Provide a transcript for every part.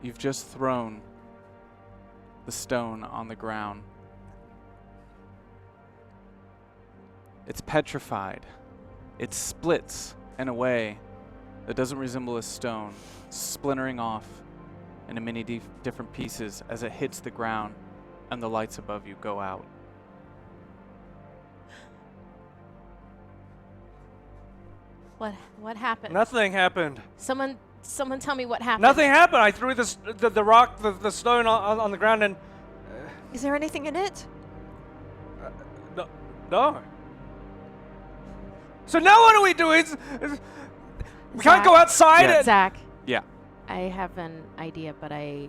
You've just thrown the stone on the ground. It's petrified. It splits in a way that doesn't resemble a stone, splintering off into many different pieces as it hits the ground and the lights above you go out. What happened? Nothing happened. Someone tell me what happened. Nothing happened. I threw the rock, the stone on the ground, and Is there anything in it? no. So now what do we do? We can't go outside. Yeah. Zach, Yeah. I have an idea, but I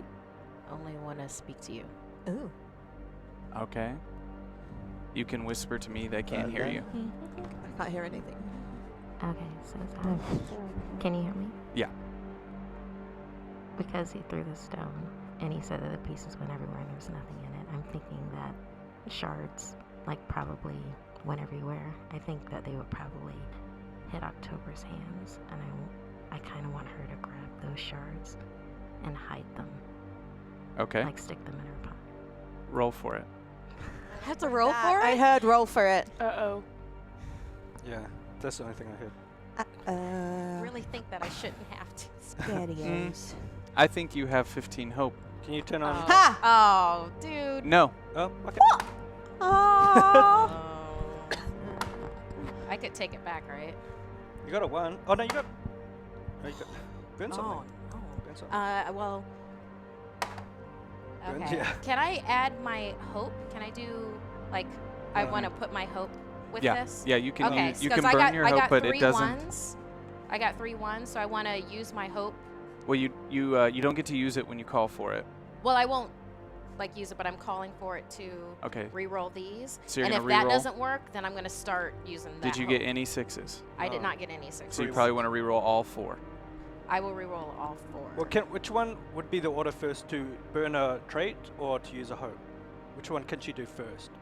only want to speak to you. Ooh. Okay. You can whisper to me. They can't hear you. I can't hear anything. Okay, so Zach, can you hear me? Yeah. Because he threw the stone and he said that the pieces went everywhere and there was nothing in it, I'm thinking that shards, like, probably went everywhere. I think that they would probably hit October's hands, and I kind of want her to grab those shards and hide them. Okay. Like, stick them in her pocket. Roll for it. I have to roll for I it? heard roll for it. Uh-oh. Yeah, that's the only thing I heard. I really think that I shouldn't have to. Spaghettios. I think you have 15 hope. Can you turn on? Ha! Oh, dude. No. Oh, okay. Oh. I could take it back, right? You got a 1. Oh no, you got. No, you got. Burn something. Oh, Burn something. no. Well. Burn- Okay. yeah. Can I add my hope? Can I do, like, I want to put my hope with Yeah. this? Yeah, you can Okay, you 'cause can I burn got, your I hope, got but 3 it doesn't. ones. I got 3 ones, so I want to use my hope. Well, you don't get to use it when you call for it. Well, I won't, like, use it, but I'm calling for it to Okay. re-roll these. So you're and if gonna that re-roll? doesn't work, then I'm going to start using that Did you hope. get any 6s? I did No. not get any 6. So you probably want to re-roll all 4. I will re-roll all 4. Well, which one would be the order first, to burn a trait or to use a hope? Which one can she do first?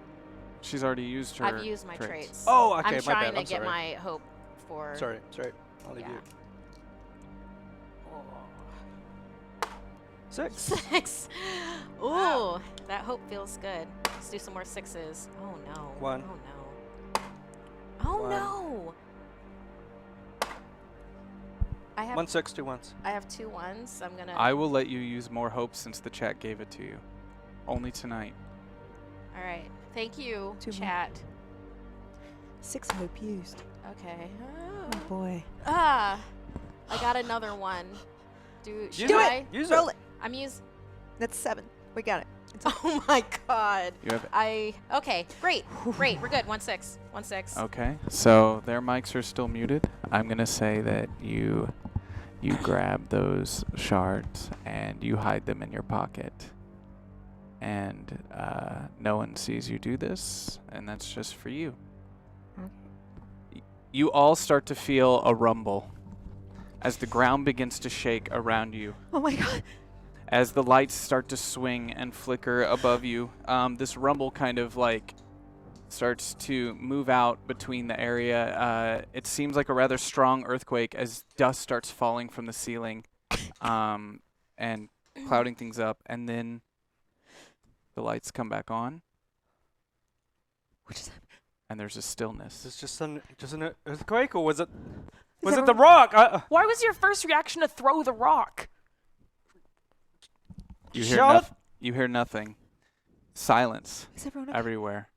She's already used her I've used my traits. Oh, okay, I'm my trying bad. to I'm get sorry. my hope for... Sorry. I'll leave Yeah. you. 6. 6. Ooh, Wow. that hope feels good. Let's do some more 6s. Oh no. 1. Oh no. Oh 1. no. I have 1 6, 2 1s. I have 2 1s. I'm gonna. I will let you use more hope since the chat gave it to you. Only tonight. All right. Thank you, 2 more. chat. 6 hope used. Okay. Oh boy. I got another one. Should Do it. I? Use Roll it. it. I'm use. That's 7. We got it. It's Oh my god. You have Okay. Great. Great. We're good. 1 6. 1 6. Okay. So their mics are still muted. I'm gonna say that you grab those shards and you hide them in your pocket. And no one sees you do this, and that's just for you. You all start to feel a rumble as the ground begins to shake around you. Oh my god. As the lights start to swing and flicker above you, this rumble kind of like starts to move out between the area. It seems like a rather strong earthquake as dust starts falling from the ceiling and clouding things up, and then the lights come back on. What is that? And there's a stillness. Is this just an earthquake, or was it that the rock? Why was your first reaction to throw the rock? You hear Charlotte? you hear nothing. Silence Is everyone okay? everywhere.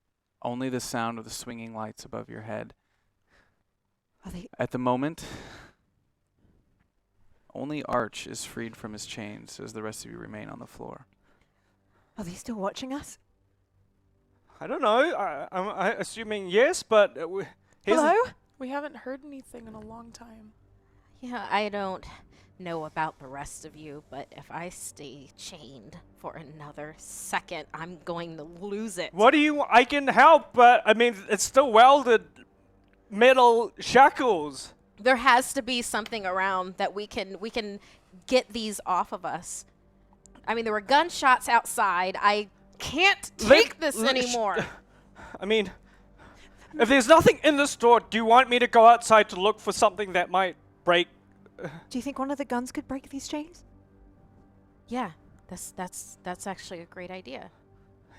Only the sound of the swinging lights above your head. Are they? At the moment, only Arch is freed from his chains as the rest of you remain on the floor. Are they still watching us? I don't know. I'm assuming yes, but here's Hello? We haven't heard anything in a long time. Yeah, I don't know about the rest of you, but if I stay chained for another second, I'm going to lose it. What do you? I can help, but I mean, it's still welded metal shackles. There has to be something around that we can get these off of us. I mean, there were gunshots outside. I can't take this anymore. I mean, if there's nothing in the store, do you want me to go outside to look for something that might break? Do you think one of the guns could break these chains? Yeah, that's actually a great idea.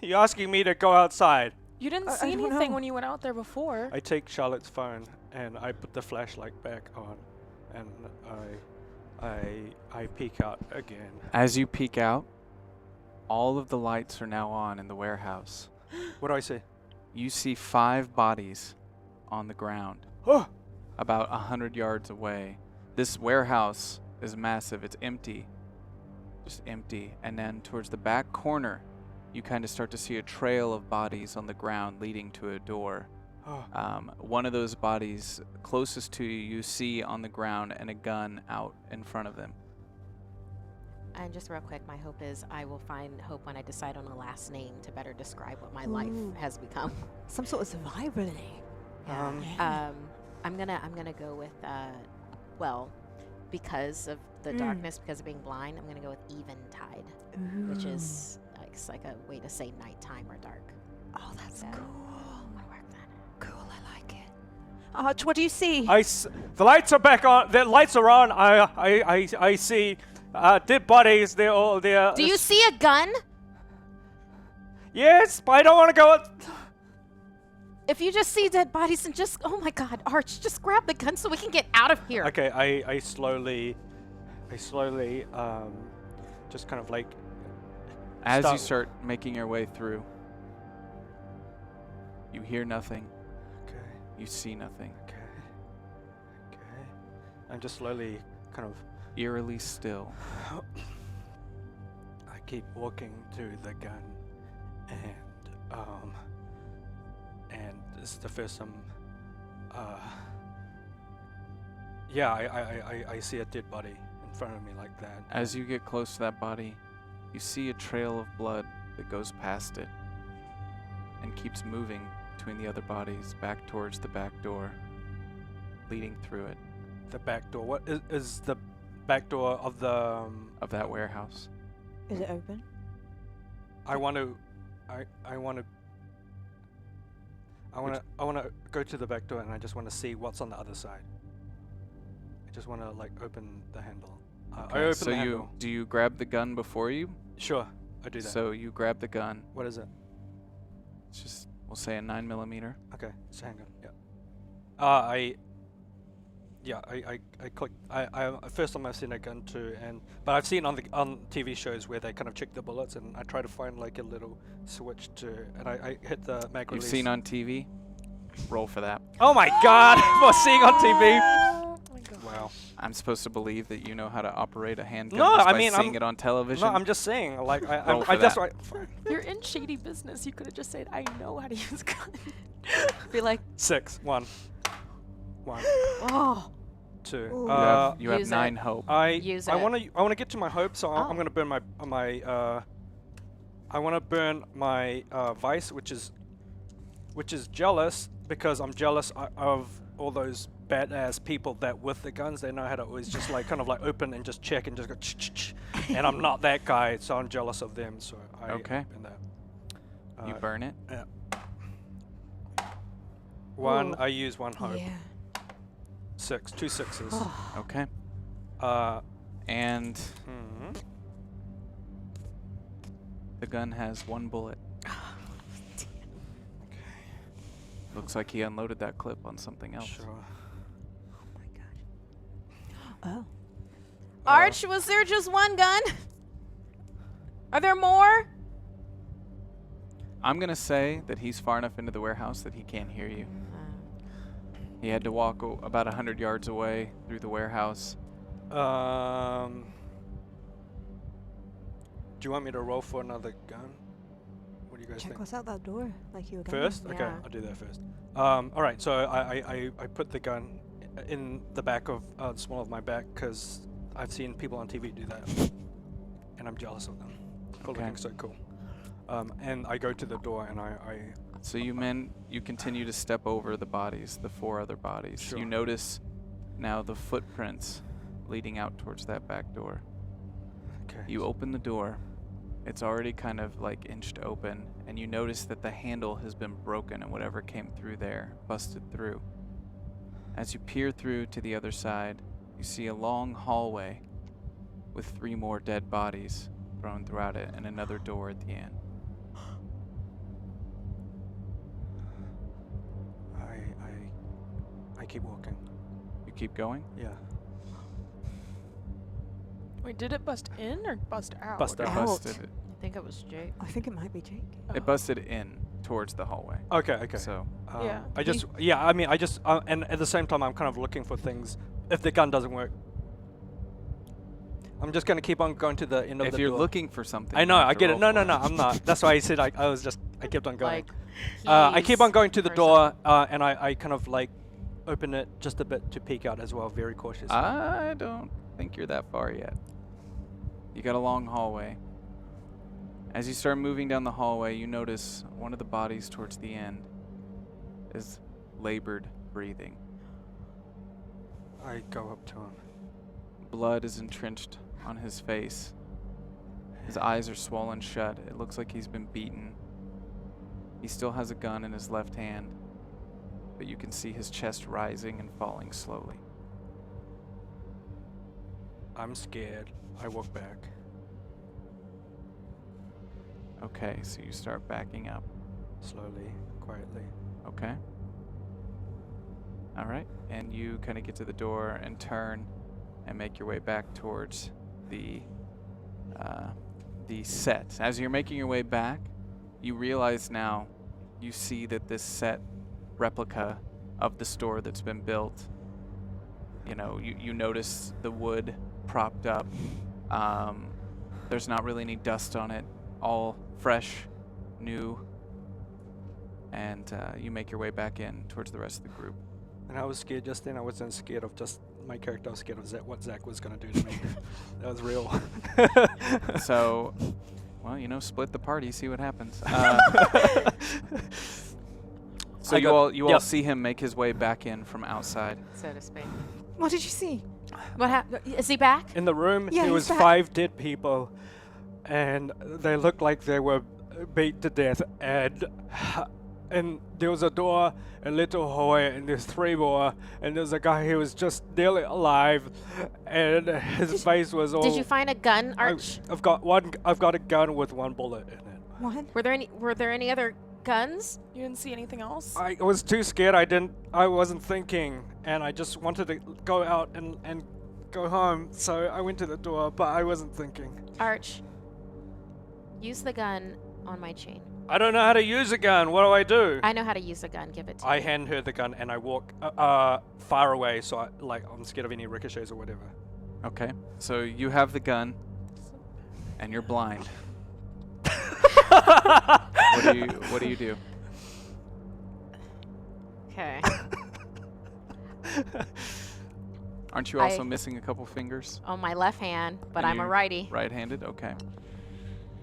You're asking me to go outside. You didn't I see don't anything know. when you went out there before. I take Charlotte's phone and I put the flashlight back on, and I peek out again. As you peek out, all of the lights are now on in the warehouse. What do I see? You see 5 bodies on the ground, Oh, about 100 yards away. This warehouse is massive. It's empty. Just empty. And then towards the back corner, you kind of start to see a trail of bodies on the ground leading to a door. oh. One of those bodies closest to you, you see on the ground and a gun out in front of them. And just real quick, my hope is I will find hope when I decide on a last name to better describe what my life Ooh. has become. Some sort of survivor name. Yeah. I'm gonna go with well, because of the darkness, because of being blind, I'm gonna go with Eventide, which is like a way to say nighttime or dark. Oh, that's So, cool. I'm gonna work that. Cool, I like it. Arch, what do you see? The lights are back on. The lights are on. I see dead bodies. They're all there. Do you see a gun? Yes, but I don't want to go. If you just see dead bodies, and just, oh my God, Arch, just grab the gun so we can get out of here. Okay, I slowly, just kind of like. As you Stop. start making your way through, you hear nothing. Okay, You see nothing. okay. I'm just slowly kind of. Eerily still. I keep walking to the gun, and this is the first time. Yeah, I see a dead body in front of me like that. As you get close to that body, you see a trail of blood that goes past it and keeps moving between the other bodies back towards the back door, leading through it The back door. What is the back door of the? of that warehouse. Is it open? I want to go to the back door, and I just want to see what's on the other side. I just want to like open the handle. I Okay, open so the you handle. do you grab the gun before you? Sure, I do that. So you grab the gun. What is it? It's just, we'll say a 9mm. Okay, it's a handgun. Yeah. I click. I first time I've seen a gun too, but I've seen on TV shows where they kind of check the bullets, and I try to find like a little switch to, and I hit the mag You've release. seen on TV? Roll for that. Oh my God! For seeing on TV. Oh my God. Wow. I'm supposed to believe that you know how to operate a handgun No, just I by mean, seeing I'm- it on television. No, I'm just saying. Like Roll for I just that. right. Fine. You're in shady business. You could have just said, I know how to use gun. Be like, 6. 1. oh. 2. Ooh. you have Use it. 9 hope. I Use I it. want to get to my hope, so Oh. I'm gonna burn my I want to burn my vice, which is jealous, because I'm jealous of all those badass people that with the guns, they know how to always just like kind of like open and just check and just go ch-ch-ch. And I'm not that guy, so I'm jealous of them. So I Okay. burn that. You burn it. 1. Ooh. I use 1 hope. Yeah. 6. 2 6s. Okay. Uh. And mhm. the gun has 1 bullet. Looks like he unloaded that clip on something else. Sure. Oh my gosh. Oh. Arch, was there just one gun? Are there more? I'm going to say that he's far enough into the warehouse that he can't hear you. He had to walk about 100 yards away through the warehouse. Do you want me to roll for another gun? What do you guys Check think? what's out that door, like you were going. First? Okay, Yeah. I'll do that first. All right, so I put the gun in the back of the small of my back, because I've seen people on TV do that, and I'm jealous of them for Okay. looking so cool. And I go to the door, and I So you continue to step over the bodies, the 4 other bodies. Sure. You notice now the footprints leading out towards that back door. okay. You open the door. It's already kind of like inched open, and you notice that the handle has been broken and whatever came through there, busted through. As you peer through to the other side, you see a long hallway with 3 more dead bodies thrown throughout it, and another door at the end. I keep walking. You keep going? Yeah. Wait, did it bust in or bust out? Bust It out. busted. I think it was Jake. I think it might be Jake. It busted in towards the hallway. Okay, okay. So Yeah. I just, yeah, I mean, I just, and at the same time, I'm kind of looking for things. If the gun doesn't work, I'm just going to keep on going to the end of if the you're door. looking for something, I you know, have I to get it. roll No, for no, no, I'm not. That's why I said I kept on going. Like, I keep on going to the keys door, and I kind of like open it just a bit to peek out as well, very cautiously. I don't think you're that far yet. You got a long hallway. As you start moving down the hallway, you notice one of the bodies towards the end is labored breathing. I go up to him. Blood is entrenched on his face. His eyes are swollen shut. It looks like he's been beaten. He still has a gun in his left hand, but you can see his chest rising and falling slowly. I'm scared. I walk back. Okay, so you start backing up. Slowly, quietly. Okay. All right, and you kind of get to the door and turn and make your way back towards the set. As you're making your way back, you realize now you see that this set replica of the store that's been built, you know, you notice the wood propped up. There's not really any dust on it, all fresh, new, and you make your way back in towards the rest of the group. And I was scared just then. I wasn't scared of just my character. I was scared of what Zach was going to do to me. That was real. So, well, you know, split the party, see what happens. So you all see him make his way back in from outside. so to speak. What did you see? What happened? Is he back? In the room, Yeah, there he's was back. 5 dead people, and they looked like they were beat to death. And there was a door, a little hallway, and there's 3 more. And there's a guy who was just nearly alive, and his face was all. Did you find a gun, Arch? I've got one. I've got a gun with 1 bullet in it. What? Were there any other guns? You didn't see anything else? I was too scared. I wasn't thinking, and I just wanted to go out and go home. So I went to the door, but I wasn't thinking. Arch, use the gun on my chain. I don't know how to use a gun. What do I do? I know how to use a gun. Give it to me. I hand her the gun and I walk far away, so I'm scared of any ricochets or whatever. Okay, so you have the gun, and you're blind. What do you do? Okay. Aren't you also missing a couple fingers? On my left hand, but And I'm a you're righty. Right-handed? Okay.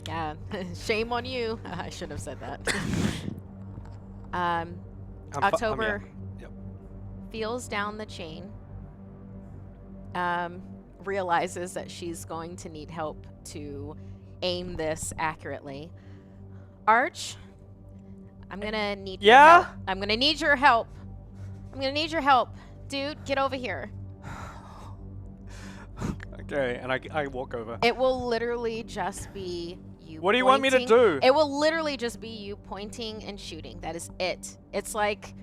Yeah. Shame on you. I should have said that. October Yep. feels down the chain. Realizes that she's going to need help to aim this accurately. Arch, I'm gonna need your Yeah? help. I'm gonna need your help. I'm gonna need your help. Dude, get over here. Okay, and I walk over. It will literally just be you What do you want me to pointing- do? It will literally just be you pointing and shooting. That is it. It's like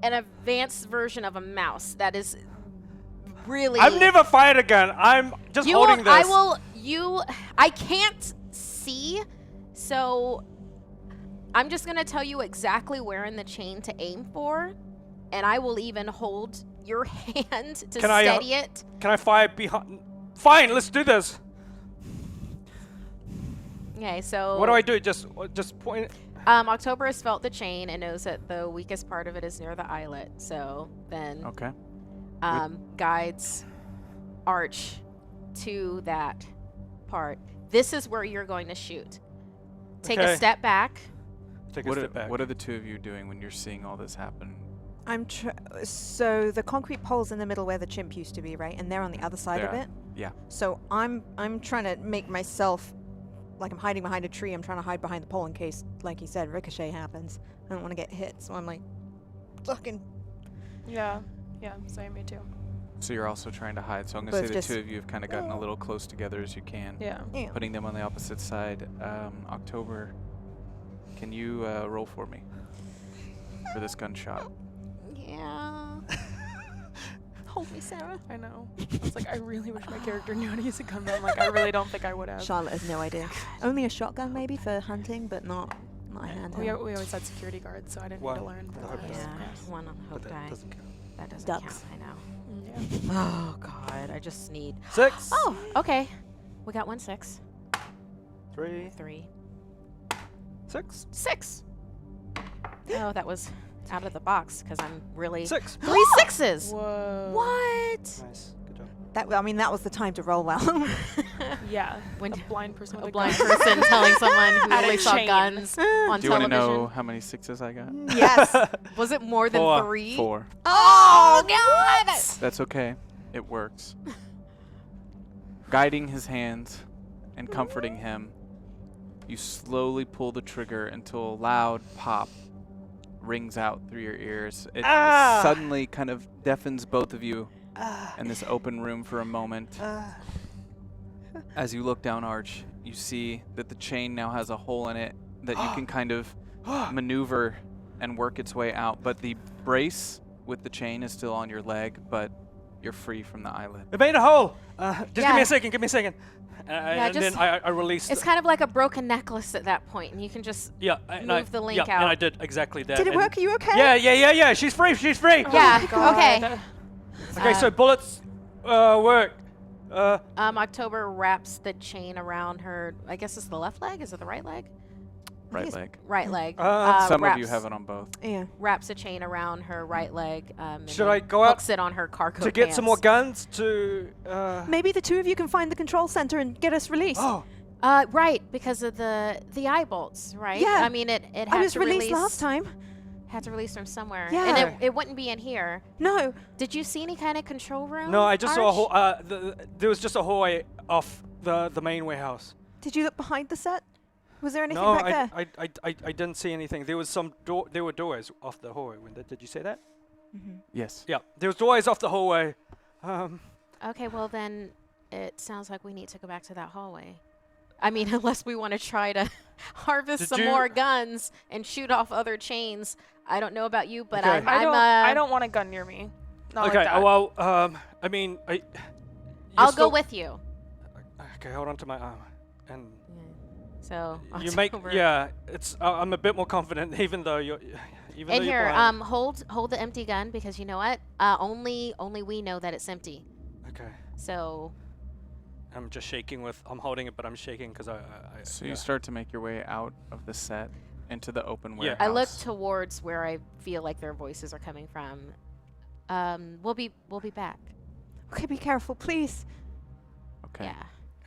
an advanced version of a mouse. That is really... I've never fired a gun. I'm just You holding will, this. I can't see, so I'm just going to tell you exactly where in the chain to aim for, and I will even hold your hand to steady it. Can I fire behind? Fine, let's do this. Okay, so... What do I do? Just point. October has felt the chain and knows that the weakest part of it is near the eyelet, so then Okay. guides Arch to that part. This is where you're going to shoot. Take Okay. a step back. Take a What step back. are the two of you doing when you're seeing all this happen? So the concrete pole's in the middle where the chimp used to be, right? And they're on the other side of Yeah. it. Yeah. So I'm trying to make myself like I'm hiding behind a tree. I'm trying to hide behind the pole in case, like you said, ricochet happens. I don't want to get hit, so I'm like, fucking. Yeah. Yeah, same, me too. So you're also trying to hide. So I'm going Both to say the just- two of you have kind of gotten a little close together as you can. Yeah. Yeah. Putting them on the opposite side. October, can you roll for me for this gunshot? Yeah. Hold me, Sarah. I know. I was like, I really wish my character knew how to use a gun, but I'm like, I really don't think I would have. Charlotte has no idea. Only a shotgun maybe for hunting, but not a handheld. We always had security guards, so I didn't need to learn. The hope Yeah, doesn't one on But hope that guy. doesn't count. That doesn't Ducks. count. I know. Yeah. Oh God, I just need. 6. Oh, okay. We got 1 6. 3. 3. 6. 6. Oh, that was out of the box because I'm really 6. 3 6s. Whoa. What? Nice. Good job. That was the time to roll well. Yeah. When A blind person with a a blind gun. person telling someone who At a only saw chain. guns on Do you want to television. know how many 6s I got? Yes. Was it more than 4. 3? 4. Oh God! That's okay. It works. Guiding his hands and comforting him, you slowly pull the trigger until a loud pop rings out through your ears. It suddenly kind of deafens both of you in this open room for a moment. As you look down, Arch, you see that the chain now has a hole in it that you can kind of maneuver and work its way out. But the brace with the chain is still on your leg, but you're free from the eyelid. It made a hole. Just give me Yeah. a second. Give me a second. And just- then I released. It's kind of like a broken necklace at that point, and you can just yeah. move the link yeah, and I out. did exactly that. Did it and- work? Are you okay? Yeah. She's free. She's free. yeah. God. Okay. Okay, so bullets work. October wraps the chain around her. I guess it's the left leg. Is it the right leg? Right leg. Right leg. Some of you wraps- have it on both. Yeah. Wraps a chain around her right leg. And Should then I go out hooks it on her cargo to get some more pants. guns to. Maybe the two of you can find the control center and get us released. Oh, Right, because of the eye bolts, right? Yeah. I mean, it had I was to released release last time. Had to release from somewhere. Yeah. And it wouldn't be in here. No. Did you see any kind of control room? no, I just saw a Arch? hole. There was just a hallway off the main warehouse. Did you look behind the set? Was there anything No, back there? I didn't see anything. There was some door. There were doors off the hallway. Did you say that? Yes. Yeah, there was doors off the hallway. Okay, well then it sounds like we need to go back to that hallway. I mean, unless we want to try to harvest Did some you- more guns and shoot off other chains. I don't know about you, but Okay. I don't want a gun near me. Not okay. like that. Well, I mean, I'll go with you. Okay, hold on to my arm, and So you make. October- Yeah, it's. I'm a bit more confident, even though you're. Even And though you're here, blind. hold the empty gun because you know what? Only we know that it's empty. Okay. So I'm just shaking with. I'm holding it, but I'm shaking because I. So yeah. you start to make your way out of the set into the open Yeah. warehouse. I look towards where I feel like their voices are coming from. We'll be back. Okay, be careful, please. Okay. Yeah.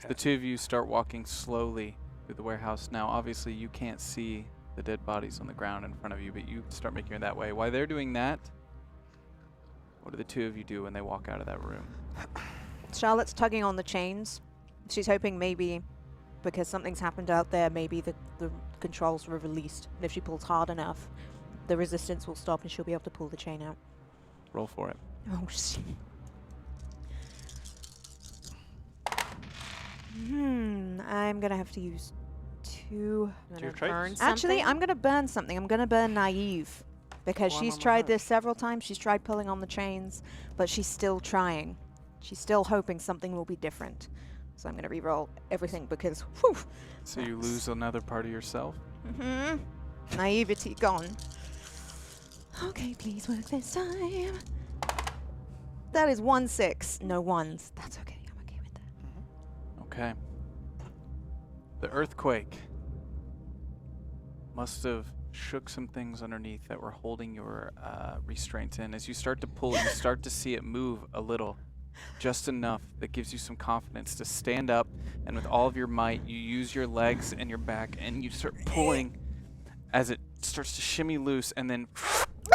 The two of you start walking slowly through the warehouse. Now, obviously, you can't see the dead bodies on the ground in front of you, but you start making it that way. While they're doing that, what do the two of you do when they walk out of that room? Charlotte's tugging on the chains. She's hoping maybe because something's happened out there, maybe the controls were released. And if she pulls hard enough, the resistance will stop and she'll be able to pull the chain out. Roll for it. Oh, shit. I'm going to have to use 2. You wanna your traits? burn Actually, something? I'm going to burn something. I'm going to burn Naive. Because Why she's am I tried hurt? this several times. She's tried pulling on the chains, but she's still trying. She's still hoping something will be different. So I'm going to re-roll everything because, whew. So you lose another part of yourself. Naivety gone. Okay, please work this time. That is 1 6. No ones. That's okay. I'm okay with that. Okay. The earthquake must have shook some things underneath that were holding your restraints in. As you start to pull, you start to see it move a little, just enough that gives you some confidence to stand up, and with all of your might, you use your legs and your back, and you start pulling as it starts to shimmy loose, and then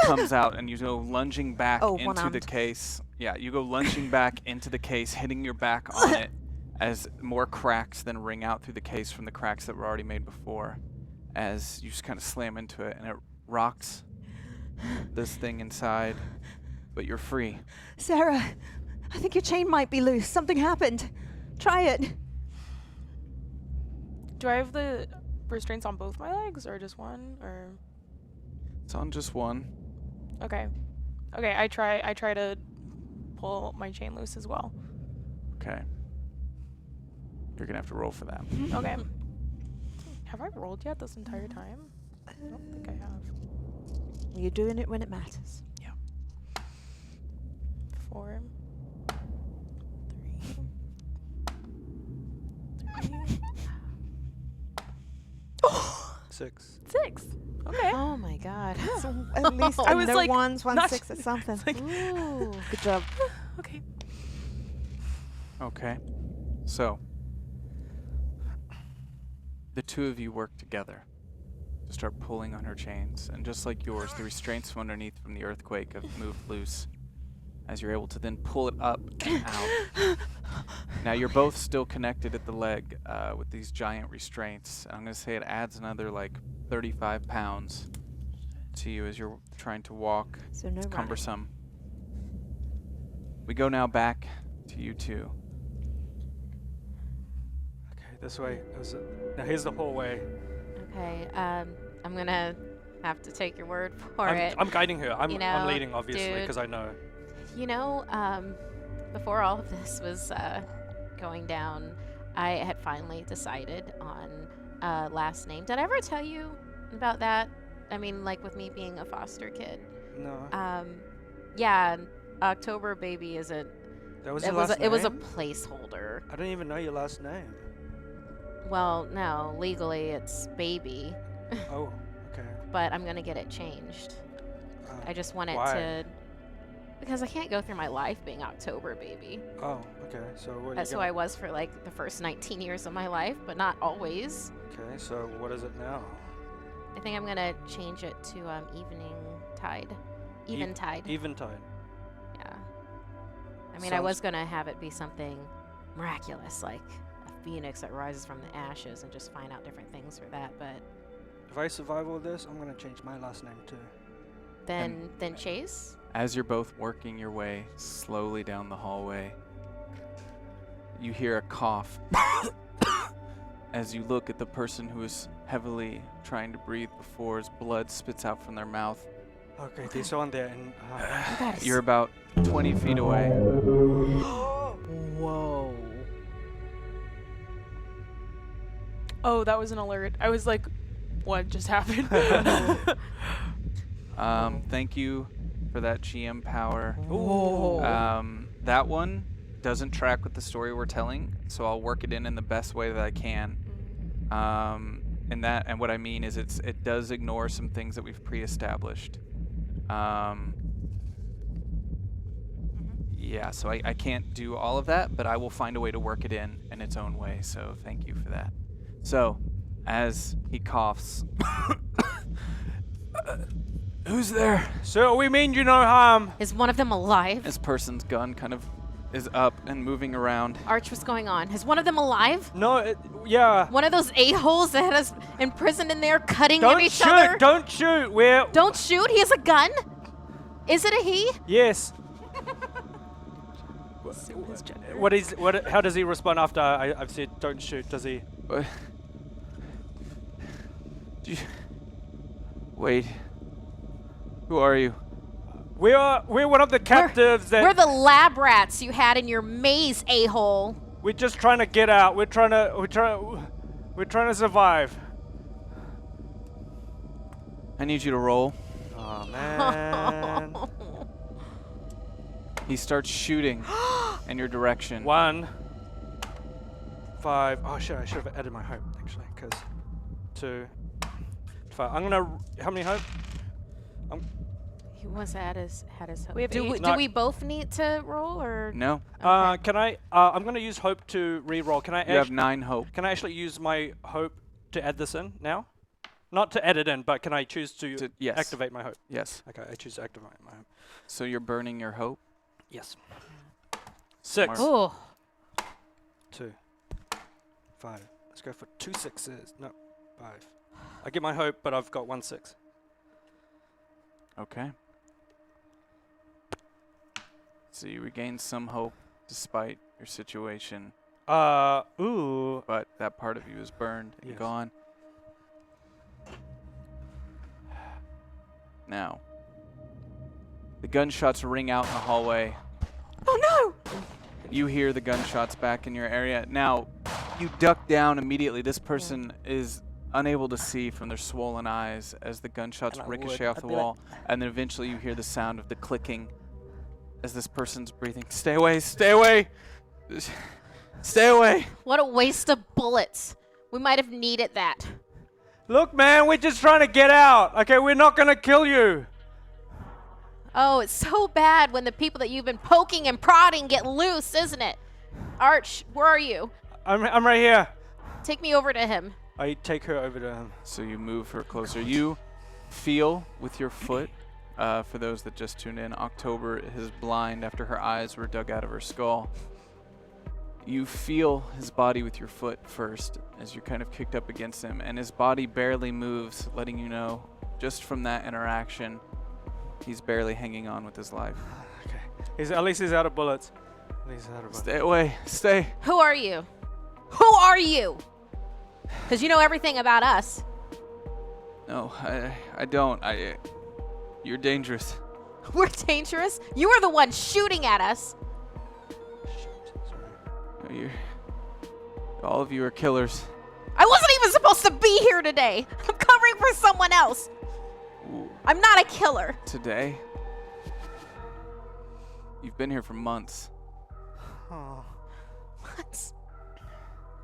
comes out, and you go lunging back Oh, into the one-armed. case. Yeah, you go lunging back into the case, hitting your back on it, as more cracks then ring out through the case from the cracks that were already made before, as you just kind of slam into it, and it rocks this thing inside, but you're free. Sarah, I think your chain might be loose. Something happened. Try it. Do I have the restraints on both my legs or just one? Or It's on just one. okay. Okay, I try to pull my chain loose as well. Okay. You're gonna have to roll for that. Okay. Have I rolled yet this entire time? I don't think I have. You're doing it when it matters. 4, 3, 6. 6. Okay. Oh my god. So at least I was no like, ones, one not- six or something. like- Ooh. Good job. Okay. Okay. So, the two of you work together to start pulling on her chains, and just like yours, the restraints from underneath from the earthquake have moved loose, as you're able to then pull it up and out. Now, you're both still connected at the leg with these giant restraints. I'm going to say it adds another, like, 35 pounds to you as you're trying to walk. So no It's running. cumbersome. We go now back to you two. Okay, this way. Now here's the hallway. Okay. I'm gonna have to take your word for it. I'm guiding her. I'm You know, leading, obviously, dude. because I know. You know, before all of this was going down, I had finally decided on last name. Did I ever tell you about that? I mean, like with me being a foster kid. No. Yeah, October baby isn't. That was It your was last it was a name? placeholder. I don't even know your last name. Well, no, legally it's baby, Oh, okay. but I'm gonna get it changed. I just want it why? to. Because I can't go through my life being October baby. Oh, okay. So what? That's who I was for like the first 19 years of my life, but not always. Okay, so what is it now? I think I'm gonna change it to evening tide. Eventide. Eventide. Yeah. I mean, I was gonna have it be something miraculous, like a phoenix that rises from the ashes, and just find out different things for that. But If I survive all this, I'm gonna change my last name too. then Chase. As you're both working your way slowly down the hallway, you hear a cough as you look at the person who is heavily trying to breathe before as blood spits out from their mouth. Okay, there's someone there, and You're about 20 feet away. Whoa. Oh, that was an alert. I was like, what just happened? Thank you for that GM power. Ooh. That one doesn't track with the story we're telling, so I'll work it in the best way that I can. And what I mean is it does ignore some things that we've pre-established. Yeah, so I can't do all of that, but I will find a way to work it in its own way, so thank you for that. So, as he coughs, who's there? So we mean you no harm. Is one of them alive? This person's gun kind of is up and moving around. Arch, what's going on? Is one of them alive? No, yeah. One of those a-holes that had us imprisoned in there cutting Don't at each shoot! other? Don't shoot! We're Don't shoot. He has a gun. Is it a he? yes. Assume his gender. What? How does he respond after I've said don't shoot? Does he? Wait. Who are you? We're one of the captives We're that the lab rats you had in your maze, a-hole. we're just trying to get out. We're trying to survive. I need you to roll. Oh man. He starts shooting in your direction. 1, 5. Oh shit! I should have added my hope actually, because 2, 5. I'm gonna. How many hope? He was had his hope. We have do, eight. we, No. do we both need to roll or? No, Okay. Can I? I'm gonna use hope to re-roll. Can I? you have 9 hope. Can I actually use my hope to add this in now? Not to add it in, but can I choose to Yes. activate my hope? Yes. Okay, I choose to activate my hope. So you're burning your hope. Yes. 6, Oh, 2, 5. Let's go for 2 6s. No, 5. I get my hope, but I've got 1 6. Okay. So you regain some hope despite your situation, Ooh. but that part of you is burned and Yes. gone. Now, the gunshots ring out in the hallway. Oh no! You hear the gunshots back in your area. Now, you duck down immediately. This person is unable to see from their swollen eyes as the gunshots And I ricochet would. off I'd the be like- wall. And then eventually you hear the sound of the clicking as this person's breathing. Stay away, stay away! Stay away! What a waste of bullets. We might have needed that. Look, man, we're just trying to get out. Okay, we're not gonna kill you. Oh, it's so bad when the people that you've been poking and prodding get loose, isn't it? Arch, where are you? I'm right here. Take me over to him. I take her over to him. So you move her closer. You feel with your foot, for those that just tuned in, October is blind after her eyes were dug out of her skull. You feel his body with your foot first as you're kind of kicked up against him, and his body barely moves, letting you know just from that interaction he's barely hanging on with his life. Okay. At least he's out of bullets. At least he's out of bullets. Stay away. Stay. Who are you? Who are you? Because you know everything about us. No, I don't. You're dangerous. We're dangerous. You are the one shooting at us. Sorry. You're, all of you are killers. I wasn't even supposed to be here today. I'm covering for someone else. Ooh, I'm not a killer. today? You've been here for months. Oh. Months.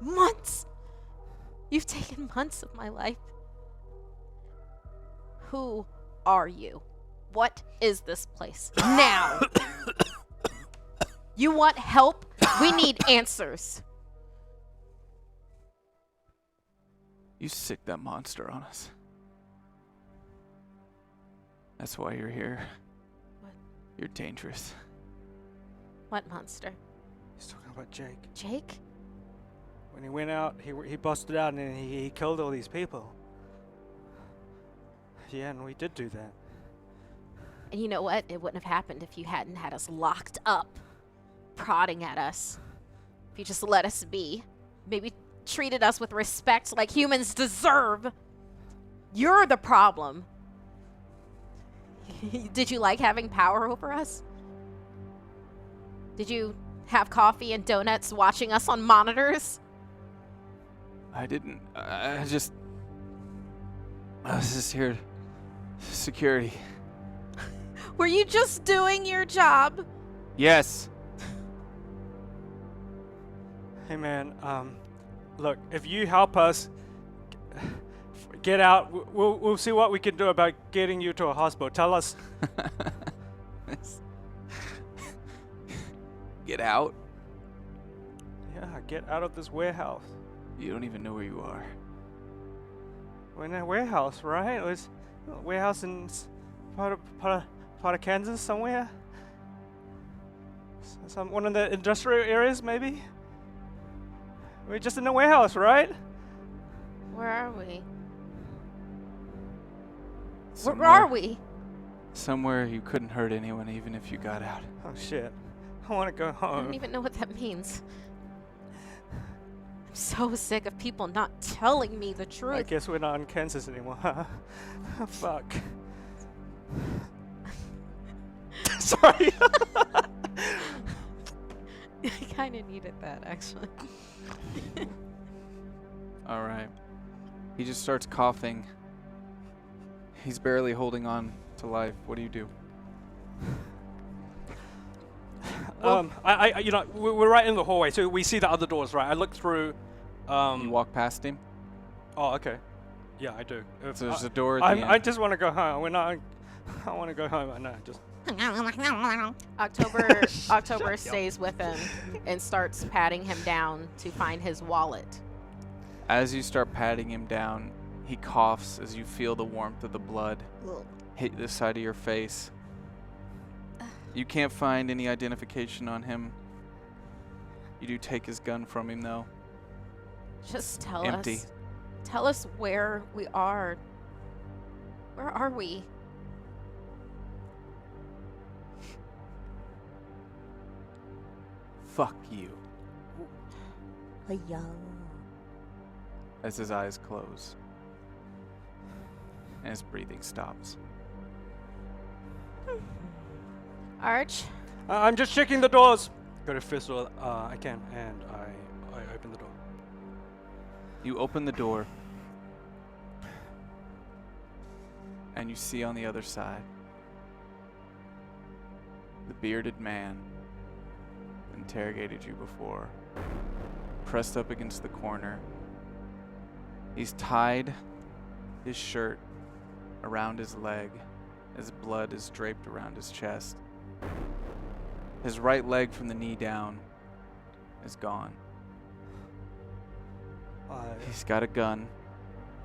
Months. You've taken months of my life. Who are you? What is this place? Now. You want help? We need answers. You sicked that monster on us. That's why you're here. What? You're dangerous. What monster? He's talking about Jake. Jake? When he went out, he busted out and he killed all these people. Yeah, and we did do that. And you know what? It wouldn't have happened if you hadn't had us locked up, prodding at us. If you just let us be. Maybe treated us with respect like humans deserve. You're the problem. Did you like having power over us? Did you have coffee and donuts watching us on monitors? I didn't. I was just here. Security. Were you just doing your job? Yes. Hey man, look, if you help us get out, we'll see what we can do about getting you to a hospital. Tell us. Get out? Yeah, get out of this warehouse. You don't even know where you are. We're in a warehouse, right? It was a warehouse in part of Kansas somewhere. One of the industrial areas, maybe. We're just in a warehouse, right? Where are we? Somewhere, Where are we? Somewhere you couldn't hurt anyone even if you got out. Oh shit! I want to go I home. don't even know what that means. I'm so sick of people not telling me the I truth. guess we're not in Kansas anymore. Huh? Fuck. Sorry. I kind of needed that, actually. All right. He just starts coughing. He's barely holding on to life. What do you do? You know, we're right in the hallway, so we see the other doors, right? I look through. You walk past him. Oh, okay. Yeah, I do. So there's a door at the I end. just want to go home. We're not. I want to go home. I know. Just. October stays with him and starts patting him down to find his wallet. As you start patting him down, he coughs as you feel the warmth of the blood hit the side of your face. You can't find any identification on him. You do take his gun from him, though. Just tell Empty. us. Tell us where we are. Where are we? fuck you, as his eyes close and his breathing stops. Arch, I'm just checking the doors. Go to first door I can, and I open the door. You open the door, and you see on the other side the bearded man who interrogated you before, pressed up against the corner. He's tied his shirt around his leg as blood is draped around his chest. His right leg from the knee down is gone. He's got a gun,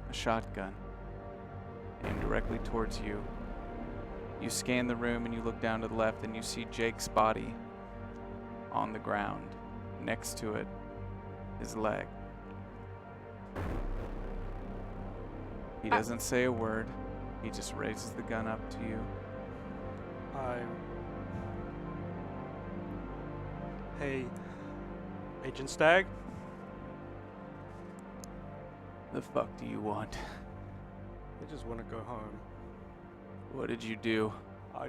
a shotgun, aimed directly towards you. You scan the room and you look down to the left and you see Jake's body on the ground. Next to it, his leg. He doesn't say a word. He just raises the gun up to you. Hey, Agent Stagg? The fuck do you want? I just want to go home. What did you do? I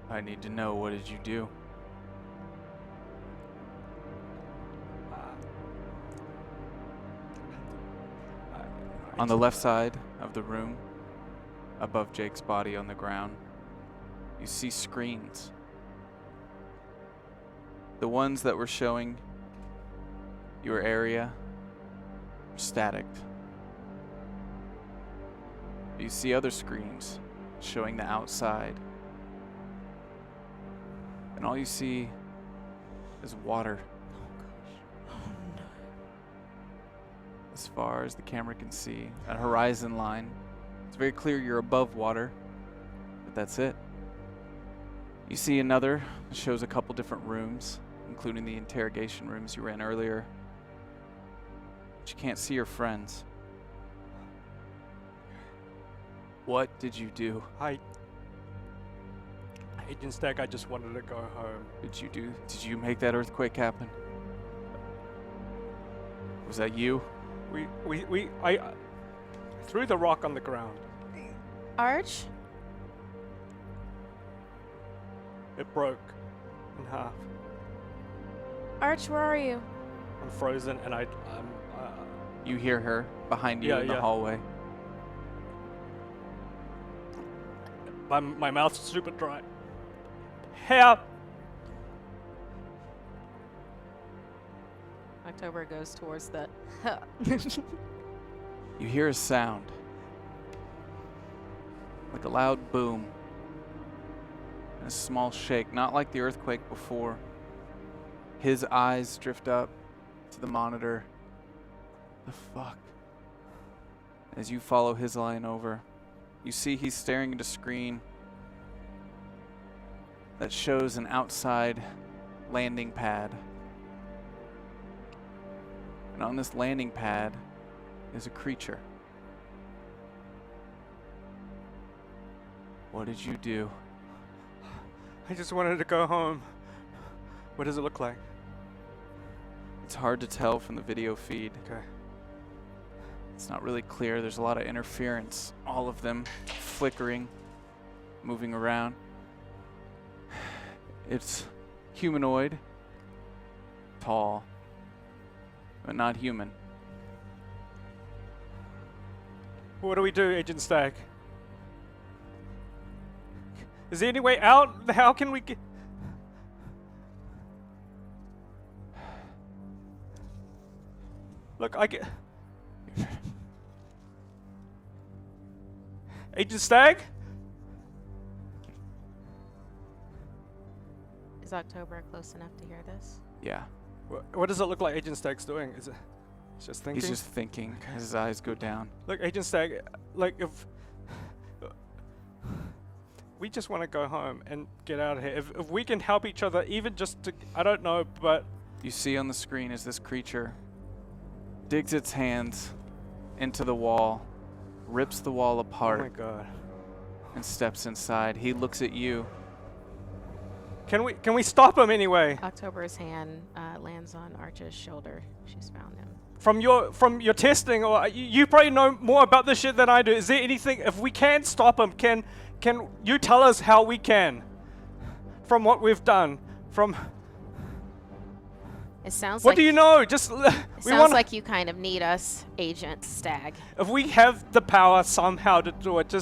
I need to know, what did you do? On the left side of the room, above Jake's body on the ground, you see screens. The ones that were showing your area are static. You see other screens showing the outside. And all you see is water. As far as the camera can see, a horizon line. It's very clear you're above water, but that's it. You see another that shows a couple different rooms, including the interrogation rooms you were in earlier. But you can't see your friends. What did you do? Agent Stagg, I just wanted to go home. Did you make that earthquake happen? Was that you? I threw the rock on the ground. Arch, It broke in half. Arch, where are you? I'm frozen, and You hear her behind you in the hallway. my mouth's super dry. Help! October goes towards the. You hear a sound, like a loud boom, and a small shake, not like the earthquake before. His eyes drift up to the monitor. The fuck? As you follow his line over, you see he's staring at a screen that shows an outside landing pad. And on this landing pad is a creature. What did you do? I just wanted to go home. What does it look like? It's hard to tell from the video feed. Okay. It's not really clear. There's a lot of interference. All of them flickering, moving around. It's humanoid, tall, but not human. What do we do, Agent Stagg? Is there any way out? How can we get... Look, I get... Agent Stagg? Is October close enough to hear this? Yeah. What does it look like Agent Stagg's doing? Is it just thinking? He's just thinking as his eyes go down. Look, Agent Stagg, like if... we just want to go home and get out of here. If we can help each other, even just to... I don't know, but... You see on the screen as this creature digs its hands into the wall, rips the wall apart, Oh my god. and steps inside. He looks at you, Can we stop him anyway? October's hand lands on Arch's shoulder. She's found him. From your testing, or you probably know more about this shit than I do. Is there anything, if we can stop him, can you tell us how we can? From what we've done, from It sounds what like do you know? Just it we sounds want. like you kind of need us, Agent Stag. If we have the power somehow to do it,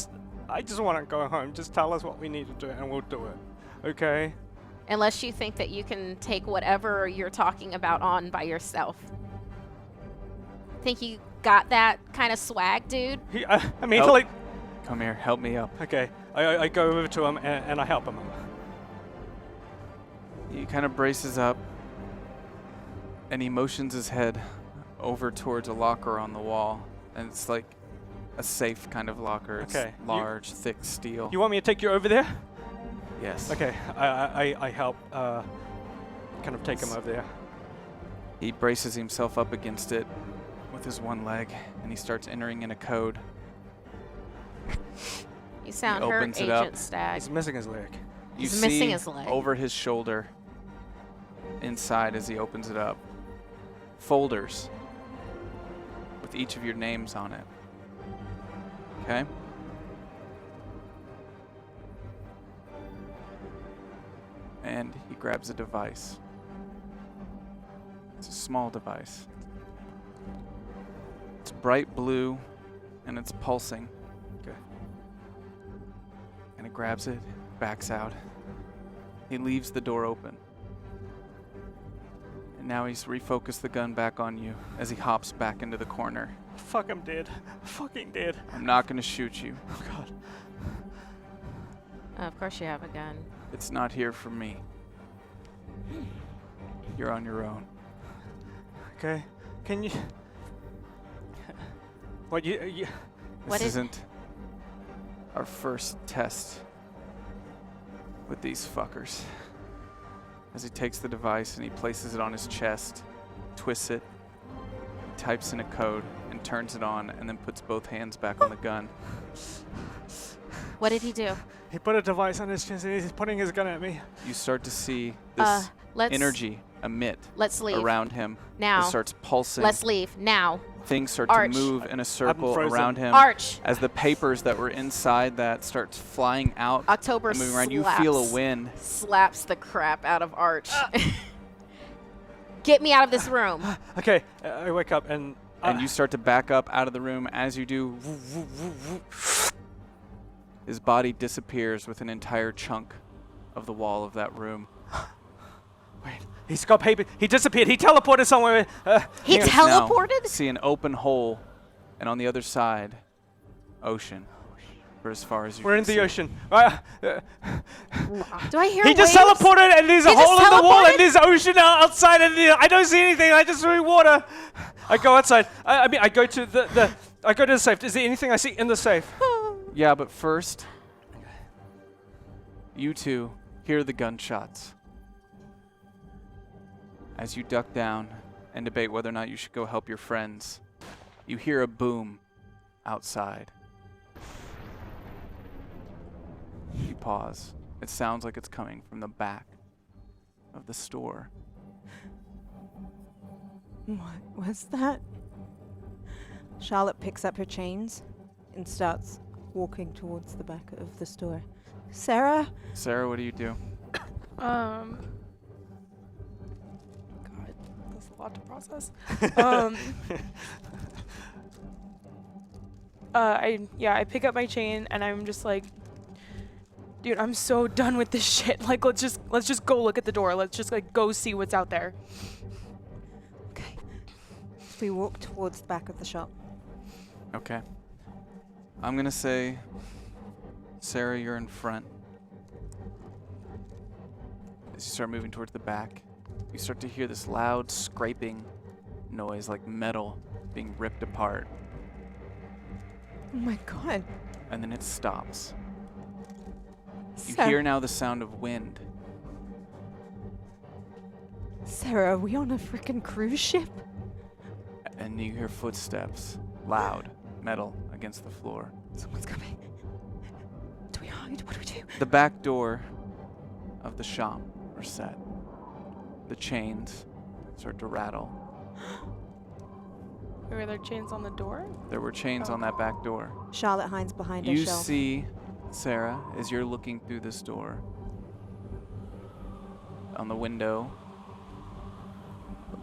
I just want to go home. Just tell us what we need to do, and we'll do it. Okay? Unless you think that you can take whatever you're talking about on by yourself. Think you got that kind of swag, dude? I mean, Help. like, Come here, help me up. okay. I go over to him and I help him. He kind of braces up, and he motions his head over towards a locker on the wall, and it's like a safe kind of locker. It's Okay. large, thick steel. You want me to take you over there? Yes. Okay. I help. Kind of take him over there. He braces himself up against it with his one leg, and he starts entering in a code. You sound hurt, opens it up. Agent Stag. He's missing his leg. You He's missing see his leg. over his shoulder, inside as he opens it up, folders with each of your names on it. Okay? And he grabs a device. It's a small device. It's bright blue and it's pulsing. Okay. And it grabs it, backs out. He leaves the door open. And now he's refocused the gun back on you as he hops back into the corner. Fuck, I'm dead. Fucking dead. I'm not going to shoot you. Oh God. Of course you have a gun. It's not here for me. You're on your own. Okay. Can you? What you? What This is- isn't our first test with these fuckers. As he takes the device and he places it on his chest, twists it, types in a code, and turns it on, and then puts both hands back on the gun. What did he do? He put a device on his chest and he's pointing his gun at me. You start to see this Let's energy emit Let's leave around him. now. It starts pulsing. Let's leave now. Things start Arch. to move in a circle frozen. around him. Arch. As the papers that were inside that starts flying out October and moving around, you slaps, feel a wind. slaps the crap out of Arch. Get me out of this room. Okay. I wake up and. And you start to back up out of the room. As you do, his body disappears with an entire chunk of the wall of that room. Wait. He's got paper. He disappeared. He teleported somewhere. He You now teleported? see an open hole, and on the other side, ocean. For as far as you We're can in the see. ocean. Do I hear He just waves? teleported, and there's a He just hole in the wall, teleported? and there's ocean outside, and I don't see anything. I just see water. I go outside. I mean, I go to the safe. Is there anything I see in the safe? Yeah, but first, you two hear the gunshots. As you duck down and debate whether or not you should go help your friends, you hear a boom outside. You pause. It sounds like it's coming from the back of the store. What was that? Charlotte picks up her chains and starts walking towards the back of the store. Sarah? Sarah, what do you do? God, that's a lot to process. I pick up my chain and I'm just like, dude, I'm so done with this shit. Like, let's just go look at the door. Let's just like go see what's out there. Okay. We walk towards the back of the shop. Okay. I'm going to say, Sarah, you're in front. As you start moving towards the back, you start to hear this loud scraping noise like metal being ripped apart. Oh my god. And then it stops. You Sarah, hear now the sound of wind. Sarah, are we on a freaking cruise ship? And you hear footsteps, loud, metal against the floor. Someone's coming. Do we hide? What do we do? The back door of the shop are set. The chains start to rattle. Were there chains on the door? There were chains on that back door. Charlotte hides behind a You shelf. see, Sarah, as you're looking through this door, on the window,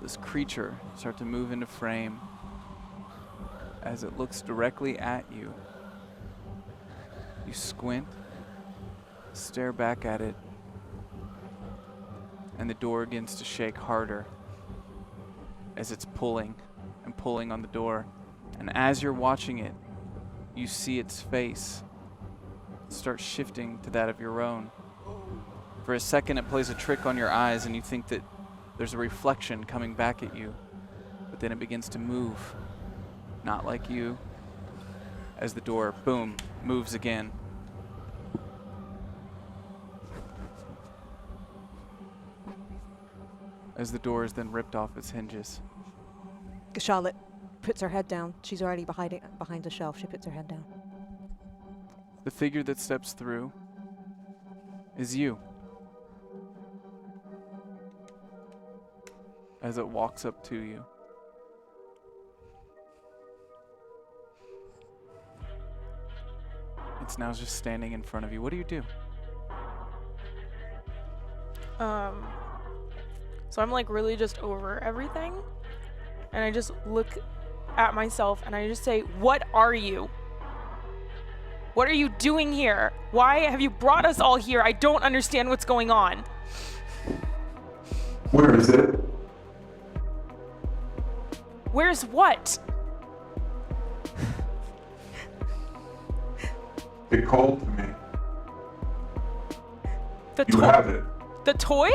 this creature start to move into frame as it looks directly at you. You squint, stare back at it, and the door begins to shake harder as it's pulling and pulling on the door. And as you're watching it, you see its face start shifting to that of your own. For a second, it plays a trick on your eyes, and you think that there's a reflection coming back at you. But then it begins to move, not like you, as the door, boom, moves again. As the door is then ripped off its hinges. Charlotte puts her head down. She's already behind a shelf. She puts her head down. The figure that steps through is you. As it walks up to you. It's now just standing in front of you. What do you do? So I'm like really just over everything, and I just look at myself and I just say, "What are you? What are you doing here? Why have you brought us all here? I don't understand what's going on." Where is it? Where's what? It called to me. The You have it. The toy?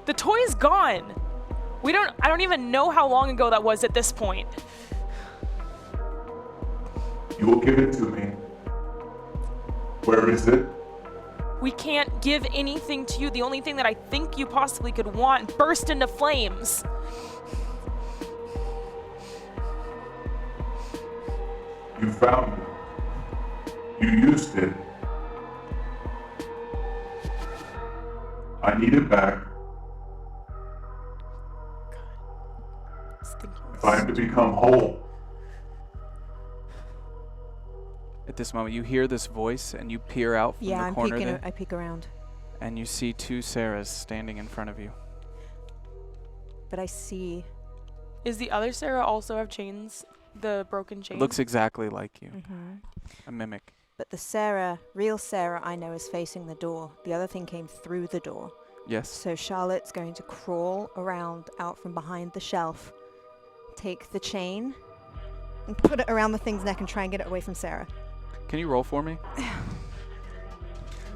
The toy is gone. I don't even know how long ago that was at this point. You will give it to me. Where is it? We can't give anything to you. The only thing that I think you possibly could want burst into flames. You found it. You used it. I need it back. If I am to become whole. At this moment, you hear this voice and you peer out from Yeah, the I'm corner peeking. there, I peek around, and you see two Sarahs standing in front of you. but I see. Is the other Sarah also have chains? The broken chains? It looks exactly like you. Mm-hmm. A mimic. But the Sarah, real Sarah I know, is facing the door. The other thing came through the door. Yes. So Charlotte's going to crawl around out from behind the shelf, take the chain, and put it around the thing's neck and try and get it away from Sarah. Can you roll for me?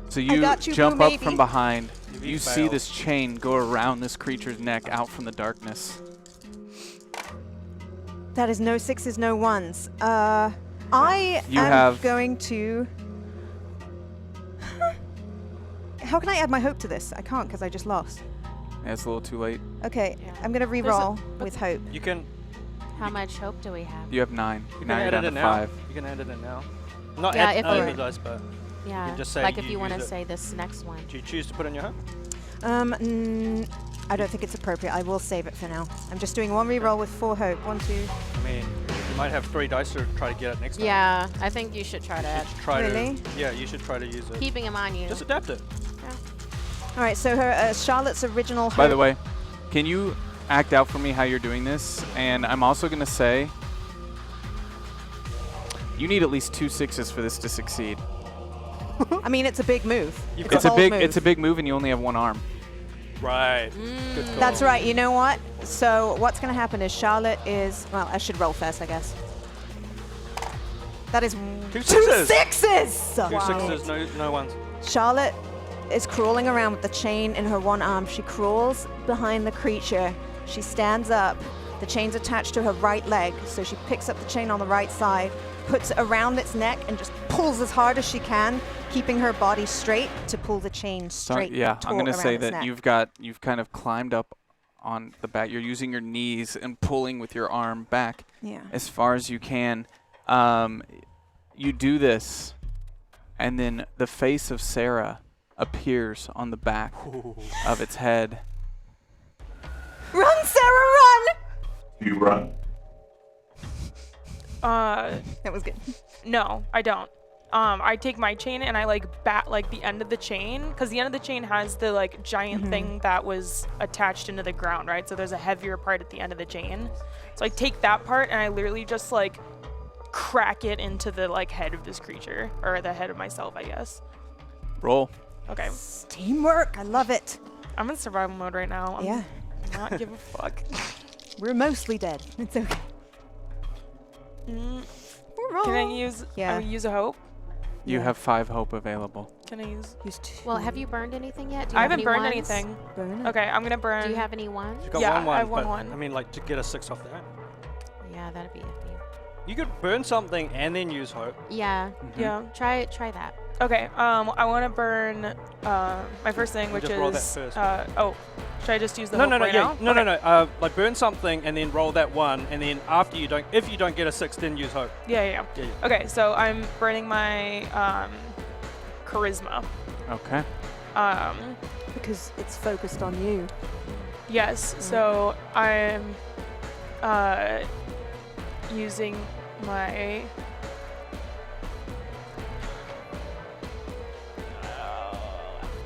So I you got you, jump Blue up Baby. from behind. If You you see fail. this chain go around this creature's neck out from the darkness. That is no sixes, no ones. I You am have- going to... How can I add my hope to this? I can't because I just lost. Yeah, it's a little too late. Okay, Yeah. I'm going to re-roll with hope. You can How much hope do we have? You have 9. you Now can you're edit down it to now. 5. You can edit it now. Not Yeah, add if over you're- the dice, but Yeah. just say like if you you want to use it. say this next one. do you choose to put in your hope? I don't think it's appropriate. I will save it for now. I'm just doing one re-roll with 4 hope. 1, 2. I mean, you might have 3 dice to try to get it next time. Yeah, I think you should try You to. should try Really? to. Yeah, you should try to use it. Keeping in mind you. Just adapt it. All right, so her Charlotte's original hope. By the way, can you act out for me how you're doing this? And I'm also going to say you need at least 2 6s for this to succeed. I mean, it's a big move. You've It's It's a bold big move. it's a big move and you only have 1 arm. Right. Good call. That's right. You know what? So what's going to happen is Charlotte is... Well, I should roll first, I guess. That is 2 2 sixes. 6s! 2 sixes, no ones. Charlotte is crawling around with the chain in her one arm. She crawls behind the creature. She stands up. The chain's attached to her right leg, so she picks up the chain on the right side, puts it around its neck, and just pulls as hard as she can, keeping her body straight to pull the chain So straight. yeah, I'm taut going to around say its that neck. you've kind of climbed up on the back. You're using your knees and pulling with your arm back Yeah. as far as you can. You do this, and then the face of Sarah appears on the back of its head. Run, Sarah, run! Do you run? That was good. No, I don't. I take my chain and I like bat like the end of the chain, because the end of the chain has the like giant thing that was attached into the ground, right? So there's a heavier part at the end of the chain. So I take that part and I literally just like crack it into the like head of this creature, or the head of myself, I guess. Roll. Okay. Teamwork. I love it. I'm in survival mode right now. I'm Yeah. not give a fuck. We're mostly dead. It's okay. Mm, We're can I all- use? Yeah. I use a hope. You Yeah. have 5 hope available. Can I use? Use 2. Well, have you burned anything yet? Do you I have haven't any burned ones? anything. Burn it. Okay, I'm gonna burn. Do you have any ones? You got Yeah, one, I have but, one. I mean, like, to get a 6 off that. Yeah, that'd be iffy. You could burn something and then use hope. Yeah, Yeah. try that. Okay. I want to burn my first thing, You which just roll that is first. oh, should I just use the No, hope no, no, right yeah, now? no, Okay. no, no. Like burn something and then roll that 1, and then after you don't, if you don't get a 6, then use hope. Yeah. Yeah, yeah. Okay, so I'm burning my charisma. Okay. Because it's focused on you. Yes. So I'm using my.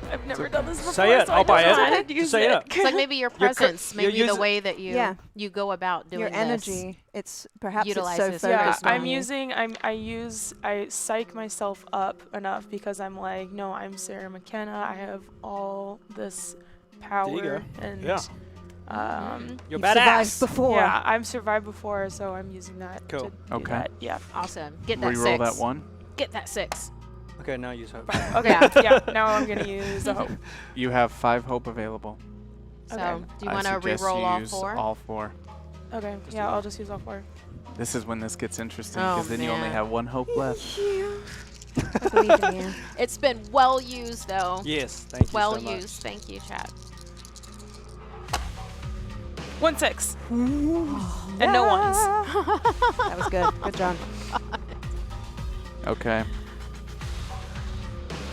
I've never done this before. Say it, so I'll buy I it. don't know how to use Say it. It's like maybe your You're presence, you're maybe the using- way that you Yeah. you go about doing Your this. energy. It's perhaps it's so utilizes focused your- Yeah, on I'm you. using. I psych myself up enough because I'm like, no, I'm Sarah McKenna. I have all this power go. and Yeah. You're You've badass. survived before. yeah, I've survived before, so I'm using that. Cool. To do Okay. that. Yeah. Awesome. Get that Reroll 6. that 1. Get that 6. Okay, now use hope. Okay. Yeah. Now I'm gonna use the hope. You have 5 hope available. So, Okay. do you I want to suggest re-roll you all use 4? all 4. Okay. Yeah, I'll just use all 4. This is when this gets interesting, Oh, because then you only man. have 1 hope left. I believe in you. It's been well used, though. Yes, thank you Well so much. used. Thank you, chat. 1 6. And no ones. That was good. Good job. Okay.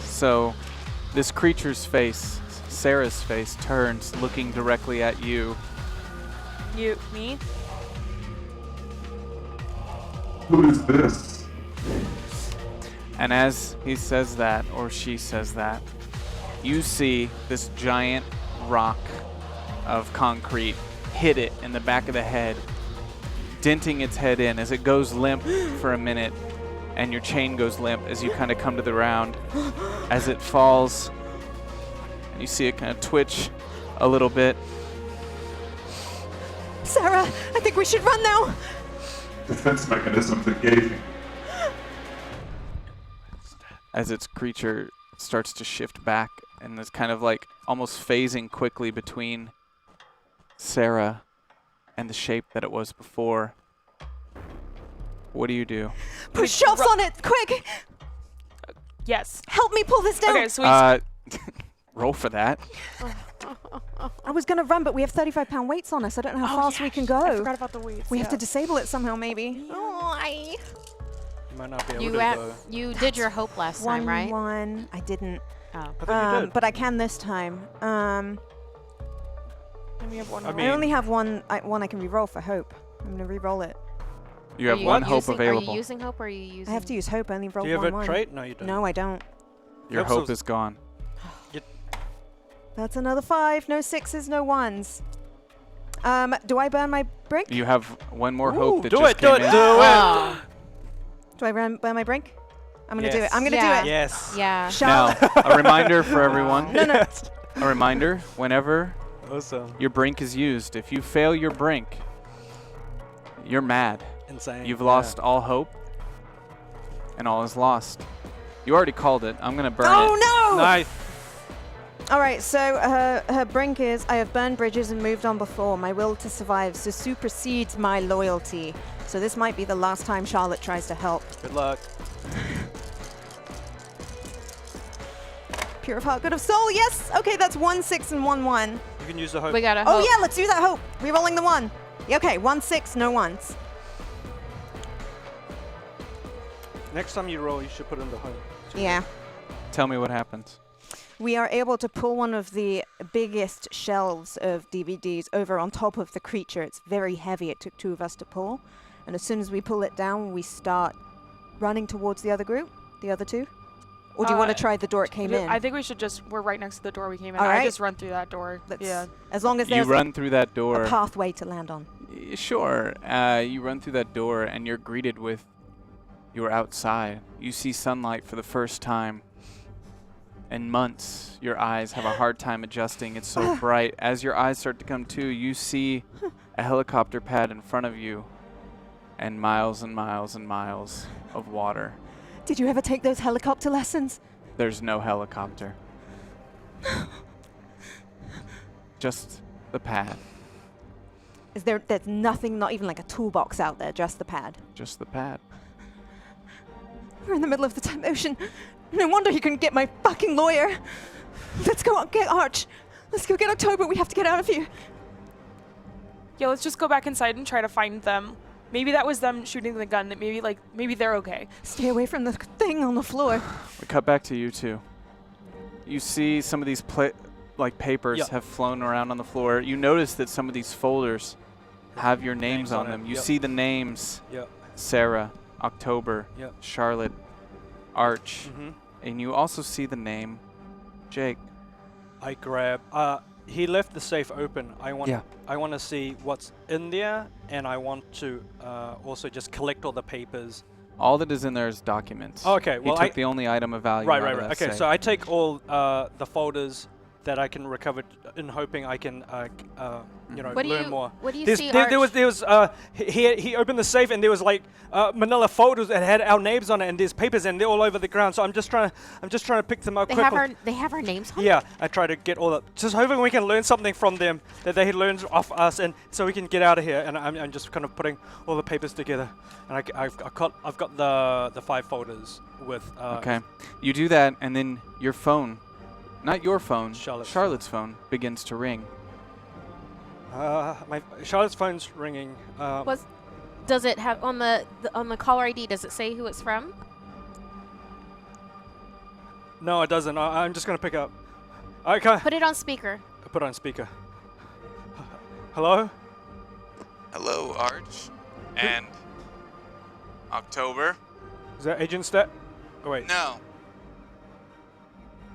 So, this creature's face, Sarah's face, turns looking directly at you. Me? Who is this? And as he says that, or she says that, you see this giant rock of concrete hit it in the back of the head, denting its head in as it goes limp for a minute, and your chain goes limp as you kind of come to the ground. As it falls, and you see it kind of twitch a little bit. Sarah, I think we should run now. Defense mechanisms engaging. As its creature starts to shift back and is kind of like almost phasing quickly between Sarah and the shape that it was before. What do you do? Put shelves on it, quick! Yes. Help me pull this down. Okay, so we Roll for that. I was gonna run, but we have 35-pound weights on us. I don't know how fast we can I go. forgot about the weights. We have to yeah. disable it somehow, maybe. You might not be able You to though. you did your hope last time, right? 1-1. I didn't. Oh. I thought you did. But I can this time. And we have one I more. mean- I only have one I can re-roll for hope. I'm gonna re-roll it. You Are have 1 hope using, available. Are you using hope or are you using? I have to use hope. I only rolled Do you have a 1-1. trait? No, you don't. No, I don't. Your Yep, so hope is gone. That's another 5. No 6s, no 1s. Do I burn my brink? You have 1 more hope that do just it, came do it, in. do Oh. Do I burn my brink? I'm gonna do Yes. it. I'm gonna Yeah. do it. Yes. Yeah. Charlotte. Now, a reminder for everyone. No, no. A reminder, whenever Awesome. your brink is used, if you fail your brink, you're mad. Insane. You've yeah. lost all hope, and all is lost. You already called it. I'm going to burn it. Oh no! Nice. All right, so her brink is, I have burned bridges and moved on before. My will to survive so supersedes my loyalty. So this might be the last time Charlotte tries to help. Good luck. Pure of heart, good of soul, yes! Okay, that's 1, 6, and 1, 1. You can use the hope. We got a Oh hope. yeah, let's do that hope. Rerolling the 1. Yeah, okay, 1, 6, no 1s. Next time you roll, you should put in the hope. Yeah. Tell me what happens. we are able to pull one of the biggest shelves of DVDs over on top of the creature. It's very heavy. It took 2 of us to pull. And as soon as we pull it down, we start running towards the other group, the other 2. Or do you want to try the door it came in? I think we should we're right next to the door we came in. All right. I just run through that door. Yeah. As long as You there's run through that door. a pathway to land on. Sure. You run through that door and you're greeted with you're outside. You see sunlight for the first time in months. Your eyes have a hard time adjusting. It's so bright. As your eyes start to come to, you see a helicopter pad in front of you and miles and miles and miles of water. Did you ever take those helicopter lessons? There's no helicopter. Just the pad. There's nothing, not even like a toolbox out there, just the pad. Just the pad. We're in the middle of the time ocean. No wonder he couldn't get my fucking lawyer. Let's go get Arch. Let's go get October. We have to get out of here. Yeah, let's just go back inside and try to find them. Maybe that was them shooting the gun. Maybe they're okay. Stay away from the thing on the floor. We cut back to you two. You see some of these papers have flown around on the floor. You notice that some of these folders have your names on them. You see the names. Sarah, October, Charlotte, Arch, and you also see the name Jake. I grab. He left the safe open. I want to see what's in there, and I want to also just collect all the papers. All that is in there is documents. Okay, well, he took the only item of value. Right. out of that Okay, safe. so I take all the folders that I can recover in hoping I can, learn more. What do you see, There was he opened the safe and there was like manila folders that had our names on it, and there's papers and they're all over the ground. So I'm just trying to pick them up quickly. They have our names on Yeah, I try to get all that. Just hoping we can learn something from them that they learned off us, and so we can get out of here. And I'm just kind of putting all the papers together, and I've got the 5 folders with. Okay, you do that, and then your phone. Not your phone, Charlotte's phone begins to ring. My Charlotte's phone's ringing. Does it have on the caller ID? Does it say who it's from? No, it doesn't. I'm just gonna pick up. Okay. Put it on speaker. Put it on speaker. Hello. Hello, Arch, and October. Is that Agent Stat? Oh wait. No.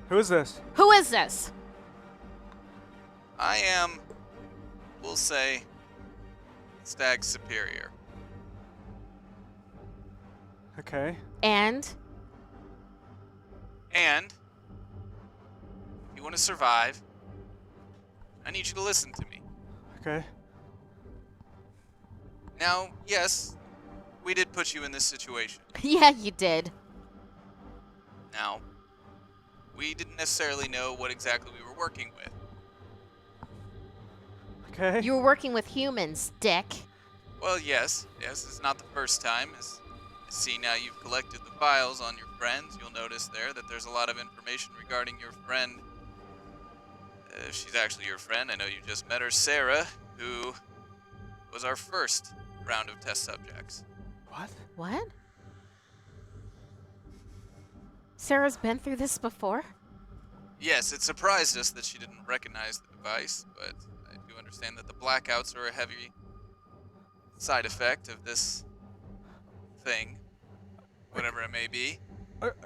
Who is this? Who is this? I am, we'll say, Stag Superior. Okay. And if you want to survive, I need you to listen to me. Okay. Now, yes, we did put you in this situation. yeah, you did. Now, we didn't necessarily know what exactly we were working with. Okay. You were working with humans, Dick. Well, yes, it's not the first time. As I see now you've collected the files on your friends, you'll notice there that there's a lot of information regarding your friend. She's actually your friend. I know you just met her, Sarah, who was our first round of test subjects. What? Sarah's been through this before? Yes, it surprised us that she didn't recognize the device, but I do understand that the blackouts are a heavy side effect of this thing, whatever it may be.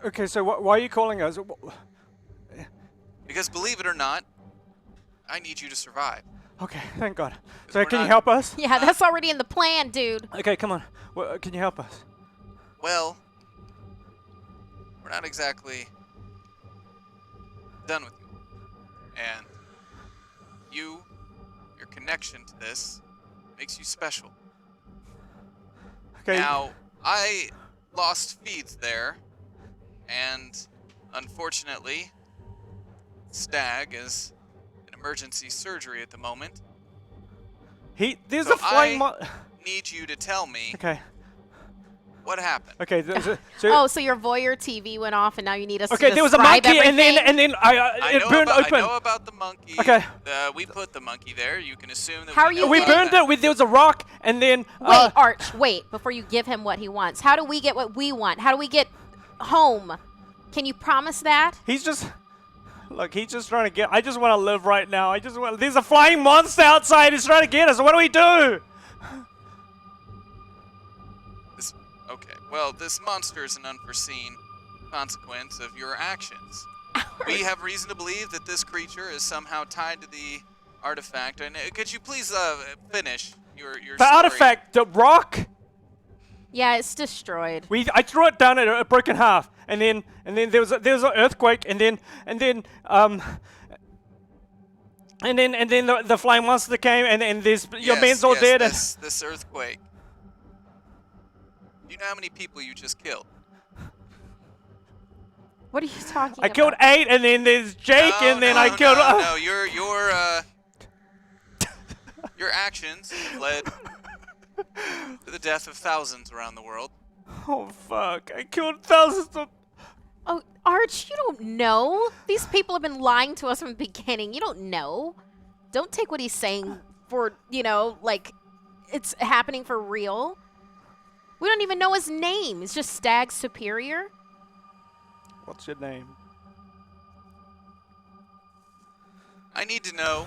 Okay, so why are you calling us? Because believe it or not, I need you to survive. Okay, thank God. So we're can you not- help us? Yeah, that's already in the plan, dude. Okay, come on. Can you help us? Well, we're not exactly done with you. And your connection to this makes you special. Okay. Now, I lost feeds there, and unfortunately, Stag is in emergency surgery at the moment. There's So a flying need you to tell me Okay. what happened. Okay. So your voyeur TV went off, and now you need us to Okay, there was a describe monkey, everything? and then it burned open. I know about the monkey. Okay. We put the monkey there. You can assume that How are we you know We getting- about burned it. There was a rock, and then. Wait, Arch, wait, before you give him what he wants. How do we get what we want? How do we get home? Can you promise that? He's just. Look, he's just trying to get. I just want to live right now. I just want. There's a flying monster outside. He's trying to get us. What do we do? Okay, well, this monster is an unforeseen consequence of your actions. We have reason to believe that this creature is somehow tied to the artifact. And could you please finish your The story? artifact, the rock. Yeah, it's destroyed. I threw it down, it broke in half, and then there was an earthquake, and then the flying monster came, and there's your man's all dead. This earthquake. Do you know how many people you just killed? What are you talking about? I killed 8, and then there's Jake, and then I killed. No, your actions have led to the death of thousands around the world. Oh fuck! I killed thousands of. Oh, Arch, you don't know. These people have been lying to us from the beginning. You don't know. Don't take what he's saying for, like it's happening for real. We don't even know his name. It's just Stag Superior. What's your name? I need to know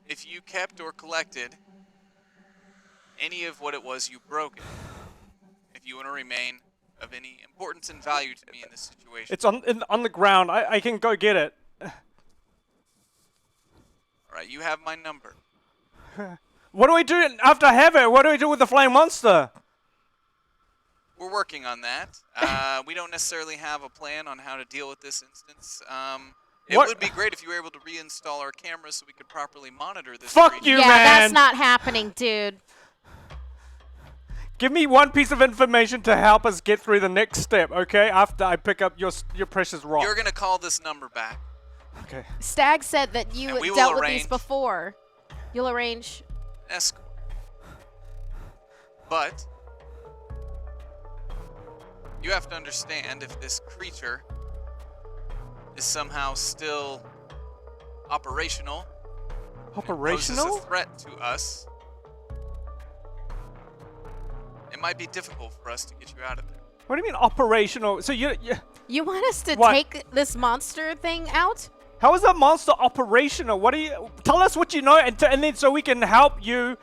if you kept or collected any of what it was you broke. If you want to remain of any importance and value to me in this situation. It's on the ground. I can go get it. All right, you have my number. What do we do after I have it? What do we do with the flying monster? We're working on that. We don't necessarily have a plan on how to deal with this instance. It would be great if you were able to reinstall our cameras so we could properly monitor this. Fuck creature. you, Yeah, man. that's not happening, dude. Give me one piece of information to help us get through the next step, okay? After I pick up your precious rock. You're gonna call this number back. Okay. Stag said that you And we will dealt with these arrange- before. You'll arrange. Escort. But you have to understand if this creature is somehow still operational. Operational? Poses a threat to us. It might be difficult for us to get you out of there. What do you mean operational? So you You want us to What? take this monster thing out? how is that monster operational? What do you tell us what you know, and then so we can help you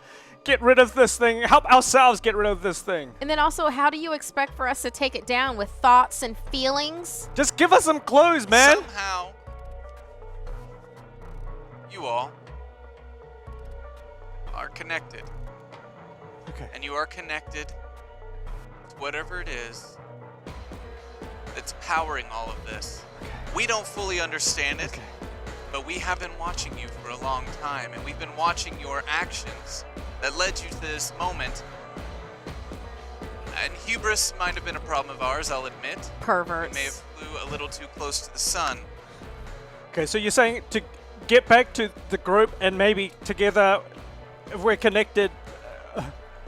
get rid of this thing, help ourselves get rid of this thing. And then also, how do you expect for us to take it down with thoughts and feelings? Just give us some clues, man. Somehow, you all are connected. Okay. And you are connected to whatever it is that's powering all of this. We don't fully understand it, but we have been watching you for a long time, and we've been watching your actions that led you to this moment. And hubris might have been a problem of ours, I'll admit. We Perverts. may have flew a little too close to the sun. Okay, so you're saying to get back to the group and maybe together, if we're connected.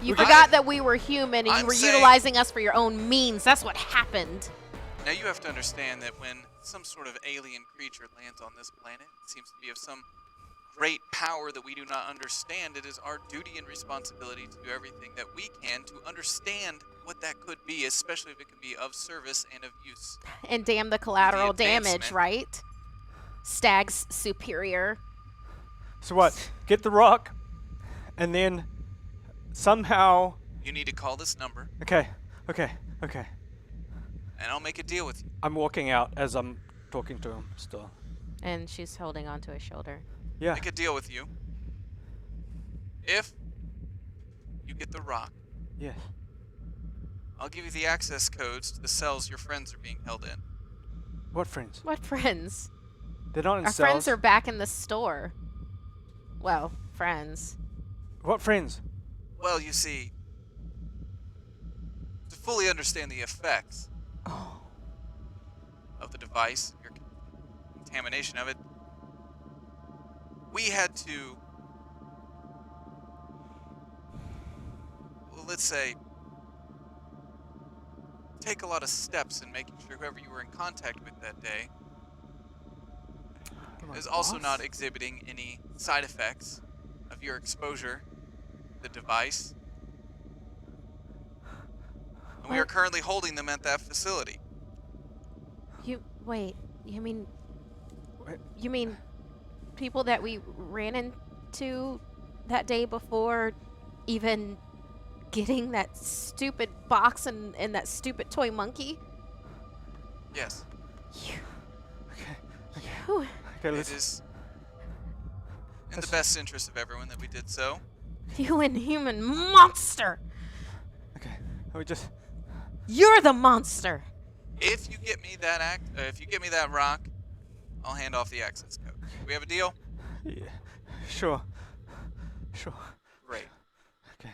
You forgot that we were human and you I'm were saying- utilizing us for your own means. That's what happened. Now you have to understand that when some sort of alien creature lands on this planet, it seems to be of some great power that we do not understand. It is our duty and responsibility to do everything that we can to understand what that could be, especially if it can be of service and of use. And damn the collateral damage, advancement. right? Stag's superior. So what? Get the rock, and then somehow. You need to call this number, Okay. and I'll make a deal with you. I'm walking out as I'm talking to him still. And she's holding onto his shoulder. Yeah. Make a deal with you. If you get the rock, Yes. I'll give you the access codes to the cells your friends are being held in. What friends? What friends? They're not in Our cells. friends are back in the store. Well, friends. What friends? Well, you see, to fully understand the effects of the device, your contamination of it, we had to, well, let's say, take a lot of steps in making sure whoever you were in contact with that day is also not exhibiting any side effects of your exposure to the device. And we are currently holding them at that facility. Wait. You mean What? you mean people that we ran into that day before even getting that stupid box and that stupid toy monkey? Yes. Whew. Okay, It let's. is in the best interest of everyone that we did so. You inhuman monster! Okay, we just. You're the monster! If you get me that rock, I'll hand off the access code. We have a deal? Yeah, sure. Sure. Great. Okay.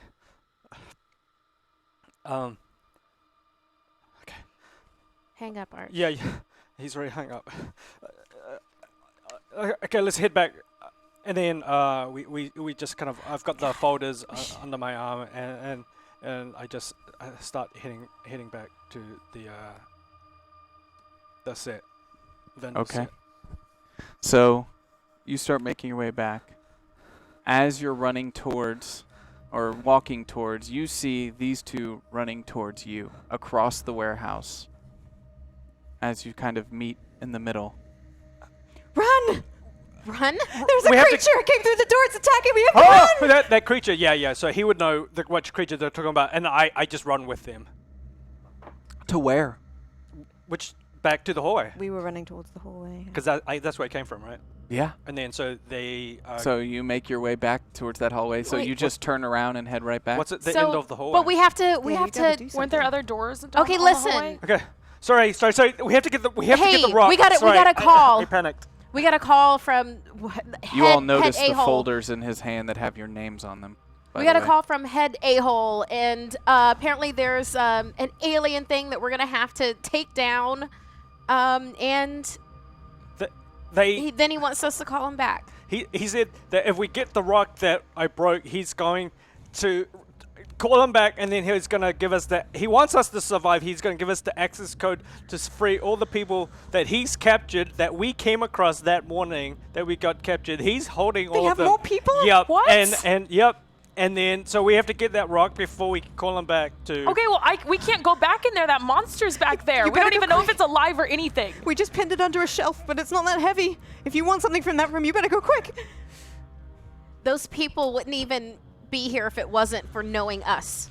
Okay. Hang up, Art. Yeah, he's already hung up. Okay, let's head back. And then we just kind of, I've got the folders under my arm, and I just start heading back to the set. Okay. Set. So, you start making your way back. As you're running towards, or walking towards, you see these two running towards you across the warehouse. As you kind of meet in the middle. Run! Run? There's a We have to- creature! It came through the door! It's attacking me! We have to run! That creature, yeah. So he would know which creature they're talking about, and I just run with them. To where? Which, back to the hallway. We were running towards the hallway. Because that's where it came from, right? Yeah. And then so they. So you make your way back towards that hallway. So Wait, you just turn around and head right back. what's at the So- end of the hallway? But we have to. Yeah, We you have gotta to. do Weren't there something. other doors? Okay, on the listen. hallway? Okay. Sorry. We have to get the Hey, rock. we gotta Sorry, call. I panicked. We got a call from. You all notice head the a-hole. folders in his hand that have your names on them. by We the got a way. call from Head A-hole, and apparently there's an alien thing that we're gonna have to take down. And then he wants us to call him back. He said that if we get the rock that I broke, he's going to call him back, and then he's going to give us that. He wants us to survive. He's going to give us the access code to free all the people that he's captured, that we came across that morning, that we got captured. He's holding all of have them. more people? Yep. What? And yep. And then, so we have to get that rock before we can call him back to. Okay, well, we can't go back in there. That monster's back there. You We don't better go even know if quick. it's alive or anything. We just pinned it under a shelf, but it's not that heavy. If you want something from that room, you better go quick. Those people wouldn't even be here if it wasn't for knowing us.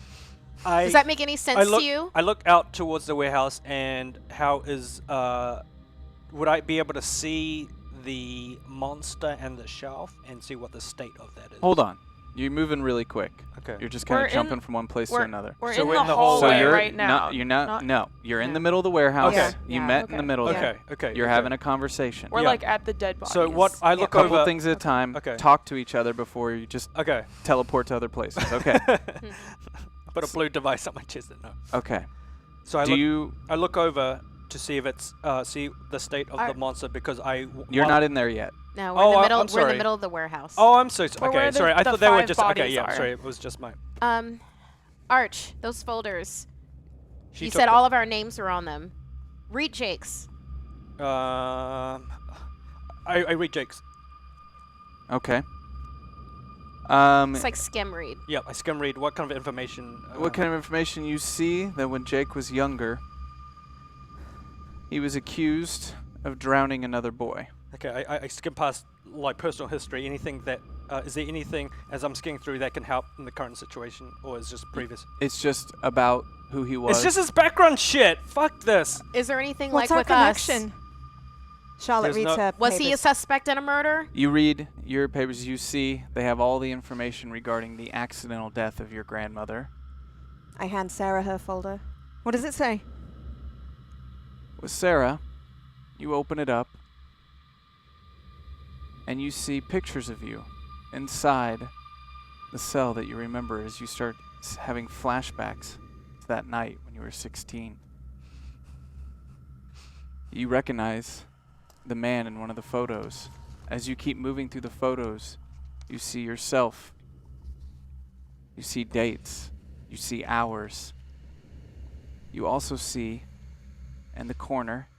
I, Does that make any sense to you? I look out towards the warehouse, and how is would I be able to see the monster and the shelf and see what the state of that is? Hold on. You're moving really quick. Okay. You're just kind We're of in- jumping from one place to another. We're So in we're the in the hallway hallway. right now. You're not. No, you're in Yeah. the middle of the warehouse. Okay. You Yeah, met in okay. the middle. Yeah. Okay. You're okay. having a conversation. We're Yeah. like at the dead bodies. So what I A look couple over. things at a time. Okay. Talk to each other before you just Okay. teleport to other places. Okay. Put a blue device on my chest. No. Okay. So Do I look over to see if it's see the state of Are- the monster, because you're not in there yet. No, we're in the Oh, middle. I'm We're in the sorry. middle of the warehouse. Oh, I'm so Or where okay. the- Sorry, I the thought they were 5 just okay. bodies Yeah, are. sorry, it was just my. Arch, those folders. She You took said the- all of our names were on them. Read Jake's. I read Jake's. Okay. It's like skim read. Yep, I skim read. What kind of information? What kind of information you see that when Jake was younger, he was accused of drowning another boy. Okay, I skim past like personal history. Anything that is there anything as I'm skimming through that can help in the current situation, or is just previous? It's just about who he was. It's just his background shit. Fuck this. Is there anything What's like our with connection? us? Charlotte There's reads no- her Was he a papers. suspect in a murder? You read your papers, you see they have all the information regarding the accidental death of your grandmother. I hand Sarah her folder. What does it say? With Sarah, you open it up, and you see pictures of you inside the cell that you remember as you start having flashbacks to that night when you were 16. You recognize the man in one of the photos. As you keep moving through the photos, you see yourself. You see dates. You see hours. You also see, in the corner,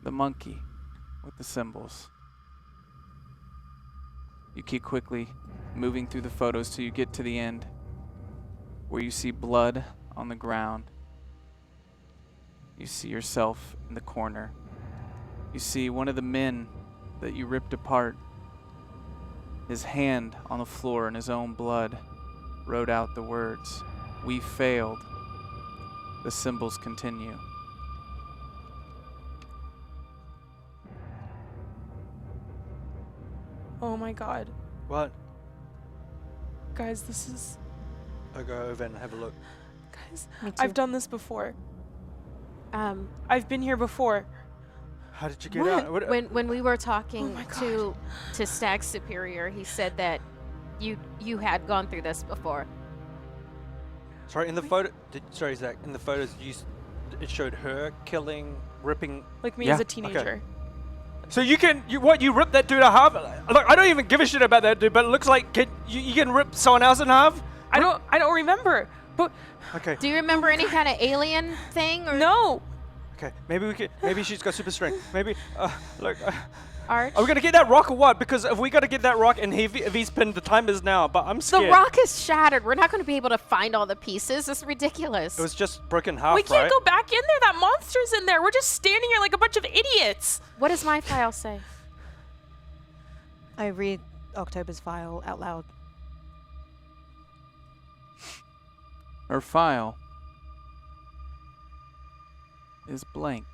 the monkey with the symbols. You keep quickly moving through the photos till you get to the end, where you see blood on the ground. You see yourself in the corner. You see one of the men that you ripped apart. His hand on the floor in his own blood wrote out the words, "We failed." The symbols continue. Oh my god. What? Guys, this is... I'll go over and have a look. Guys, Me too. I've done this before. Um, I've been here before. How did you get out? What, when we were talking my to Stag's superior, he said that you had gone through this before. sorry, in the photo. Sorry, Zach. In the photos, it showed her killing, ripping. Like me Yeah. as a teenager. So you rip that dude in half? Look, I don't even give a shit about that dude, but it looks like you can rip someone else in half. I don't remember. But Okay. Do you remember any kind of alien thing or no. Okay. Maybe she's got super strength. Maybe. Look. Arch? Are we gonna get that rock or what? Because if we gotta get that rock and if he's pinned, the time is now. But I'm The scared. rock is shattered. We're not going to be able to find all the pieces. It's ridiculous. It was just broken half, We can't right? go back in there. That monster's in there. We're just standing here like a bunch of idiots. What does my file say? I read October's file out loud. Her file is blank.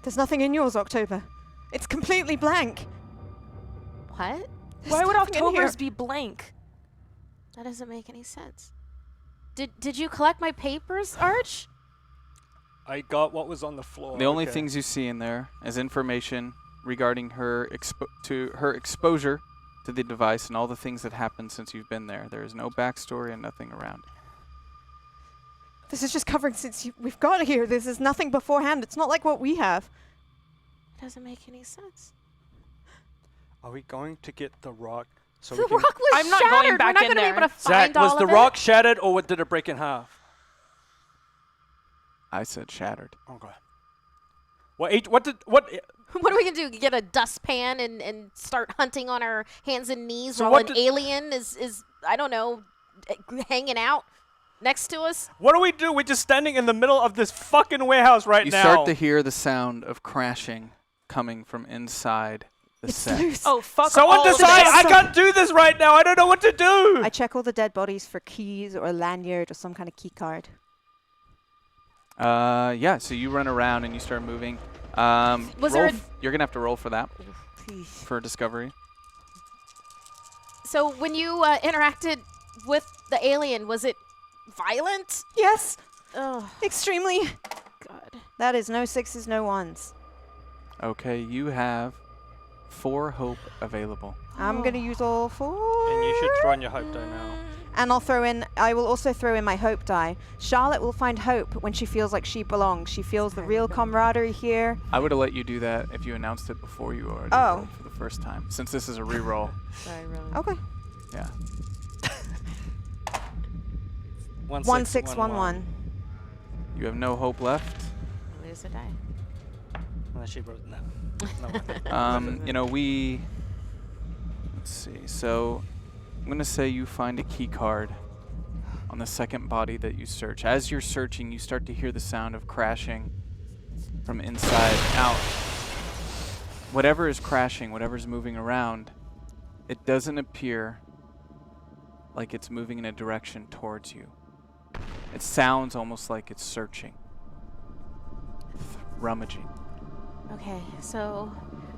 There's nothing in yours, October. It's completely blank. What? There's Why would nothing in here. October's be blank? That doesn't make any sense. Did you collect my papers, Arch? I got what was on the floor. The only okay. things you see in there is information regarding her exposure to the device and all the things that happened since you've been there. There is no backstory and nothing around. This is just covering since we've got here. This is nothing beforehand. It's not like what we have. It doesn't make any sense. Are we going to get the rock? So The we can. rock was I'm not shattered. going back We're not in gonna there. be able to Zach, find all was of the it. rock shattered or did it break in half? I said shattered. Okay. What? What are we gonna do? Get a dustpan and start hunting on our hands and knees So while what an did- alien is I don't know, hanging out next to us? What do we do? We're just standing in the middle of this fucking warehouse right You now. start to hear the sound of crashing coming from inside the It's set. loose. Oh, fuck Someone all of decide! this. I can't do this right now. I don't know what to do. I check all the dead bodies for keys or a lanyard or some kind of key card. Yeah, so you run around and you start moving. Was there You're going to have to roll for that, Please. for discovery. So when you interacted with the alien, was it violent? Yes, Oh extremely. God. That is no sixes, no ones. Okay, you have 4 hope available. I'm going to use all 4. And you should throw in your hope die now. And I will also throw in my hope die. Charlotte will find hope when she feels like she belongs. She feels the real camaraderie here. I would have let you do that if you announced it before you already Oh. rolled for the first time. Since this is a reroll, Sorry, really. Okay. yeah. 1611. You have no hope left. Lose a die. Unless she wrote no. You know, let's see. So I'm going to say you find a key card on the second body that you search. As you're searching, you start to hear the sound of crashing from inside out. Whatever is crashing, whatever's moving around, it doesn't appear like it's moving in a direction towards you. It sounds almost like it's searching, rummaging. Okay, so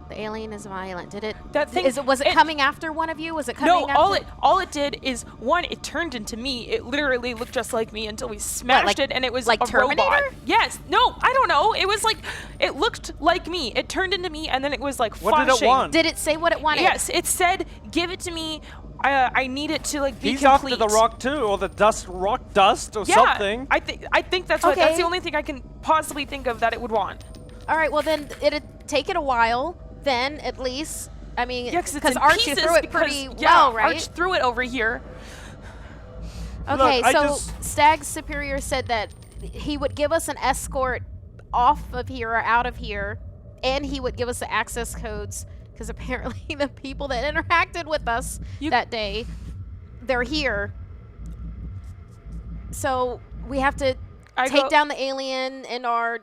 the alien is violent. Did it? That thing- was it it- coming after one of you? Was it coming No, after? all it did is one, it turned into me. It literally looked just like me until we smashed like- it, and it was like a robot. Terminator? Yes. No, I don't know. It was like it looked like me. It turned into me, and then it was like What did it flashing. want? Did it say what it wanted? Yes, it said, "Give it to me. I need it to like be He's complete." after the rock too, or the rock dust, or Yeah, something. I think that's what. That's Okay. the only thing I can possibly think of that it would want. All right. Well, then it'd take it a while. Then at least, I mean, Yeah, because it's in Archie pieces. threw it because, pretty yeah, well, right? Arch threw it over here. Okay, I so just- Stag's superior said that he would give us an escort off of here or out of here, and he would give us the access codes because apparently the people that interacted with us that day, they're here. So we have to take down the alien in our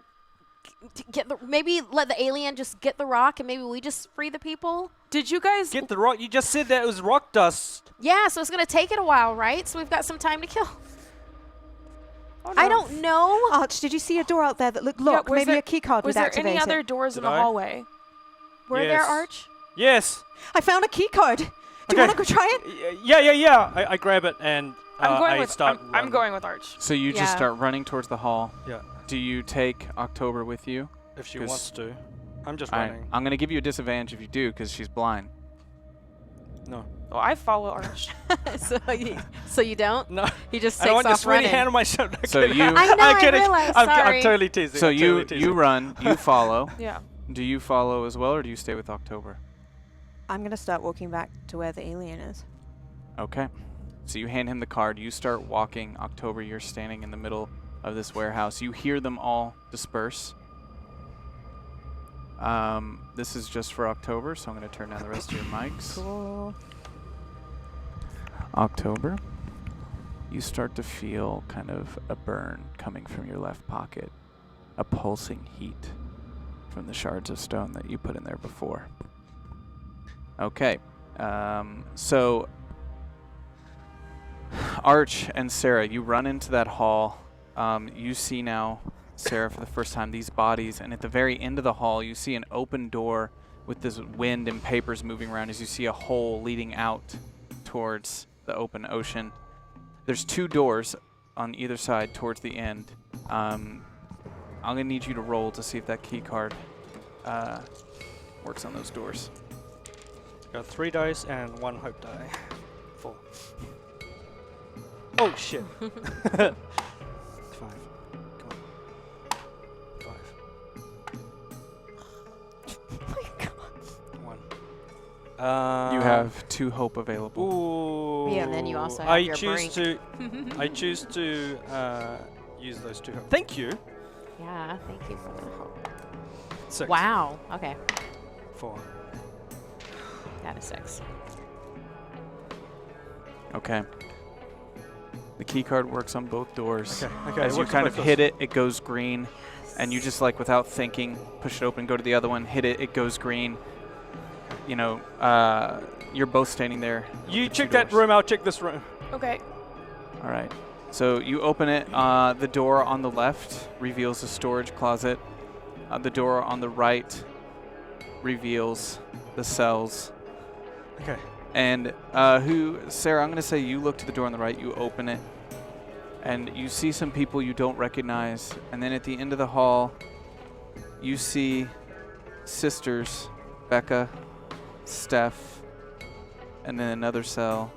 maybe let the alien just get the rock and maybe we just free the people? Did you guys Get the rock. You just said that it was rock dust. Yeah, so it's going to take it a while, right? So we've got some time to kill. Oh, I don't know. Arch, did you see a door out there that looked locked? was Maybe there- a key card Was was there activated. any other doors in the Did I? hallway? Were there, Yes. Arch? Yes. I found a key card. Do you Okay. want to go try it? Yeah. I grab it and I start I'm running. going with Arch. So you Yeah. just start running towards the hall. Yeah. Do you take October with you? If she 'Cause- wants to. I'm just All right, running. I'm going to give you a disadvantage if you do because she's blind. No. Well, I follow Arch. so you don't? No. He just I takes don't want off this really running. hand on my shoulder. So you- I know, I'm I kidding. realized, I'm sorry. totally teasing. So I'm totally you teasing. run, you follow. Yeah. Do you follow as well, or do you stay with October? I'm going to start walking back to where the alien is. Okay. So you hand him the card. You start walking. October, you're standing in the middle of this warehouse. You hear them all disperse. This is just for October, so I'm going to turn down the rest of your mics. Cool. October, you start to feel kind of a burn coming from your left pocket, a pulsing heat from the shards of stone that you put in there before. Okay, so Arch and Sarah, you run into that hall. You see now, Sarah, for the first time, these bodies, and at the very end of the hall, you see an open door with this wind and papers moving around as you see a hole leading out towards the open ocean. There's 2 doors on either side towards the end. I'm going to need you to roll to see if that key card works on those doors. Got 3 dice and 1 hope die. 4. Oh shit. 5. Come on. 5. Oh my god. 1. You have 2 hope available. Ooh. Yeah, and then you also have I your choose brink. I choose to use those 2 hope. Thank you. Yeah, thank you for the help. 6. Wow. Okay. 4. That is 6. Okay. The key card works on both doors. Okay. As you kind of hit it, it goes green. And you just, like, without thinking, push it open, go to the other one, hit it, it goes green. You know, you're both standing there. You with the check 2 that doors. room, I'll check this room. Okay. All right. So you open it. The door on the left reveals a storage closet. The door on the right reveals the cells. Okay. And Sarah, I'm going to say you look to the door on the right, you open it, and you see some people you don't recognize. And then at the end of the hall, you see sisters, Becca, Steph, and then another cell,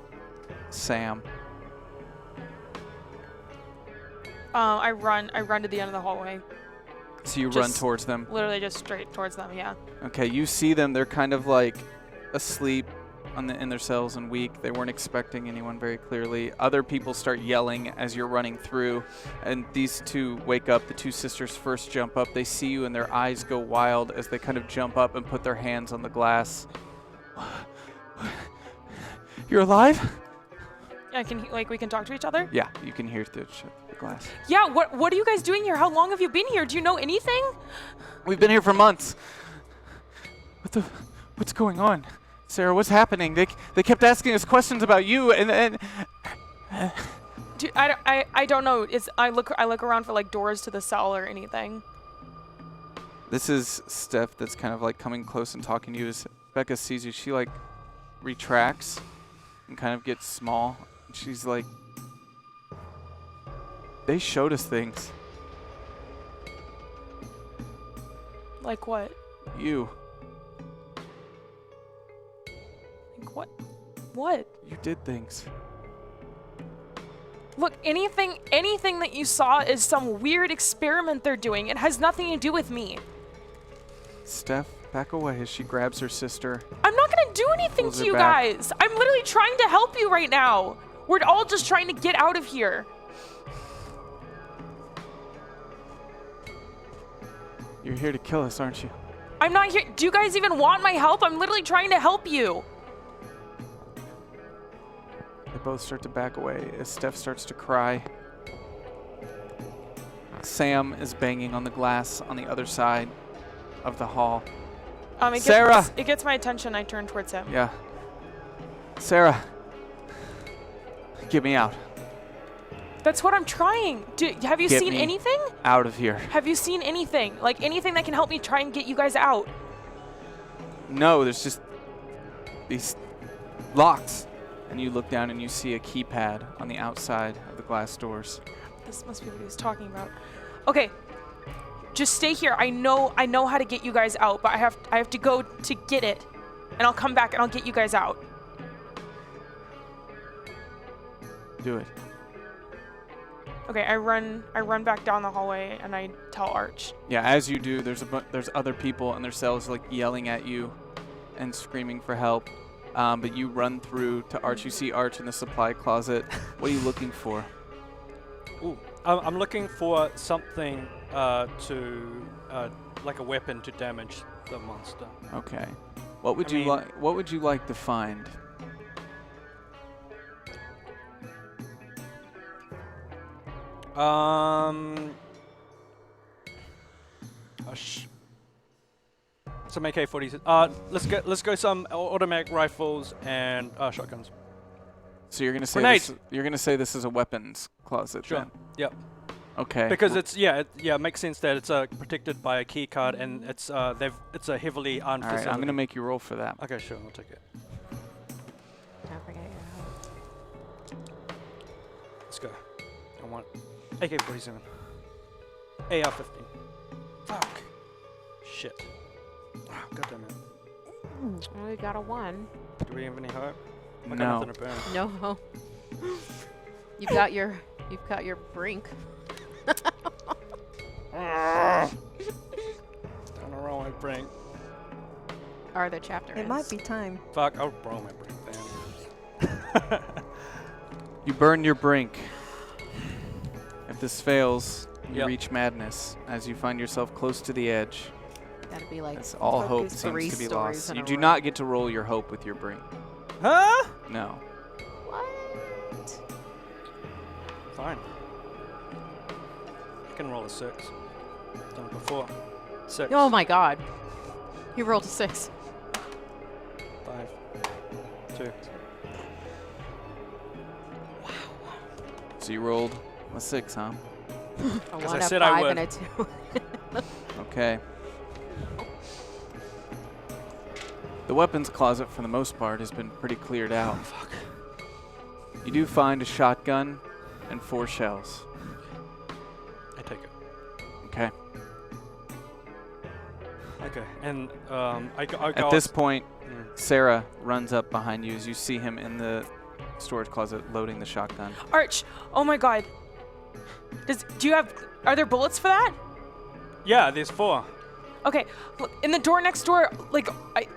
Sam. I run to the end of the hallway. So you run Just towards them. Literally just straight towards them, yeah. Okay, you see them. They're kind of like asleep in their cells and weak. They weren't expecting anyone very clearly. Other people start yelling as you're running through, and these 2 wake up. The 2 sisters first jump up. They see you, and their eyes go wild as they kind of jump up and put their hands on the glass. You're alive? Yeah, we can talk to each other? Yeah, you can hear the glass. Yeah, what are you guys doing here? How long have you been here? Do you know anything? We've been here for months. What's going on? Sarah, what's happening? They kept asking us questions about you, and Dude, I don't know. I look around for like doors to the cell or anything. this is Steph that's kind of like coming close and talking to you. As Becca sees you, she like retracts and kind of gets small. She's like, they showed us things. Like what? You Like what? What? did things. Look, anything that you saw is some weird experiment they're doing. It has nothing to do with me. Steph, back away as she grabs her sister. I'm not gonna do anything Pulls to her you back. guys. I'm literally trying to help you right now. We're all just trying to get out of here. You're here to kill us, aren't you? I'm not here. Do you guys even want my help? I'm literally trying to help you. They both start to back away as Steph starts to cry. Sam is banging on the glass on the other side of the hall. It Sarah! It gets my attention. I turn towards him. Yeah. Sarah. Get me out. That's what I'm trying. Have you Get seen me anything? Out of here. Have you seen anything? Like anything that can help me try and get you guys out? No, there's just these locks. And you look down and you see a keypad on the outside of the glass doors. This must be what he was talking about. Okay. Just stay here. I know how to get you guys out, but I have to go to get it. And I'll come back and I'll get you guys out. Do it. Okay, I run back down the hallway and I tell Arch. Yeah, as you do, there's other people in their cells like yelling at you and screaming for help. But you run through to Arch. You see Arch in the supply closet. What are you looking for? Ooh, I'm looking for something like a weapon to damage the monster. Okay. What would you like to find? Some AK-47. Let's go some automatic rifles and shotguns. So you're gonna say this is a weapons closet. Sure. Then? Yep. Okay. Because it makes sense that it's protected by a key card and it's a heavily armed All right, facility. I'm gonna make you roll for that. Okay, sure, I'll take it. Don't forget your health. Let's go. I want AK-47. AR-15. Fuck. Shit. Oh, God damn it. Well, we got a 1. Do we have any hope? I got No. nothing to burn. No. You've got your brink. Don't roll my brain. Or the chapter It might be time. Fuck, I'll roll my brain then. You burn your brink. If this fails, you Yep. reach madness as you find yourself close to the edge. That'd be like That's all hope focus seems 3 to be stories lost. in You a do row. not get to roll your hope with your brink. Huh? No. What? Fine. I can roll a 6. Done it before. 6. Oh my god. He rolled a 6. 5. 2. So you rolled a 6, huh? A As 1, I a said I 5, would. and a 2. Okay. The weapons closet, for the most part, has been pretty cleared out. Fuck. You do find a shotgun and 4 shells. I take it. Okay. Okay, and I go At this point, Mm. Sarah runs up behind you as you see him in the storage closet loading the shotgun. Arch, oh my god. Are there bullets for that? Yeah, there's 4. Okay, look, in the door next door, like,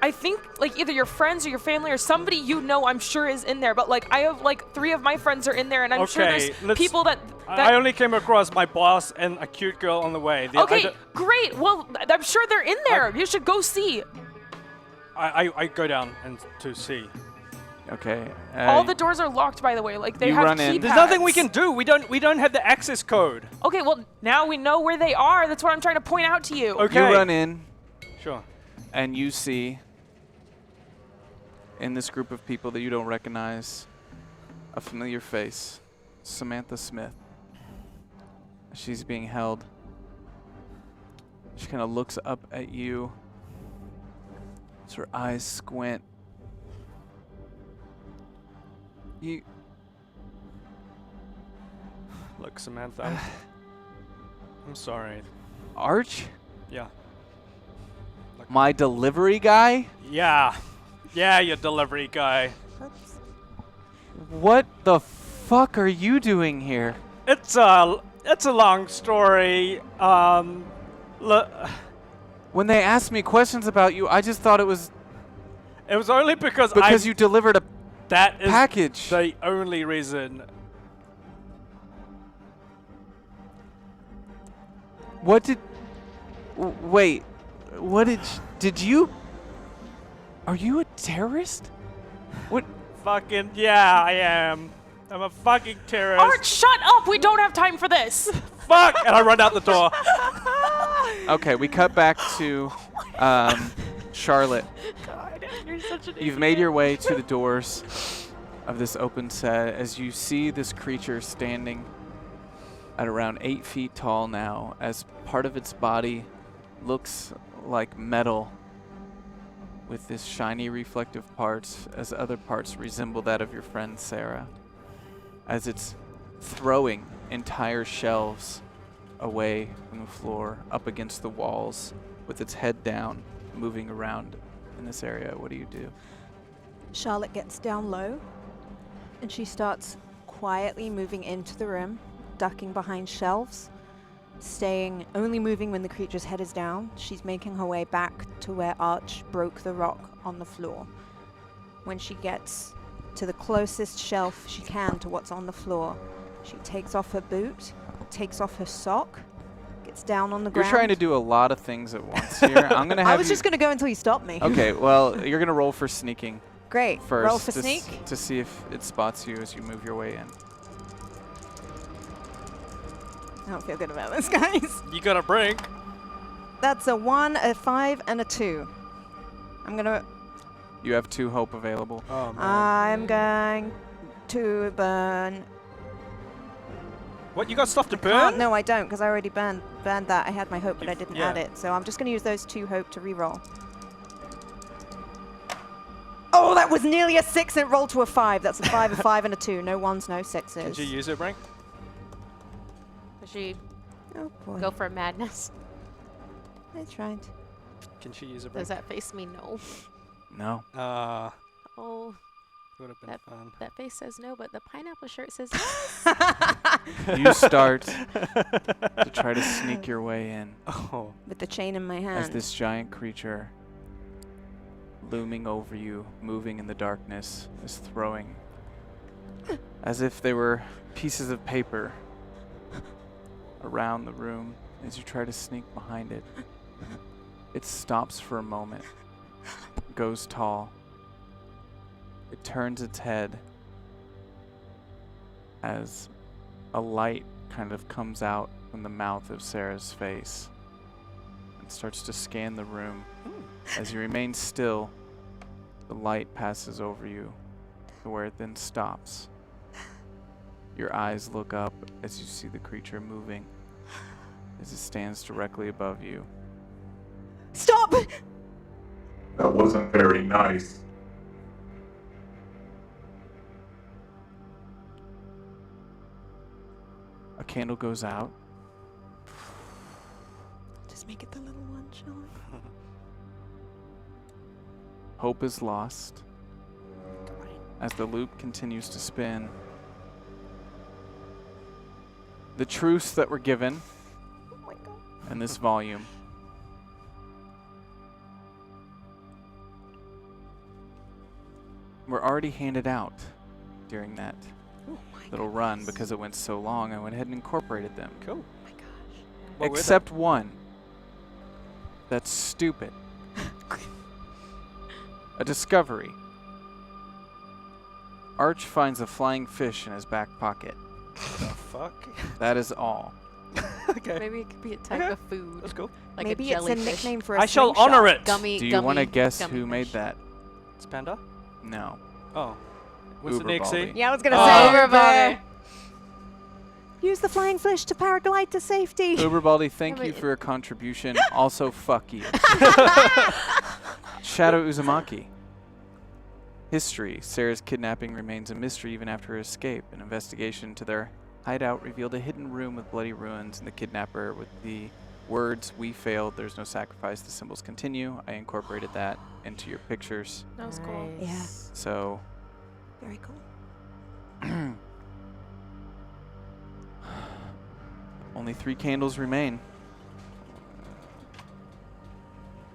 I think, like, either your friends or your family or somebody you know I'm sure is in there, but, like, I have, like, 3 of my friends are in there, and I'm sure Okay, there's people that I only came across my boss and a cute girl on the way. Okay, great. Well, I'm sure they're in there. You should go see. I go down and to see. Okay. All the doors are locked, by the way. Like, they you have run in. keypads. There's nothing we can do. We don't have the access code. Okay, well, now we know where they are. That's what I'm trying to point out to you. Okay. You run in, Sure. and you see in this group of people that you don't recognize a familiar face, Samantha Smith. She's being held. She kind of looks up at you as her eyes squint. You Look, Samantha. I'm sorry. Arch? Yeah. My delivery guy? Yeah. Yeah, your delivery guy. What the fuck are you doing here? It's a long story. When they asked me questions about you, I just thought it was It was only because you delivered a that is package. the only reason. What did... Wait. What did you... Are you a terrorist? What... Fucking yeah, I am. I'm a fucking terrorist. Art, shut up! We don't have time for this. fuck! And I run out the door. Okay, we cut back to Charlotte. God, you're such an You've made your way to the doors of this open set as you see this creature standing at around 8 feet tall now, as part of its body looks like metal with this shiny reflective parts, as other parts resemble that of your friend Sarah, as it's throwing entire shelves away from the floor up against the walls with its head down, moving around in this area. What do you do? Charlotte gets down low and she starts quietly moving into the room, ducking behind shelves, only moving when the creature's head is down. She's making her way back to where Arch broke the rock on the floor. When she gets to the closest shelf she can to what's on the floor, she takes off her boot, takes off her sock, gets down on the ground. You're trying to do a lot of things at once here. I'm gonna have I was just going to go until you stopped me. Okay, well, you're gonna roll for sneaking Great. first. Roll for to sneak. to see if it spots you as you move your way in. I don't feel good about this, guys. You got a break. That's a 1, a 5, and a 2. I'm going to... You have 2 hope available. Oh, man. I'm going to burn... What, you got stuff to burn? Can't, no, I don't, because I already burned that. I had my hope, but I didn't Yeah. add it. So I'm just going to use those 2 hope to re-roll. Oh, that was nearly a 6 and it rolled to a 5. That's a 5, a 5, and a 2. No 1s, no 6s. Did you use it, Brink? Does she Oh, boy. go for madness? I tried. Can she use it, Does Brink? that face me no? No. Oh, Would have been fun. that face says no, but the pineapple shirt says yes. You start to try to sneak your way in Oh. With the chain in my as hand. this giant creature looming over you, moving in the darkness, is throwing as if they were pieces of paper around the room as you try to sneak behind it. It stops for a moment, goes tall. It turns its head as a light kind of comes out from the mouth of Sarah's face and starts to scan the room. As you remain still, the light passes over you to where it then stops. Your eyes look up as you see the creature moving as it stands directly above you. Stop! That wasn't very nice. A candle goes out. Just make it the little one, shall I? Hope is lost as the loop continues to spin. The truths that were given Oh my god. in this volume were already handed out during that Oh my little run. Because it went so long, I went ahead and incorporated them. Cool. Oh my gosh. What were they? Except one. That's stupid. A discovery. Arch finds a flying fish in his back pocket. The fuck? That is all. Okay. Maybe it could be a type Okay. of food, That's cool. like Maybe a it's a jellyfish. nickname for a I shall slingshot. honor it. Gummy. Do you want to guess gummy who made fish. that? It's Panda? No. Oh. What's Uber the next Baldy. scene? Yeah, I was gonna Oh. say. Uber Baldy. Use the flying fish to paraglide to safety. Uberbaldi, thank Yeah, you but for your contribution. Also, fuck you. Shadow Uzumaki. History. Sarah's kidnapping remains a mystery even after her escape. An investigation to their hideout revealed a hidden room with bloody ruins and the kidnapper with the words, "We failed, there's no sacrifice, the symbols continue." I incorporated that into your pictures. That was cool. Yeah. So, Very cool. only 3 candles remain.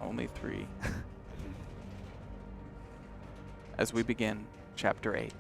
Only 3. As we begin Chapter 8.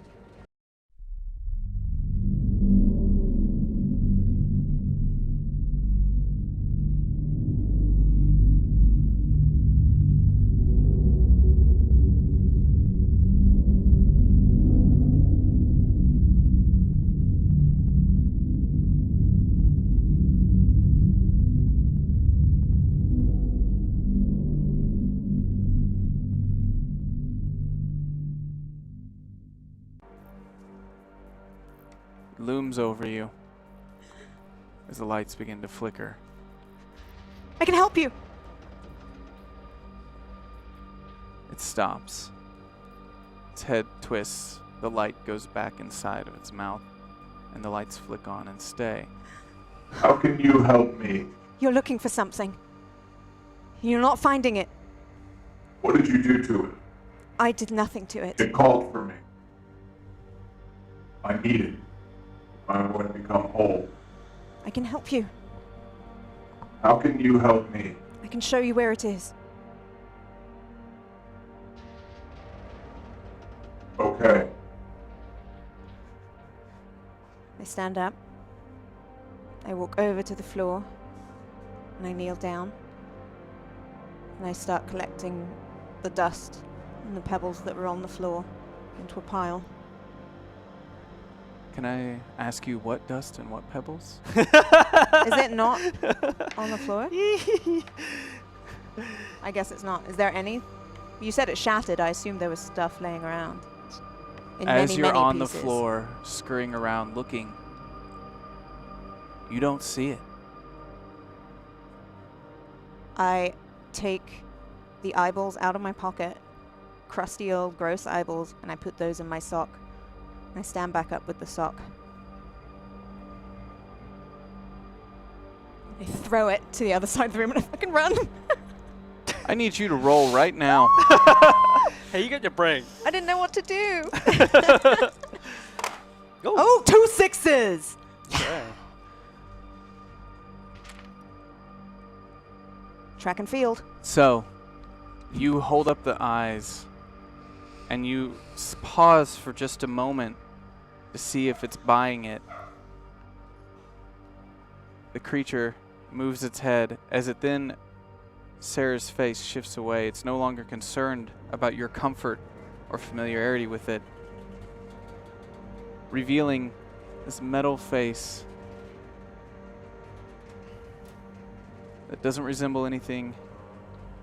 looms over you as the lights begin to flicker. I can help you. It stops. Its head twists. The light goes back inside of its mouth, and the lights flick on and stay. How can you help me? You're looking for something. You're not finding it. What did you do to it? I did nothing to it. It called for me. I need it. I'm going to become whole. I can help you. How can you help me? I can show you where it is. Okay. I stand up. I walk over to the floor. And I kneel down. And I start collecting the dust and the pebbles that were on the floor into a pile. Can I ask you what dust and what pebbles? Is it not on the floor? I guess it's not. Is there any? You said it shattered. I assume there was stuff laying around. In As many, you're many on pieces. the floor, scurrying around looking, you don't see it. I take the eyeballs out of my pocket, crusty old gross eyeballs, and I put those in my sock. I stand back up with the sock. I throw it to the other side of the room and I fucking run. I need you to roll right now. Hey, you got your brain. I didn't know what to do. Go. Oh, 2 6s! Yeah. Track and field. So, you hold up the eyes, and you pause for just a moment to see if it's buying it. The creature moves its head as it then, Sarah's face shifts away. It's no longer concerned about your comfort or familiarity with it, revealing this metal face that doesn't resemble anything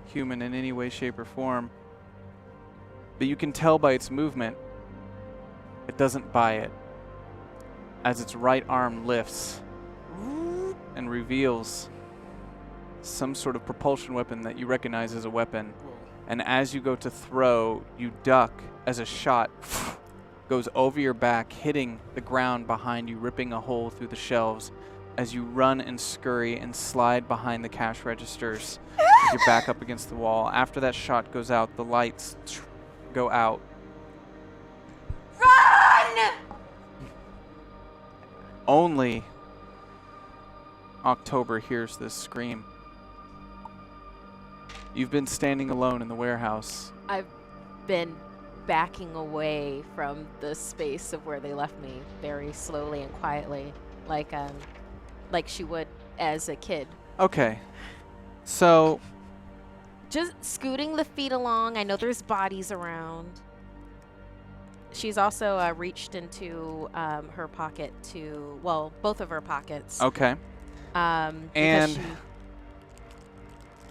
human in any way, shape, or form. But you can tell by its movement, it doesn't buy it. As its right arm lifts and reveals some sort of propulsion weapon that you recognize as a weapon. And as you go to throw, you duck as a shot goes over your back, hitting the ground behind you, ripping a hole through the shelves as you run and scurry and slide behind the cash registers with your back up against the wall. After that shot goes out, the lights go out. Run! Only October hears this scream. You've been standing alone in the warehouse. I've been backing away from the space of where they left me very slowly and quietly, like she would as a kid. Okay. So, Just scooting the feet along. I know there's bodies around. She's also reached into her pocket to, well, both of her pockets. okay. Because And she-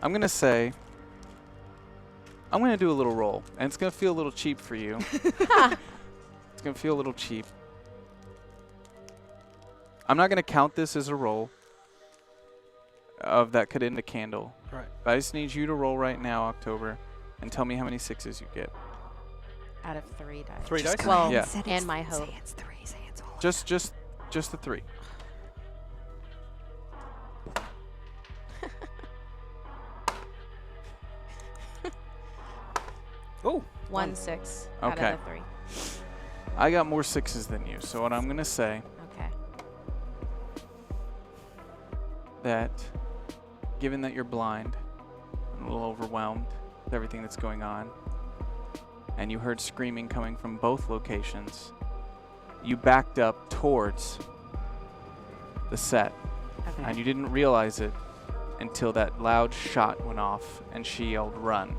I'm going to say, I'm going to do a little roll. And it's going to feel a little cheap for you. It's going to feel a little cheap. I'm not going to count this as a roll of that could end a candle. Right. But I just need you to roll right now, October, and tell me how many 6s you get. out of 3 dice. 3 dice? Well, Yeah. and my hope. Say it's 3. Say it's all. Just the 3. Oh. 1 6 out Okay. of the 3. I got more 6s than you. So what I'm going to say Okay. that given that you're blind and a little overwhelmed with everything that's going on, and you heard screaming coming from both locations, you backed up towards the set, Okay. and you didn't realize it until that loud shot went off and she yelled run,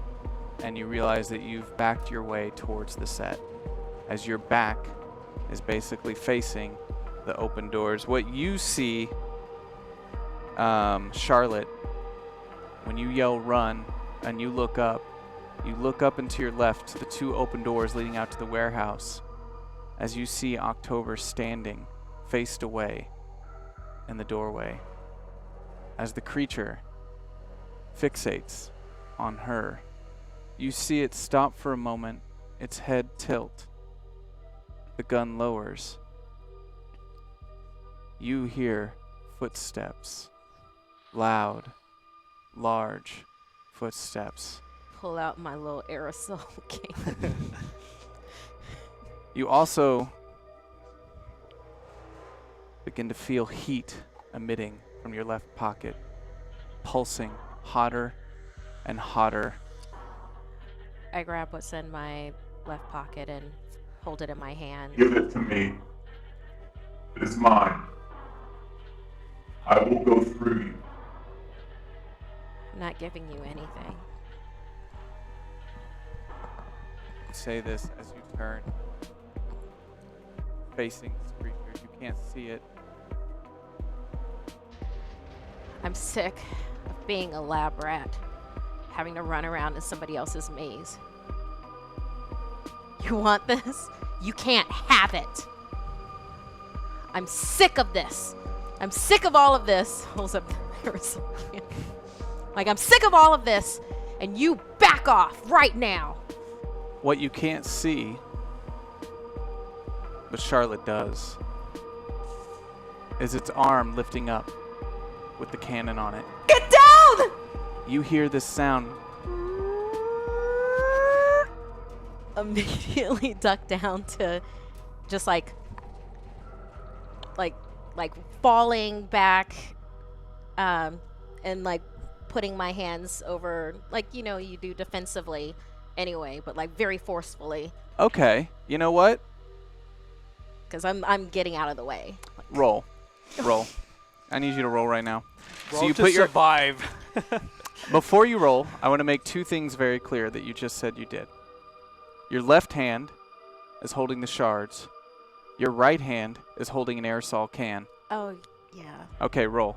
and you realize that you've backed your way towards the set as your back is basically facing the open doors. What you see, Charlotte, when you yell run and you look up and to your left to the 2 open doors leading out to the warehouse as you see October standing faced away in the doorway as the creature fixates on her. You see it stop for a moment, its head tilt. The gun lowers. You hear footsteps. Loud, large footsteps. Pull out my little aerosol can. You also begin to feel heat emitting from your left pocket, pulsing hotter and hotter. I grab what's in my left pocket and hold it in my hand. Give it to me. It is mine. I will go through you. I'm not giving you anything. Say this as you turn, facing this creature. You can't see it. I'm sick of being a lab rat, having to run around in somebody else's maze. You want this? You can't have it. I'm sick of this. I'm sick of all of this. Holds up the aerosol can. Like, I'm sick of all of this, and you back off right now. What you can't see, but Charlotte does, is its arm lifting up with the cannon on it. Get down! You hear this sound. Immediately duck down to just like falling back, and like putting my hands over, like, you know, you do defensively anyway, but like very forcefully, Okay, you know what? because I'm getting out of the way. Roll. Roll. I need you to roll right now. Roll so you to put your survive. Before you roll, I want to make two things very clear that you just said you did. Your left hand is holding the shards. Your right hand is holding an aerosol can. Oh yeah. Okay, roll.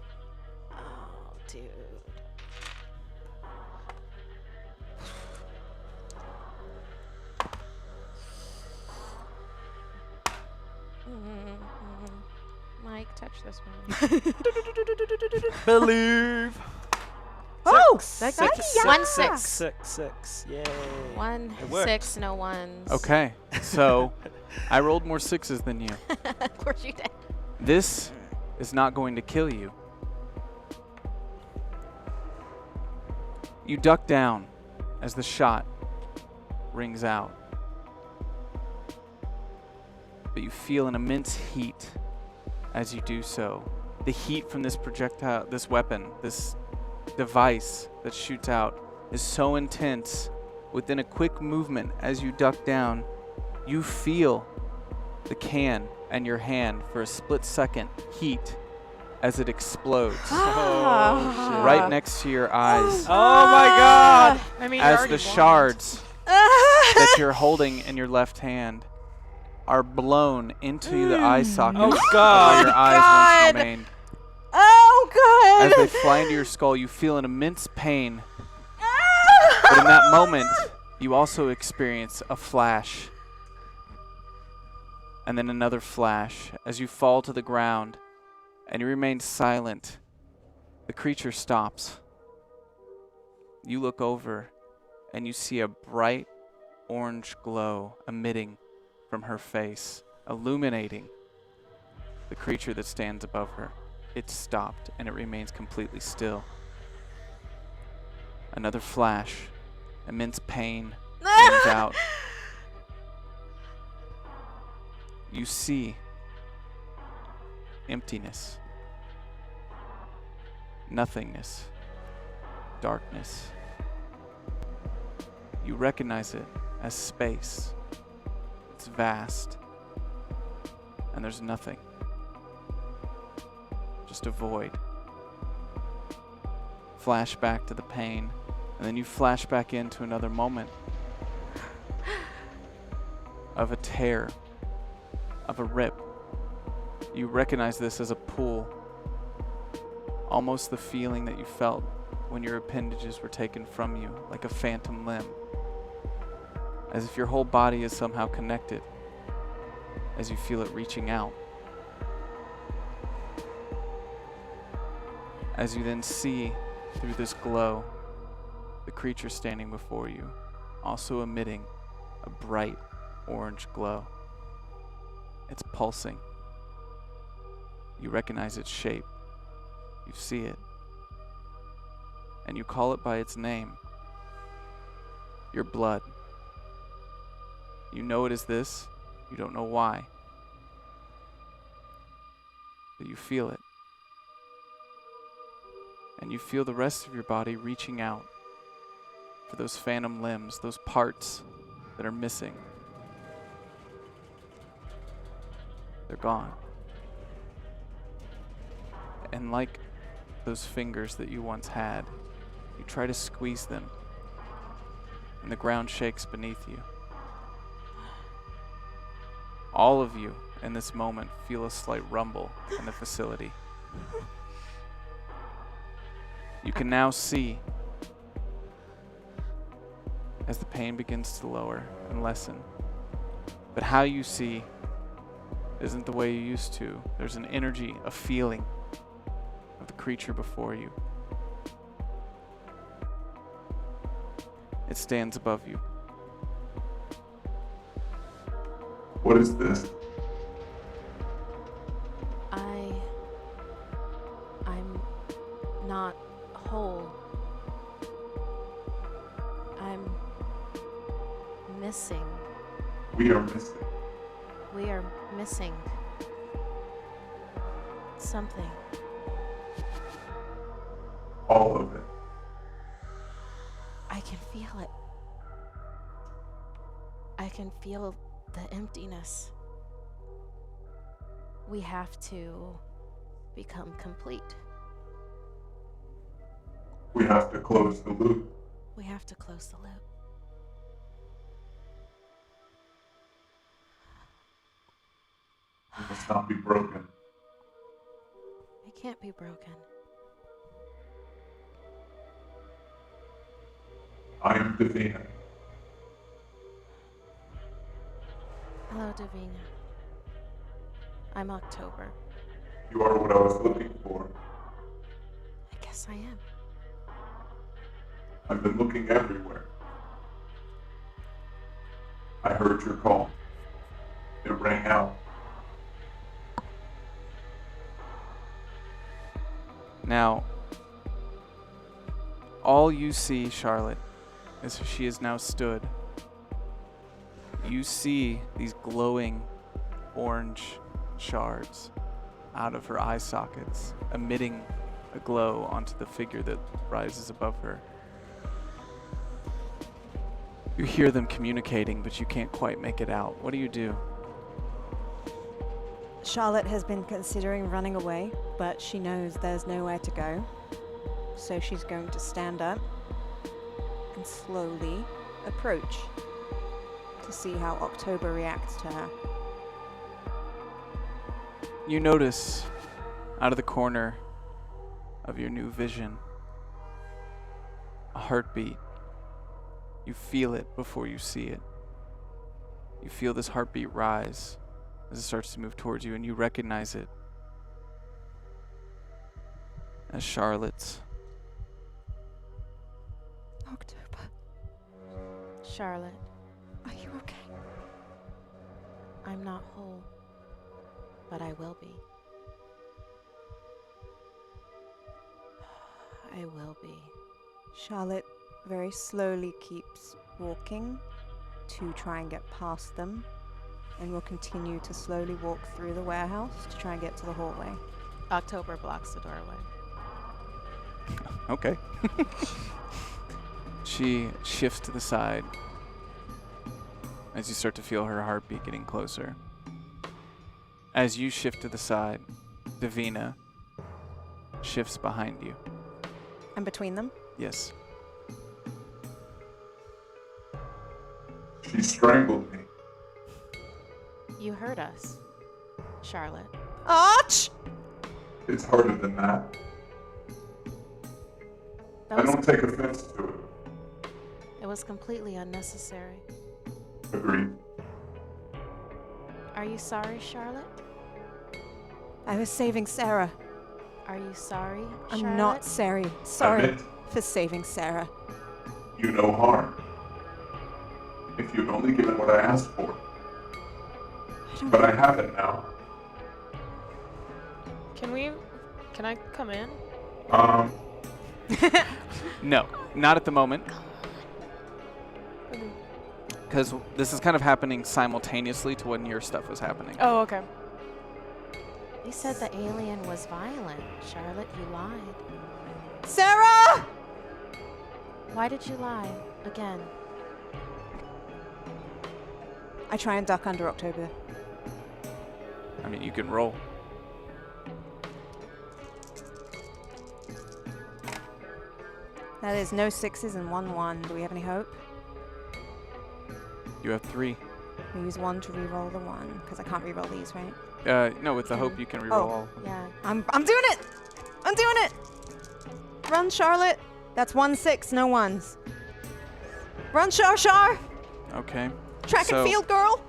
Oh dude. Mike, touch this one. Believe. Oh, Six. that guy? Six. One Six. six. Six. Yay. 1 It worked. 6, no ones. Okay, so I rolled more sixes than you. Of course you did. This is not going to kill you. You duck down as the shot rings out. But you feel an immense heat as you do so. The heat from this projectile, this weapon, this device that shoots out is so intense. Within a quick movement as you duck down, you feel the can and your hand for a split second heat as it explodes Oh, right next to your eyes Oh my God. I mean, you're as already the blind. shards that you're holding in your left hand are blown into the eye socket Oh, where God. your eyes God. once remained. Oh, As God! they fly into your skull, you feel an immense pain. But in that moment, you also experience a flash. And then another flash as you fall to the ground and you remain silent. The creature stops. You look over and you see a bright orange glow emitting from her face, illuminating the creature that stands above her. It stopped and it remains completely still. Another flash. Immense pain rings out. You see emptiness, nothingness, darkness. You recognize it as space. It's vast, and there's nothing. Just a void. Flash back to the pain, and then you flash back into another moment of a tear, of a rip. You recognize this as a pull, almost the feeling that you felt when your appendages were taken from you, like a phantom limb, as if your whole body is somehow connected, as you feel it reaching out. as you then see through this glow the creature standing before you, also emitting a bright orange glow. It's pulsing. You recognize its shape. You see it. And you call it by its name. Your blood. You know it is this. You don't know why. But you feel it. And you feel the rest of your body reaching out for those phantom limbs, those parts that are missing. They're gone. And like those fingers that you once had, you try to squeeze them, and the ground shakes beneath you. All of you in this moment feel a slight rumble in the facility. You can now see, as the pain begins to lower and lessen, but how you see isn't the way you used to. There's an energy, a feeling of the creature before you. It stands above you. What is this? I'm not whole. I'm missing. We are missing. We are missing something. All of it. I can feel it. I can feel the emptiness. We have to become complete. We have to close the loop. We have to close the loop. It must not be broken. It can't be broken. I am Davina. Hello, Davina. I'm October. You are what I was looking for. I guess I am. I've been looking everywhere. I heard your call. It rang out. Now, all you see, Charlotte, as she is now stood, you see these glowing orange shards out of her eye sockets, emitting a glow onto the figure that rises above her. You hear them communicating, but you can't quite make it out. What do you do? Charlotte has been considering running away, but she knows there's nowhere to go. So she's going to stand up and slowly approach to see how October reacts to her. You notice out of the corner of your new vision a heartbeat. You feel it before you see it. You feel this heartbeat rise as it starts to move towards you, and you recognize it as Charlotte's. October, Charlotte, are you okay? I'm not whole, but I will be. I will be. Charlotte very slowly keeps walking to try and get past them, and will continue to slowly walk through the warehouse to try and get to the hallway. October blocks the doorway. Okay. She shifts to the side as you start to feel her heartbeat getting closer. As you shift to the side, Davina shifts behind you. And between them? Yes. She strangled me. You heard us, Charlotte. Arch! It's harder than that. That I was, don't take offense to it. it was completely unnecessary. Agreed. Are you sorry, Charlotte? I was saving Sarah. Are you sorry, I'm Charlotte? not sorry. Sorry Admit for saving Sarah. you no harm. If you'd only given what I asked for. But I have it now. Can I come in? No, not at the moment. Because this is kind of happening simultaneously to when your stuff was happening. Oh, okay. You said the alien was violent. Charlotte, you lied. Sarah! Why did you lie? Again. I try and duck under October. I mean, you can roll. That is no 6s and 1-1. Do we have any hope? You have 3. We use 1 to re-roll the 1, because I can't re-roll these, right? No, with the hope you can reroll all. Yeah. I'm doing it! I'm doing it! Run, Charlotte! That's 1 6, no 1s. Run, Char! Okay. Track So- and field, girl!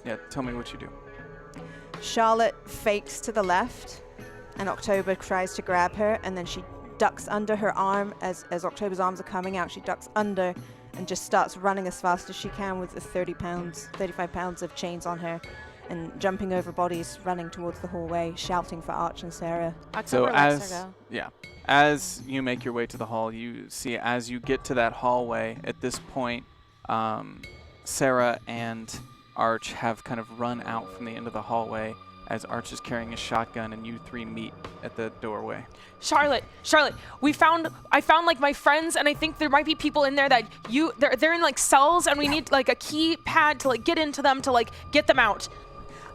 Yeah, tell me what you do. Charlotte fakes to the left, and October tries to grab her, and then she ducks under her arm as October's arms are coming out. She ducks under and just starts running as fast as she can with the 35 pounds of chains on her, and jumping over bodies, running towards the hallway, shouting for Arch and Sarah. October lets her go. As you make your way to the hall, you see as you get to that hallway, at this point, Sarah and Arch have kind of run out from the end of the hallway as Arch is carrying a shotgun and you 3 meet at the doorway. Charlotte, I found like my friends, and I think there might be people in there that they're in like cells, and we need like a keypad to like get into them to like get them out.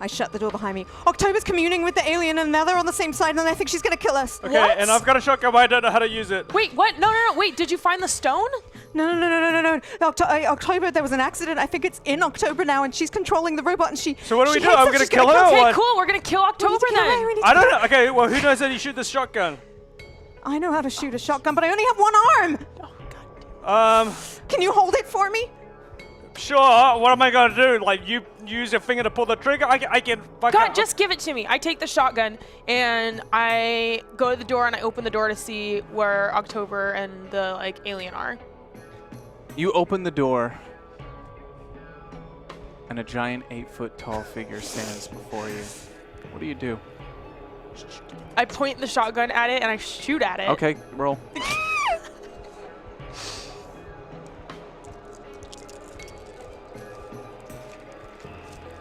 I shut the door behind me. October's communing with the alien, and now they're on the same side, and I think she's gonna kill us. Okay, and I've got a shotgun, but I don't know how to use it. Wait, what? No. Wait, did you find the stone? No. October, there was an accident. I think it's in October now, and she's controlling the robot, and she. So what do we she do? hates I'm us, gonna she's kill her or Okay, what? cool. We're gonna kill We need October to kill her, then. we need to I kill don't her. know. Okay, well, who knows how to shoot this shotgun? I know how to shoot a shotgun, but I only have 1 arm. Can you hold it for me? Sure. What am I gonna do? Like, you use your finger to pull the trigger? I can. God, just give it to me. I take the shotgun and I go to the door and I open the door to see where October and the like alien are. You open the door, and a giant 8-foot-tall figure stands before you. What do you do? I point the shotgun at it and I shoot at it. Okay, roll.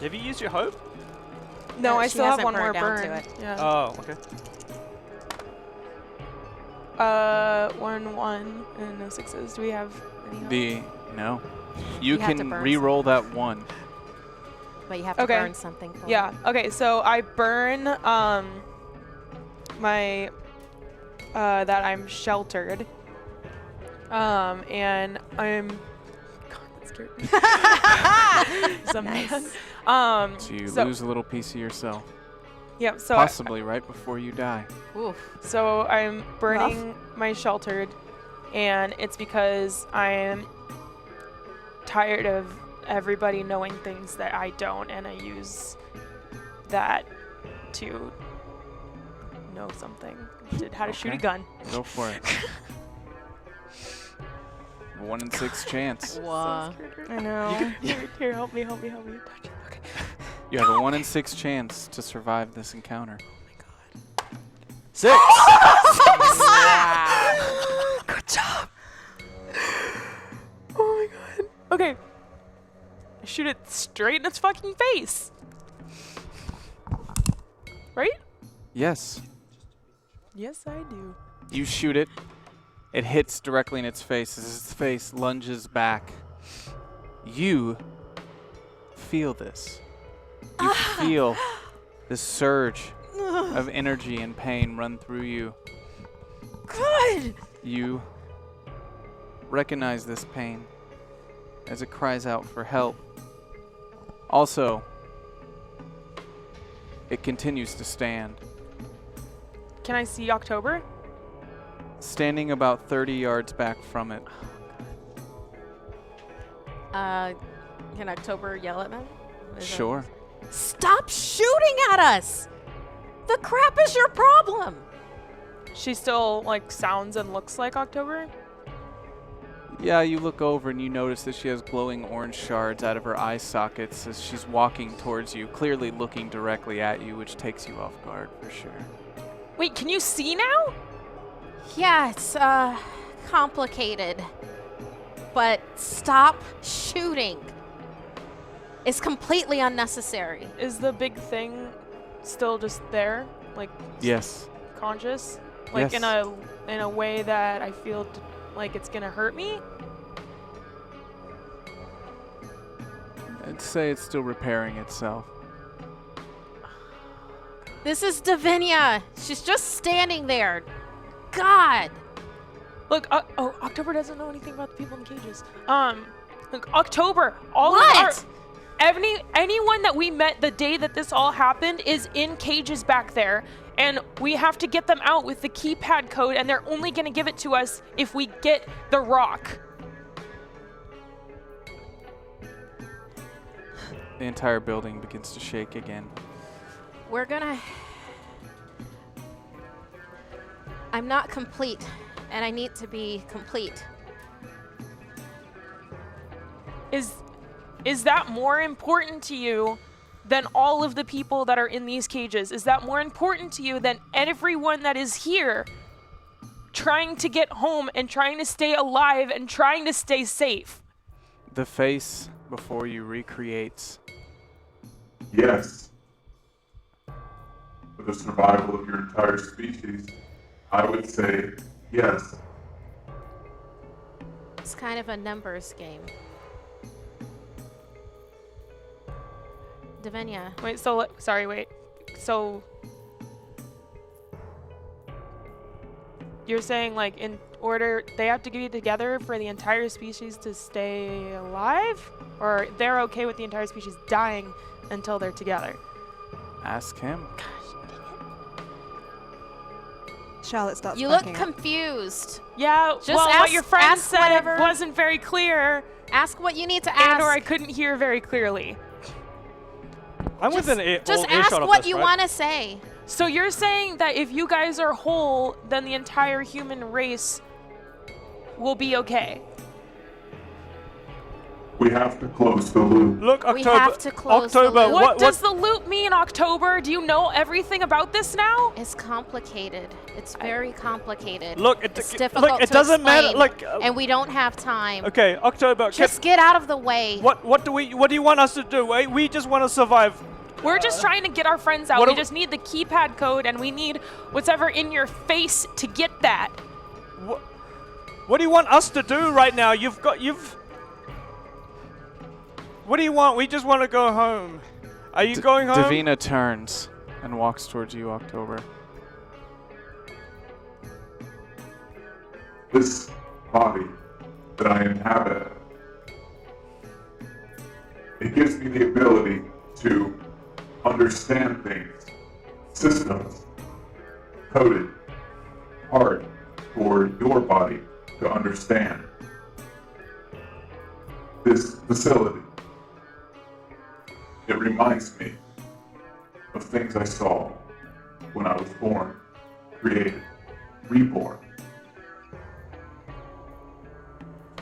Have you used your hope? No, I She still have hasn't one more burned down to burn. it. Yeah. Oh, okay. 1 and no 6s. Do we have any help? No. You have to can burn re-roll that 1. But you have to Okay. burn something for Yeah. Okay, so I burn my that I'm sheltered. And I'm God, that scared me. He's a man. So you so- lose a little piece of yourself. Yep, so Possibly right before you die. Oof. so I'm burning my sheltered, and it's because I'm tired of everybody knowing things that I don't, and I use that to know something. How to shoot a Okay. gun. Go for it. 1 in 6 chance. Whoa. I know. Here, help me. Touch it. Okay. You have a 1 in 6 chance to survive this encounter. 6. Good job. Oh my god. Okay. I shoot it straight in its fucking face. Right? Yes. Yes, I do. You shoot it. It hits directly in its face as its face lunges back. You feel this. You feel this surge of energy and pain run through you. Good. You recognize this pain as it cries out for help. Also, it continues to stand. Can I see October? Standing about 30 yards back from it. Can October yell at them? Is that- Sure. Stop shooting at us! the crap is your problem? She still like sounds and looks like October. Yeah, you look over and you notice that she has glowing orange shards out of her eye sockets as she's walking towards you, clearly looking directly at you, which takes you off guard for sure. Wait, can you see now? Yeah, it's complicated. But stop shooting. It's completely unnecessary. Is the big thing still just there, like Yes. conscious, like Yes. in a way that I feel like it's gonna hurt me? I'd say it's still repairing itself. This is Davinia. She's just standing there. God. Look, October doesn't know anything about the people in cages. Look, October, What? anyone that we met the day that this all happened is in cages back there, and we have to get them out with the keypad code, and they're only gonna give it to us if we get the rock. The entire building begins to shake again. We're gonna... I'm not complete, and I need to be complete. Is that more important to you than all of the people that are in these cages? Is that more important to you than everyone that is here trying to get home and trying to stay alive and trying to stay safe? The face before you recreates. Yes. For the survival of your entire species, I would say yes. It's kind of a numbers game. Davinia. Wait, so you're saying like in order they have to be together for the entire species to stay alive, or they're okay with the entire species dying until they're together? Ask him. Charlotte starts You look backing up. confused. Yeah, Just well, what ask- your friend ask said whatever. wasn't very clear, Ask what you need to and or I ask. couldn't hear very clearly. I'm Just, within just all ask earshot of what this, you right? want to say. So you're saying that if you guys are whole, then the entire human race will be okay? We have to close the loop. Look, We October. have to close the October. loop. What does the loop mean, October? Do you know everything about this now? It's complicated. It's very complicated. Look, it's difficult look, it to doesn't matter. explain, Like, and we don't have time. okay, October. Just get out of the way. What do you want us to do? We just want to survive. We're just trying to get our friends out. what We do- just need the keypad code, and we need whatever in your face to get that. What do you want us to do right now? What do you want? We just want to go home. Are you going home? Davina turns and walks towards you, October. This body that I inhabit, it gives me the ability to understand things, systems, coded, hard for your body to understand. This facility, it reminds me of things I saw when I was born, created, reborn.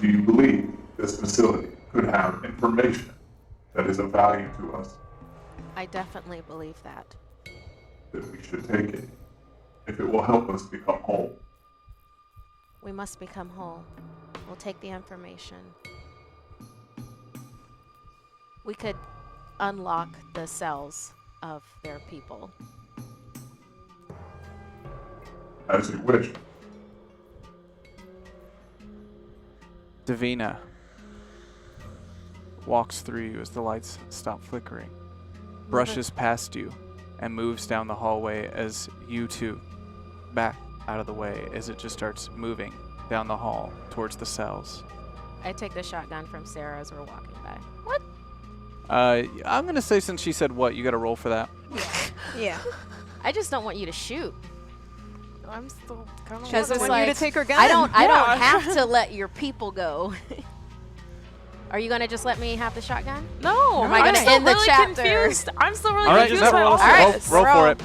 Do you believe this facility could have information that is of value to us, I definitely believe that. that we should take it, if it will help us become whole? We must become whole. We'll take the information. We could unlock the cells of their people. As you wish. Davina walks through you as the lights stop flickering, brushes past you, and moves down the hallway as you two back out of the way as it just starts moving down the hall towards the cells. I take the shotgun from Sarah as we're walking by. I'm gonna say since she said what, you gotta roll for that. Yeah. I just don't want you to shoot. I'm still kind She doesn't it's want you to like, take her gun. I don't Yeah. have to let your people go. Are you gonna just let me have the shotgun? No, Am I I'm gonna still end the really chapter? confused. I'm still really All right, confused just about roll all for it. this. roll for it.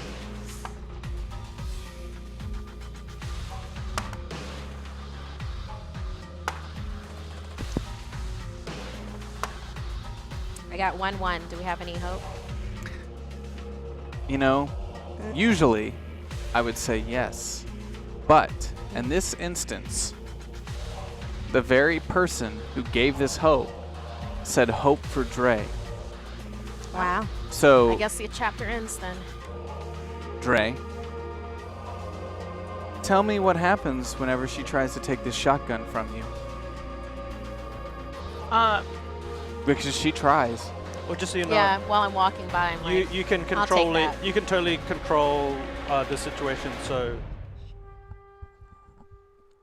I got 1-1. Do we have any hope? You know, usually I would say yes. But in this instance, the very person who gave this hope said hope for Dre. Wow. So, I guess the chapter ends then. Dre, tell me what happens whenever she tries to take this shotgun from you. Because she tries. Well, just so you know, Yeah, while I'm walking by, I'm like, you can I'll control take it. that. You can totally control the situation. So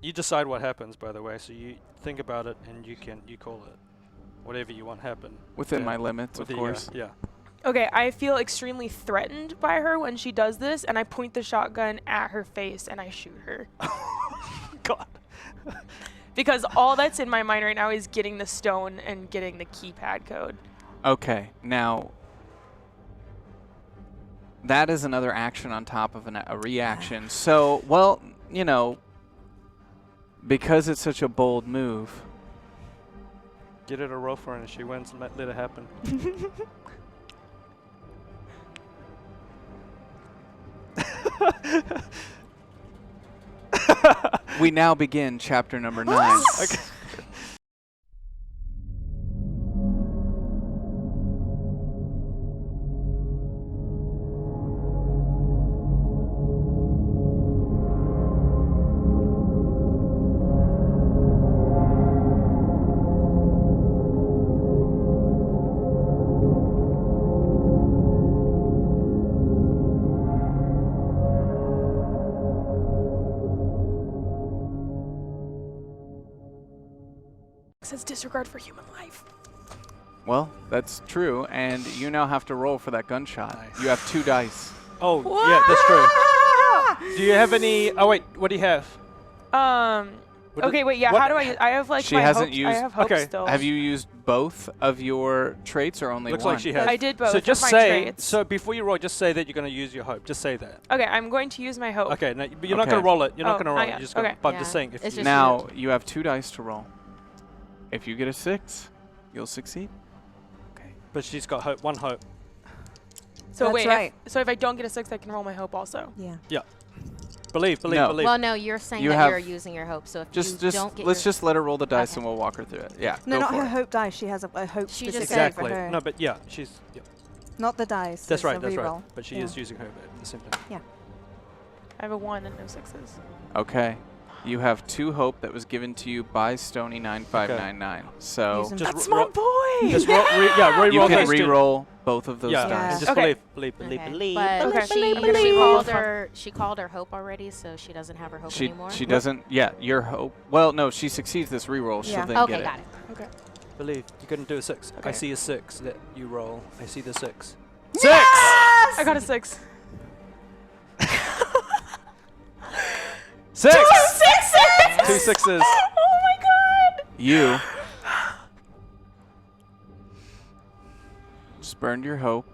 you decide what happens. By the way, so you think about it and you call it whatever you want happen. Within Yeah. my limits, of course. Yeah. Okay, I feel extremely threatened by her when she does this, and I point the shotgun at her face and I shoot her. God. Because all that's in my mind right now is getting the stone and getting the keypad code. Okay, now that is another action on top of a reaction. So, well, you know, because it's such a bold move, Get her to roll for it, and she wins. And let it happen. we now begin chapter number 9. Okay. It says disregard for human life. Well, that's true, and you now have to roll for that gunshot. Nice. You have 2 dice. Oh, yeah, that's true. Do you have any? Oh wait, what do you have? What Okay, do- wait, yeah, what- how do I have like She my hasn't hopes, used- I have hope Okay. still. Have you used both of your traits or only Looks one? like she has. I did both So of just my say. traits. So before you roll, just say that you're going to use your hope. Just say that. Okay, I'm going to use my hope. Okay, no, but you're not Okay. going to roll it. You're not Oh, going to roll I it. am. You're just gonna, Okay. But I'm Yeah. just saying. If It's you just Now, you have 2 dice to roll. If you get a 6, you'll succeed. Okay. but she's got hope. One hope. So That's wait, right. so if I don't get a 6, I can roll my hope also. Yeah. Believe. No. Believe. Well, no, you're saying You that have- you're using your hope. So if Just you don't get let's your just let her roll the dice Okay. and we'll walk her through it. Yeah. No, go not for her it. hope dice. She has a hope She just specifically said for Exactly. her. No, but yeah, she's. Yeah. Not the dice. That's it's right. a That's right. reroll. But she Yeah. is using hope at the same time. I have a 1 and no 6s. Okay. You have 2 hope that was given to you by Stony9599. So Use them. Just That's ro- my ro- boy! Just roll. you Re-roll can those two. re-roll both of those Yeah. Yeah. dice. Just Okay. believe. Okay. But Okay. she, I'm gonna she be called roll her. She called her hope already, so she doesn't have her hope She anymore. she doesn't. Yeah, your hope. Well, no, she succeeds this re-roll. She'll Yeah. then Okay, get got it. it. Okay. Believe. You couldn't do a 6. I Okay. see a 6 that you roll. I see the 6. 6. I got a 6. 6. 6s! 2 6s. Oh my god! You just burned your hope.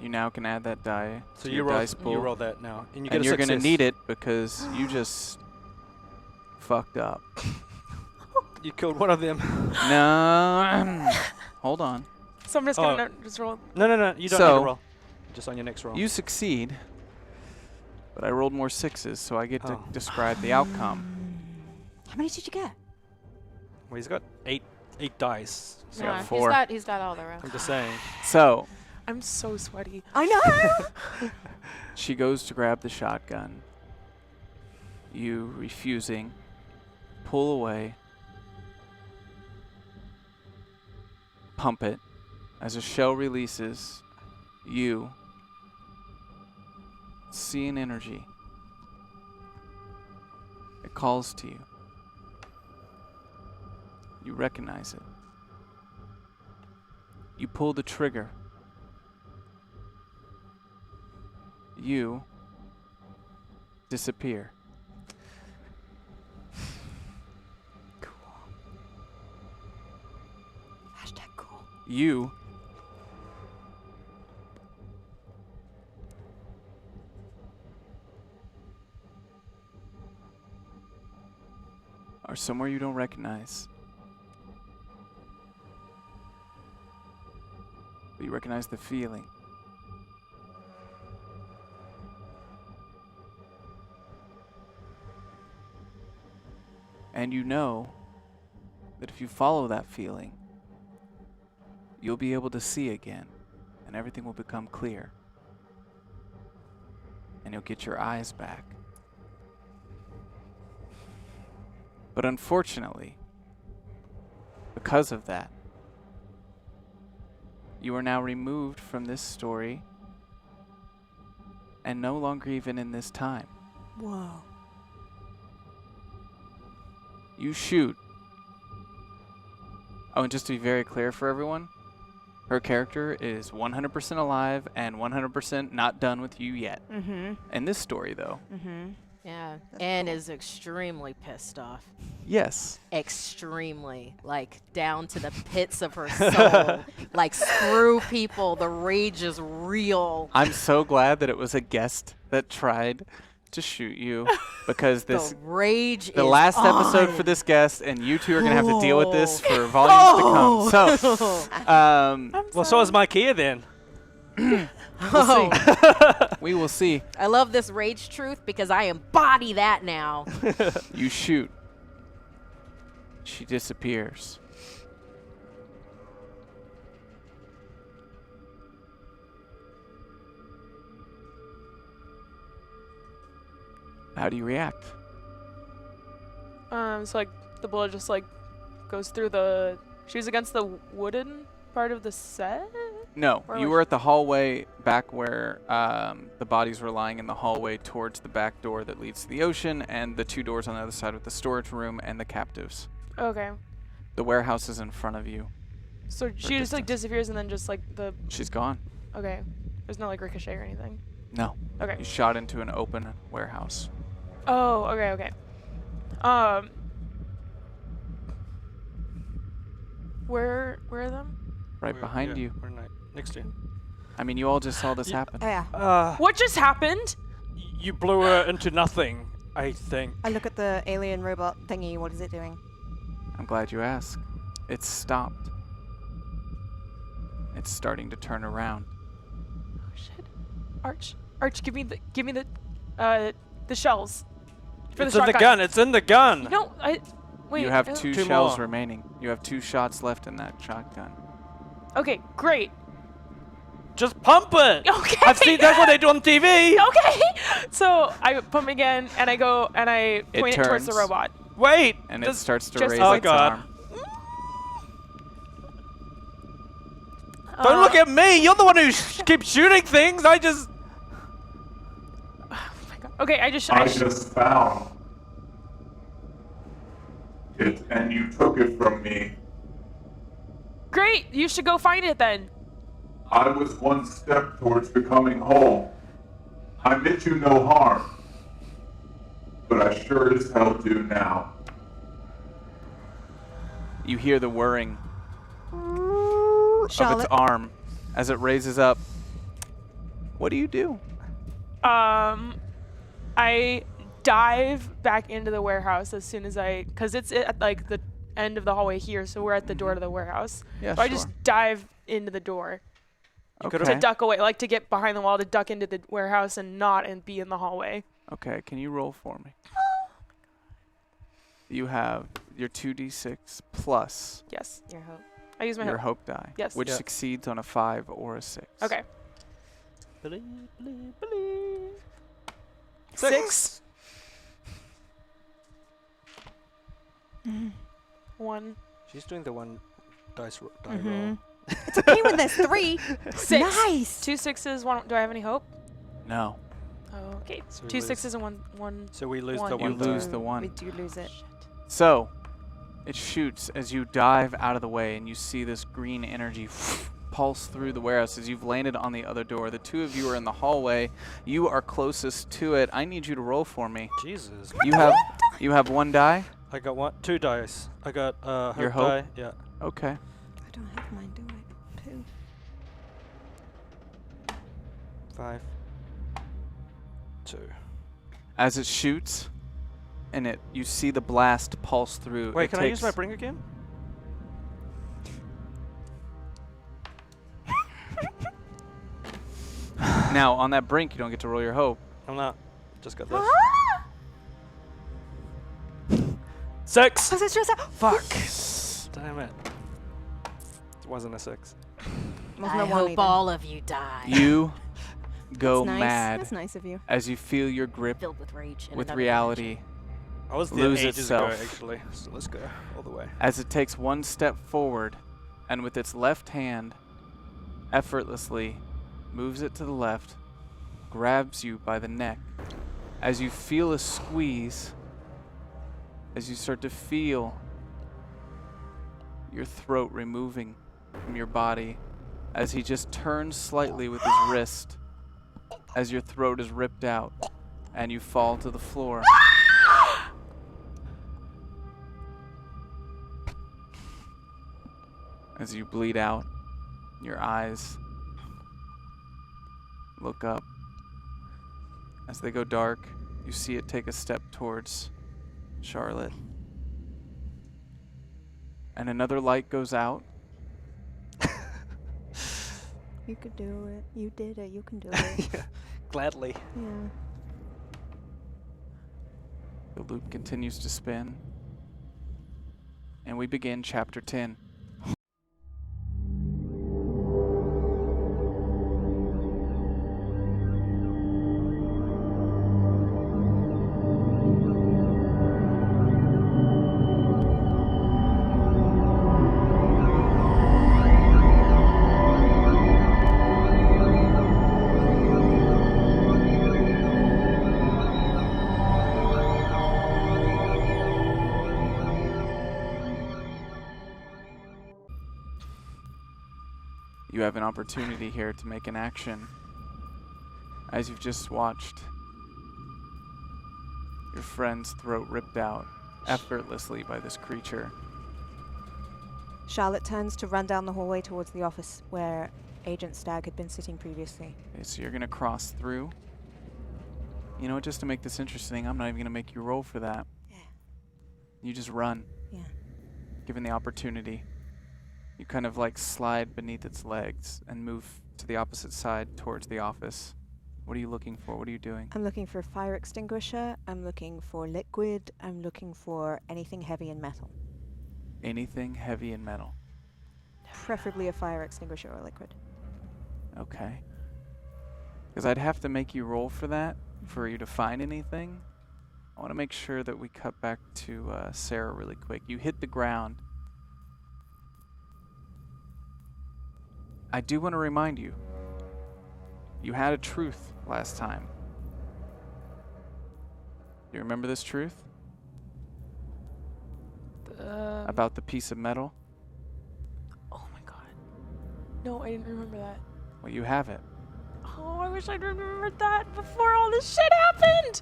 You now can add that die So to you your roll. dice pool. You roll that now, and you get and a you're success. gonna need it because you just fucked up. You killed one of them. No, hold on. So I'm just gonna just roll. No. You don't So- need to roll. Just on your next roll. You succeed, but I rolled more 6s, so I get to Oh. describe the outcome. How many did you get? Well, he's got 8 dice. So got No, 4. he's got all the rest. I'm just saying. So I'm so sweaty. I know. she goes to grab the shotgun. You, refusing, pull away, pump it. As a shell releases, you see an energy. It calls to you. You recognize it. You pull the trigger. You disappear. Hashtag cool. You are somewhere you don't recognize. but you recognize the feeling. And you know that if you follow that feeling, you'll be able to see again, and everything will become clear. And you'll get your eyes back. But unfortunately, because of that, you are now removed from this story and no longer even in this time. Whoa. You shoot. Oh, and just to be very clear for everyone, her character is 100% alive and 100% not done with you yet. Mm-hmm. In this story, though, Mm-hmm. Yeah. That's And cool. is extremely pissed off. yes. Extremely. Like, down to the pits of her soul. Like, screw people. The rage is real. I'm so glad that it was a guest that tried to shoot you, because this The rage is the last episode on. for this guest, and you two are gonna have to deal with this for volumes to come. So, Well, so is my Kia then. we'll see. We will see. I love this rage truth because I embody that now. You shoot. She disappears. How do you react? So like the bullet just like goes through the. She was against the wooden part of the set. No, Or you was- were at the hallway back where the bodies were lying in the hallway towards the back door that leads to the ocean, and the two doors on the other side with the storage room and the captives. Okay. The warehouse is in front of you. So she just like disappears and then just like the. She's gone. Okay. There's no like ricochet or anything. No. Okay. You shot into an open warehouse. Oh. Okay. Okay. Where are them? Right behind you. We're next to you. I mean, you all just saw this happen. Yeah. What just happened? You blew her into nothing, I think. I look at the alien robot thingy. What is it doing? I'm glad you asked. It's stopped. It's starting to turn around. Oh shit. Arch, give me the shells. For It's the in the shotgun. gun. It's in the gun. No, wait. you have I- two Two shells more. remaining. You have 2 shots left in that shotgun. Okay, great. Just pump it. Okay. I've seen that's what they do on TV. Okay. So I pump again, and I go and I It point it towards the turns. robot. Wait. And it this- starts to just raise Oh, its God. arm. Don't look at me. You're the one who keeps shooting things. I just. Okay, I just. I just found it, and you took it from me. Great. You should go find it then. I was one step towards becoming whole. I meant you no harm, but I sure as hell do now. You hear the whirring of its Charlotte. arm as it raises up. What do you do? I dive back into the warehouse as soon as because it's at like the end of the hallway here, so we're at the door to the warehouse. Yeah, So I sure. just dive into the door Okay. to duck away, like to get behind the wall, to duck into the warehouse and not and be in the hallway. Okay, can you roll for me? You have your 2d6 plus Yes. Your hope. I use my your hope. hope die, Yes. which Yeah. succeeds on a 5 or a 6. Okay. Believe, believe, believe. 6. 1. She's doing the one die Mhm. roll. It's okay when there's 3. 6. Nice. 2 6s. 1. Do I have any hope? No, Oh, okay. So we 2 lose- 6s and one. So we lose One. the You one. you die. lose the We 1. do lose it. So, it shoots as you dive out of the way, and you see this green energy pulse through the warehouse as you've landed on the other door. The two of you are in the hallway. You are closest to it. I need you to roll for me. Jesus. You have 1 die. I got 2 dice. I got Your hope hope? die. Yeah. Okay. I don't have mine, do I? 2. 5. 2. As it shoots, and you see the blast pulse through. Wait, it can I use my takes- bring again? Now, on that brink, you don't get to roll your hope. I'm not. Just got this. 6! Oh, it's just a Fuck. Damn it. It wasn't a 6. wasn't I a one hope either. all of you die. You go That's nice. mad That's nice of you. as you feel your grip Filled with rage. in with another reality I was there lose ages ago, itself. actually. So let's go all the way. as it takes one step forward and with its left hand effortlessly moves it to the left, grabs you by the neck. As you feel a squeeze, as you start to feel your throat removing from your body, as he just turns slightly with his wrist, as your throat is ripped out and you fall to the floor. As you bleed out, your eyes look up. As they go dark, you see it take a step towards Charlotte. And another light goes out. You could do it. You did it. You can do it. Yeah, gladly. Yeah. The loop continues to spin. And we begin chapter 10. You have an opportunity here to make an action, as you've just watched your friend's throat ripped out effortlessly by this creature. Charlotte turns to run down the hallway towards the office where Agent Stagg had been sitting previously. Okay, so you're gonna cross through. You know what, just to make this interesting, I'm not even gonna make you roll for that. Yeah. You just run, Yeah. given the opportunity. You kind of like slide beneath its legs and move to the opposite side towards the office. What are you looking for? What are you doing? I'm looking for a fire extinguisher. I'm looking for liquid. I'm looking for anything heavy and metal. Anything heavy and metal. Preferably a fire extinguisher or liquid. Okay. Because I'd have to make you roll for that, for you to find anything. I want to make sure that we cut back to Sarah really quick. You hit the ground. I do want to remind you, you had a truth last time. You remember this truth? About the piece of metal? Oh my god. No, I didn't remember that. Well, you have it. Oh, I wish I'd remembered that before all this shit happened.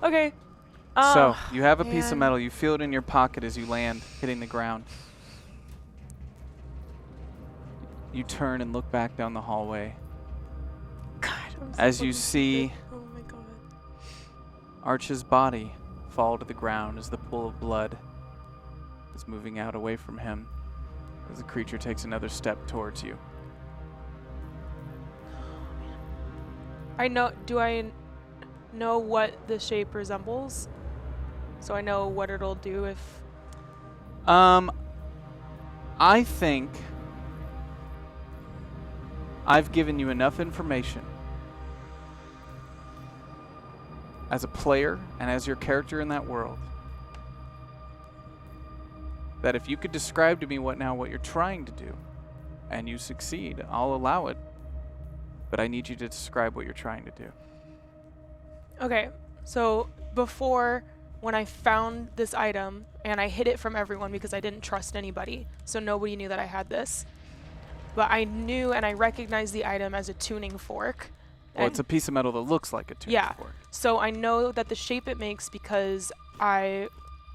Okay. So, you have a piece of man. metal. You feel it in your pocket as you land, hitting the ground. You turn and look back down the hallway. God, I'm so As you fucking see stupid. Oh my god. Arch's body fall to the ground as the pool of blood is moving out away from him as the creature takes another step towards you. Do I know what the shape resembles? So I know what it'll do if... I think I've given you enough information as a player and as your character in that world that if you could describe to me what you're trying to do and you succeed, I'll allow it. But I need you to describe what you're trying to do. Okay, so before, when I found this item and I hid it from everyone because I didn't trust anybody, so nobody knew that I had this. But I knew and I recognized the item as a tuning fork. Well, And it's a piece of metal that looks like a tuning yeah, fork. so I know that the shape it makes because I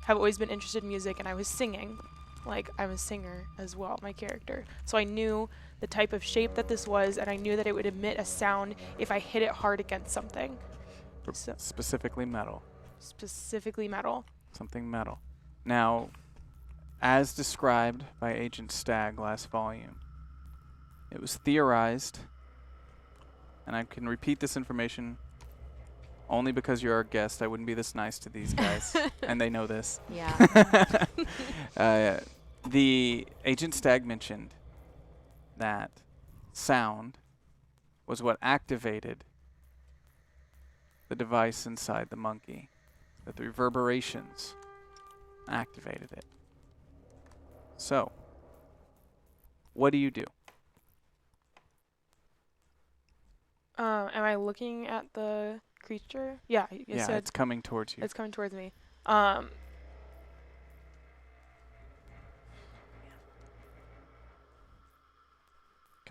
have always been interested in music and I was singing. Like, I'm a singer as well, my character. So I knew the type of shape that this was, and I knew that it would emit a sound if I hit it hard against something. So Specifically metal. specifically metal. Something metal. Now, as described by Agent Stagg last volume, it was theorized and I can repeat this information only because you're our guest. I wouldn't be this nice to these guys, and they know this. Yeah. The Agent Stag mentioned that sound was what activated the device inside the monkey. That the reverberations activated it. So, what do you do? Am I looking at the creature? Yeah, you Yeah, said it's coming towards you. it's coming towards me. Can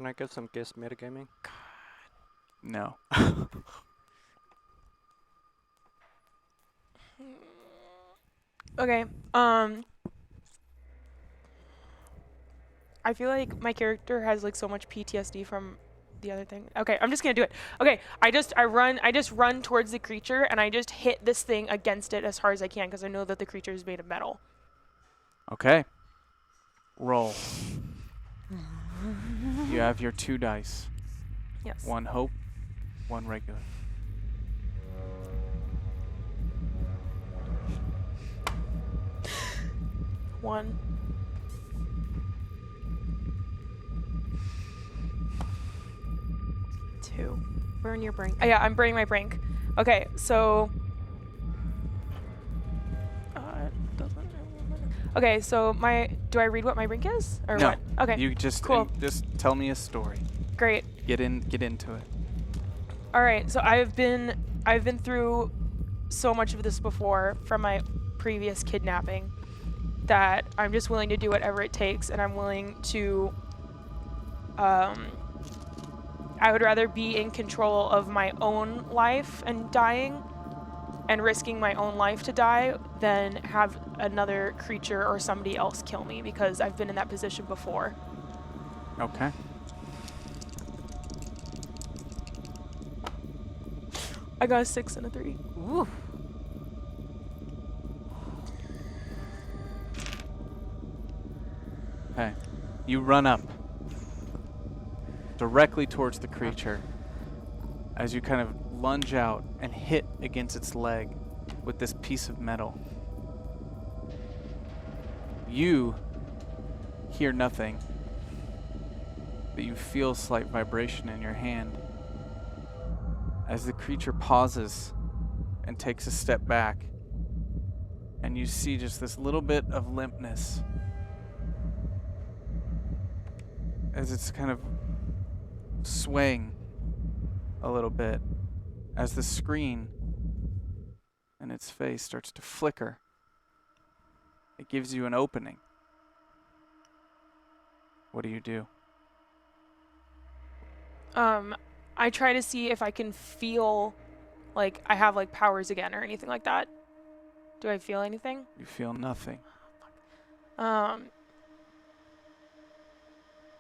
I get some guest metagaming? No. Okay. I feel like my character has like so much PTSD from the other thing. Okay, I'm just gonna do it. Okay, I just run towards the creature and I just hit this thing against it as hard as I can because I know that the creature is made of metal. Okay. Roll. You have your 2 dice. Yes. 1 hope, 1 regular. One. Two. Burn your brain. Yeah, I'm burning my brink. Okay, so. Okay, so do I read what my brink is or No. what? Okay. You just Cool. just tell me a story. Great. Get into it. All right, so I've been through so much of this before from my previous kidnapping that I'm just willing to do whatever it takes, and I'm willing to I would rather be in control of my own life and dying and risking my own life to die than have another creature or somebody else kill me, because I've been in that position before. Okay. I got a 6 and a 3. Ooh. Okay. You run up directly towards the creature as you kind of lunge out and hit against its leg with this piece of metal. You hear nothing, but you feel slight vibration in your hand as the creature pauses and takes a step back, and you see just this little bit of limpness as it's kind of swaying a little bit as the screen in its face starts to flicker. It gives you an opening. What do you do? I try to see if I can feel like I have like powers again or anything like that. Do I feel anything? You feel nothing.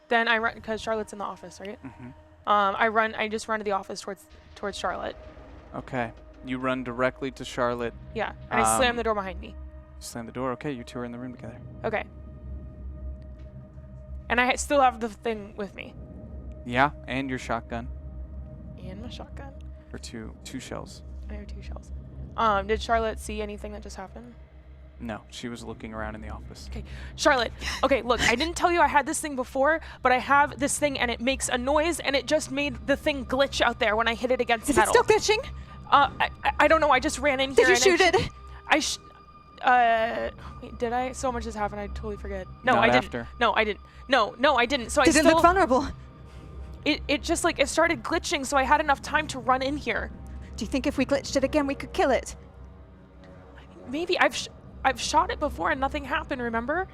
Then I run, because Charlotte's in the office, right? Mm-hmm. I just run to the office towards Charlotte. Okay. You run directly to Charlotte. Yeah, and I slam the door behind me. Slam the door. Okay, you two are in the room together. Okay. And I still have the thing with me. Yeah, and your shotgun. And my shotgun. Or two shells. I have 2 shells. Did Charlotte see anything that just happened? No, she was looking around in the office. Okay, Charlotte. Okay, look, I didn't tell you I had this thing before, but I have this thing and it makes a noise and it just made the thing glitch out there when I hit it against Is metal. it still glitching? I don't know. I just ran in here. Did you and shoot it? Wait, did I? So much has happened. I totally forget. No, Not I didn't. after. No, I didn't. No, I didn't. So Did I it look vulnerable? It just like it started glitching, so I had enough time to run in here. Do you think if we glitched it again, we could kill it? Maybe I've shot it before and nothing happened. Remember?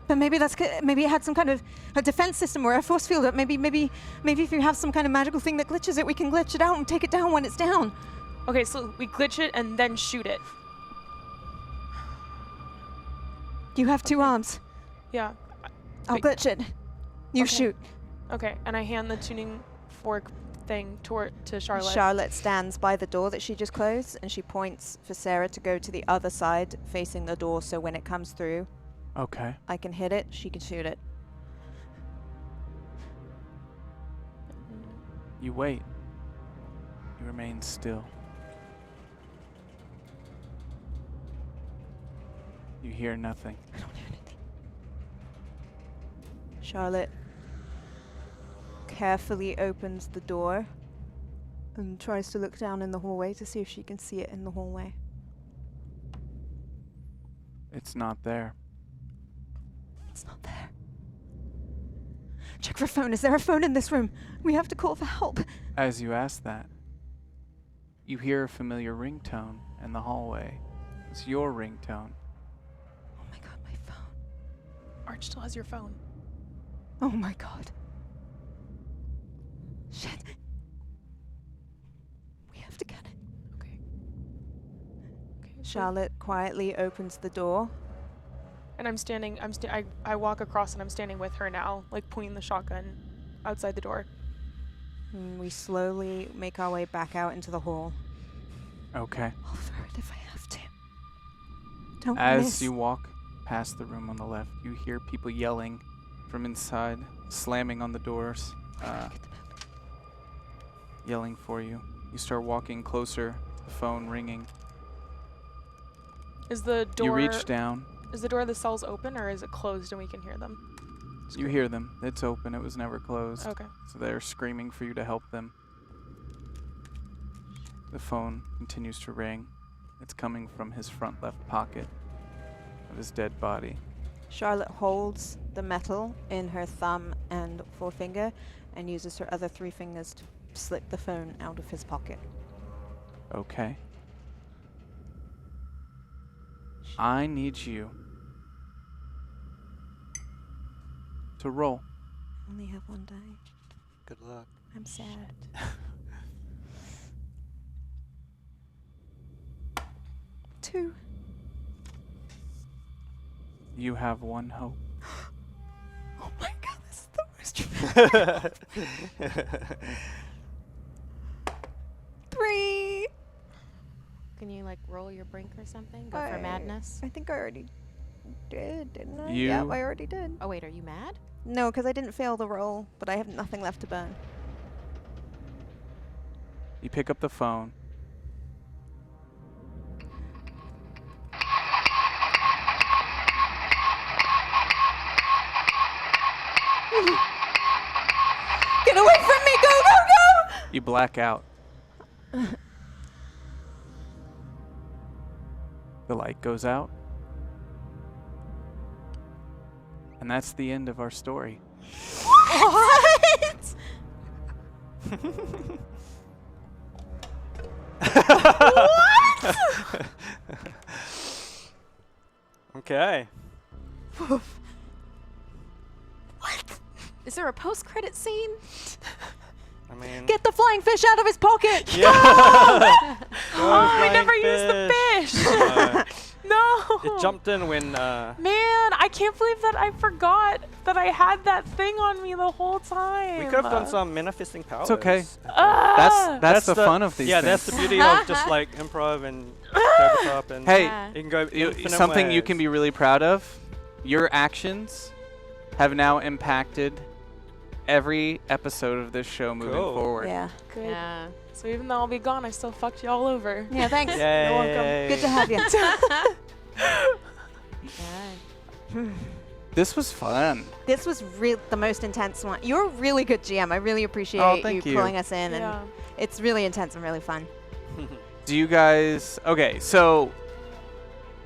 But maybe maybe it had some kind of a defense system or a force field. That maybe if you have some kind of magical thing that glitches it, we can glitch it out and take it down when it's down. Okay, so we glitch it and then shoot it. You have 2 arms. Yeah. I'll Wait. glitch it. You Okay. shoot. Okay, and I hand the tuning fork thing to Charlotte. Charlotte stands by the door that she just closed, and she points for Sarah to go to the other side, facing the door, so when it comes through, Okay. I can hit it, she can shoot it. You wait. You remain still. You hear nothing. I don't hear anything. Charlotte carefully opens the door and tries to look down in the hallway to see if she can see it in the hallway. It's not there. It's not there. Check for a phone. Is there a phone in this room? We have to call for help. As you ask that, you hear a familiar ringtone in the hallway. It's your ringtone. Oh my god, my phone. Arch still has your phone. Oh my god. Shit. We have to get it. Okay. Charlotte quietly opens the door. And I'm standing. I walk across and I'm standing with her now, like pointing the shotgun outside the door. And we slowly make our way back out into the hall. Okay. I'll throw it if I have to. Don't As miss. you walk past the room on the left, you hear people yelling from inside, slamming on the doors, yelling for you. You start walking closer, the phone ringing. Is the door? You reach down. Is the door of the cells open or is it closed and we can hear them? You hear them. It's open. It was never closed. Okay. So they're screaming for you to help them. The phone continues to ring. It's coming from his front left pocket of his dead body. Charlotte holds the metal in her thumb and forefinger and uses her other 3 fingers to slip the phone out of his pocket. Okay. I need you to roll. Only have 1 die. Good luck. I'm sad. 2. You have 1 hope. Oh my god, this is the worst. 3. Can you like roll your brink or something? Go for madness? I think I already did, didn't I? You- Yeah, I already did. Oh wait, are you mad? No, because I didn't fail the roll, but I have nothing left to burn. You pick up the phone. Get away from me! Go, go, go! You black out. The light goes out. And that's the end of our story. What? Okay. Is there a post-credit scene? I mean, Get the flying fish out of his pocket! yeah. Oh, I never used the fish. No. It jumped in when. Man, I can't believe that I forgot that I had that thing on me the whole time. We could have done some manifesting powers. okay. Ah! That's the fun of these Yeah, things. that's the beauty of just like improv and tabletop and. Hey, Yeah. You can go something you can be really proud of. Your actions have now impacted every episode of this show moving Cool. forward. Yeah. Good. Yeah. So even though I'll be gone, I still fucked you all over. Yeah, thanks. Yay. You're welcome. Good to have you. Yeah. This was fun. This was the most intense one. You're a really good GM. I really appreciate Oh, thank you. pulling us in, Yeah. and it's really intense and really fun. Do you guys... Okay, so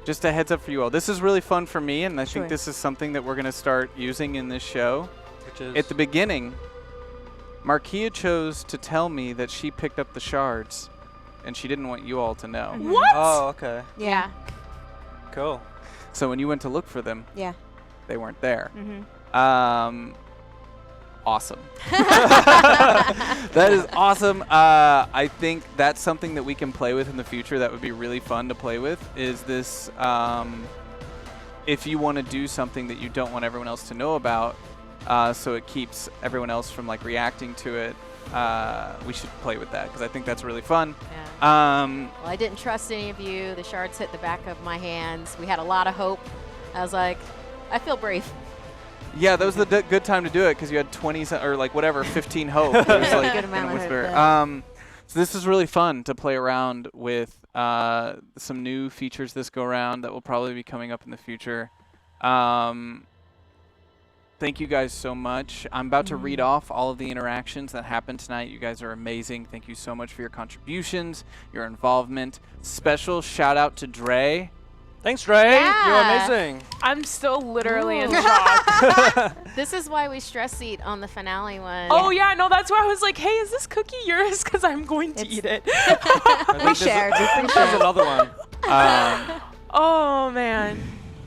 just a heads up for you all. This is really fun for me, and I Sure. think this is something that we're going to start using in this show. Which is At the beginning, Markia chose to tell me that she picked up the shards, and she didn't want you all to know. What? Oh, okay. Yeah. Cool. So when you went to look for them, Yeah. they weren't there. Mm-hmm. Awesome. That is awesome. I think that's something that we can play with in the future that would be really fun to play with, is this, if you want to do something that you don't want everyone else to know about, so it keeps everyone else from like reacting to it, we should play with that, because I think that's really fun. Yeah. Well, I didn't trust any of you. The shards hit the back of my hands. We had a lot of hope. I was like, I feel brave. Yeah, that was the good time to do it, because you had 20 or like whatever, 15 hope. It was like Good in amount a of hope, whisper. yeah. So this is really fun to play around with some new features this go around that will probably be coming up in the future. Thank you guys so much. I'm about to read off all of the interactions that happened tonight. You guys are amazing. Thank you so much for your contributions, your involvement. Special shout out to Dre. Thanks, Dre. Yeah. You're amazing. I'm still literally in Ooh. shock. This is why we stress eat on the finale one. Oh yeah, no, that's why I was like, hey, is this cookie yours? Because I'm going to eat it. We shared. There's another one. Oh man,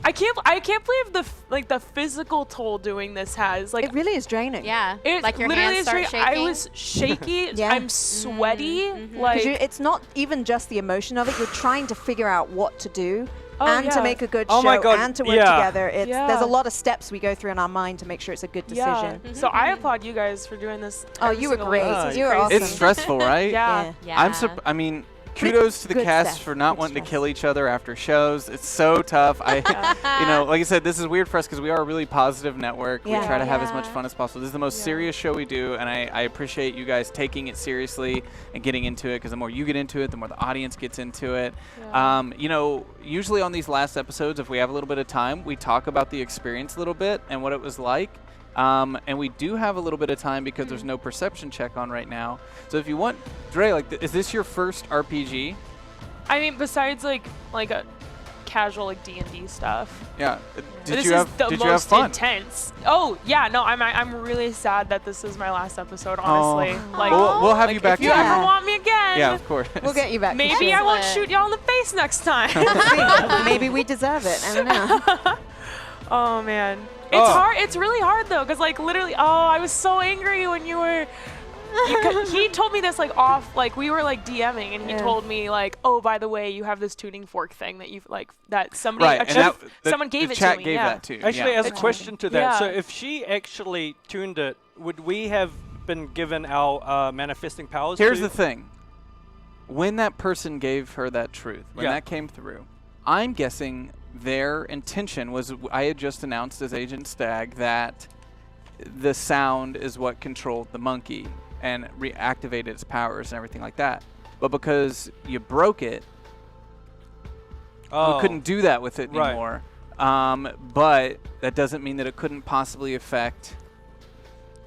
I can't believe the physical toll doing this has. Like It really is draining. Yeah. it like your literally hands is start straight- shaking. I was shaky. Yeah. I'm sweaty. Like 'Cause it's not even just the emotion of it. You're trying to figure out what to do Oh, and to yeah. make a good Oh show my God, and to work yeah. together. There's Yeah. a lot of steps we go through in our mind to make sure it's a good decision. yeah. So I applaud you guys for doing this. Oh, every you were single great. week. Ah, This is You were crazy. awesome. It's stressful, right? Yeah. Yeah. I mean, kudos to the Good cast stuff. for not Good wanting to stress. kill each other after shows. It's so tough. You know, like I said, this is weird for us because we are a really positive network. Yeah. We try to have as much Yeah. fun as possible. This is the most Yeah. serious show we do, and I appreciate you guys taking it seriously and getting into it because the more you get into it, the more the audience gets into it. Yeah. You know, usually on these last episodes, if we have a little bit of time, we talk about the experience a little bit and what it was like. And we do have a little bit of time because there's no perception check on right now. So if you want, Dre, like, is this your first RPG? I mean, besides like a casual like D&D stuff. Yeah. Did This you is have the Did you have most fun? intense. Oh yeah, no, I'm really sad that this is my last episode. Honestly, like We'll have you like, back. if you soon. ever want me again, Yeah, of course. We'll get you back. maybe I won't Excellent. shoot y'all in the face next time. Maybe we deserve it. I don't know. Oh man, it's Oh. hard. It's really hard though, cause like literally, I was so angry when you were. He told me this like off, like we were like DMing, and he Yeah. told me like, oh, by the way, you have this tuning fork thing that you've like that somebody, Right, a and chef- that, someone gave the it chat to me. gave Yeah. that too. Actually, yeah. as a question to that, so Yeah. if she actually tuned it, would we have been given our manifesting powers? Here's too? the thing. When that person gave her that truth, when Yeah. that came through, I'm guessing their intention was I had just announced as Agent Stag that the sound is what controlled the monkey and reactivated its powers and everything like that. But because you broke it, we couldn't do that with it Right. anymore. But that doesn't mean that it couldn't possibly affect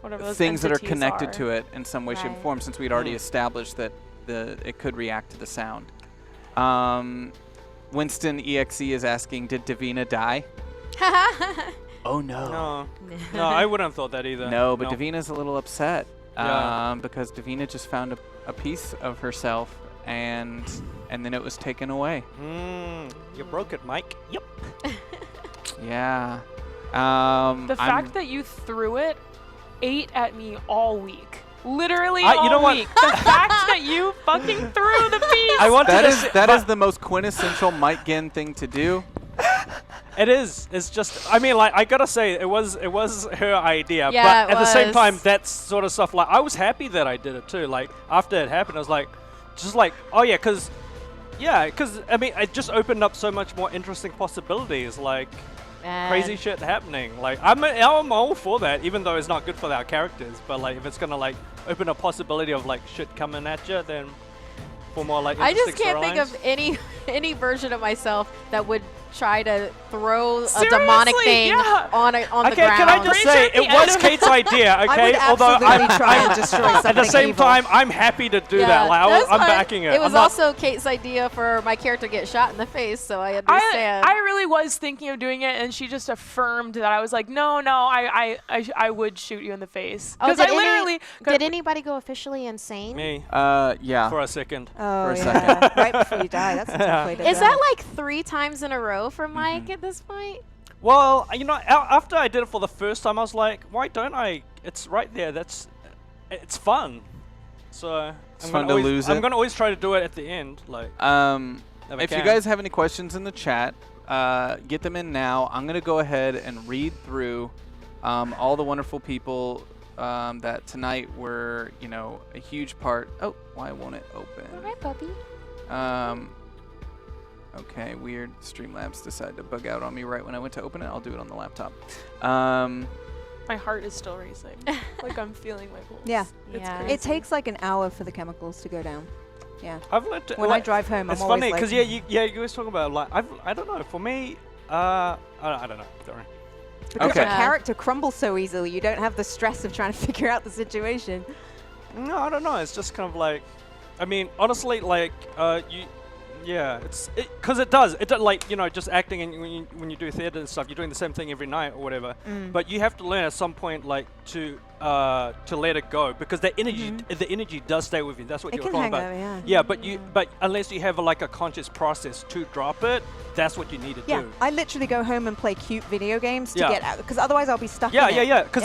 Whatever those things that are entities connected are. to it in some way, shape, or Right. form, since we'd already Hmm. established that it could react to the sound. Winston EXE is asking, did Davina die? Oh no. No, I wouldn't have thought that either. No, but Davina's a little upset Yeah. because Davina just found a piece of herself and then it was taken away. You broke it, Mike. Yep. Yeah. The fact that you threw it ate at me all week. Literally all you know what? week. The fact that you fucking threw the piece. I wanted that to is say- that but is the most quintessential Mike Ginn thing to do. It is. It's just. I mean, like I gotta say, it was her idea. Yeah, but it at the same was. time, that's sort of stuff. Like I was happy that I did it too. Like after it happened, I was like, just like, oh yeah, because I mean, it just opened up so much more interesting possibilities. Like. Crazy shit happening. Like I'm all for that, even though it's not good for our characters. But like if it's gonna like open a possibility of like shit coming at you, then for more like I interesting just can't think storylines. of any version of myself that would try to throw a Seriously, demonic thing yeah. on the ground. Okay, can I just say it was Kate's idea? I Okay, would although absolutely try and destroy at something the same evil. time, I'm happy to do that. Like that's I'm fine. backing it. It was I'm not- also Kate's idea for my character to get shot in the face, so I understand. I really was thinking of doing it, and she just affirmed that I was like, no, I would shoot you in the face. Oh, Because I literally. did anybody go officially insane? me Yeah. for a second. Oh, For a yeah. Right before you die. That's a tough way to Is die. that like 3 times in a row for Mike at this point? Well, you know, after I did it for the first time, I was like, why don't I? It's right there. It's fun. So It's fun to lose I'm it. gonna always try to do it at the end. Like if I If you can. guys have any questions in the chat, get them in now. I'm going to go ahead and read through all the wonderful people that tonight were, you know, a huge part. Oh, why won't it open? All right, puppy. Okay, weird. Streamlabs decided to bug out on me right when I went to open it. I'll do it on the laptop. My heart is still racing. Like I'm feeling my pulse. Yeah. It's Yeah. crazy. It takes like an hour for the chemicals to go down. Yeah. I've learned to, When I drive home, it's I'm funny always because like, you guys talk about like I don't know. For me, I don't know. Sorry. because Okay. your character crumbles so easily, you don't have the stress of trying to figure out the situation. No, I don't know. It's just kind of like, I mean, honestly, like it's because it does like, you know, just acting and when you do theater and stuff, you're doing the same thing every night or whatever. But you have to learn at some point like to let it go, because the energy does stay with you. That's what It you're can talking hang about. over, yeah. But unless you have like a conscious process to drop it, that's what you need to Yeah, do. I literally go home and play cute video games to Yeah. get out, because otherwise I'll be stuck Yeah, in yeah, it. yeah. Because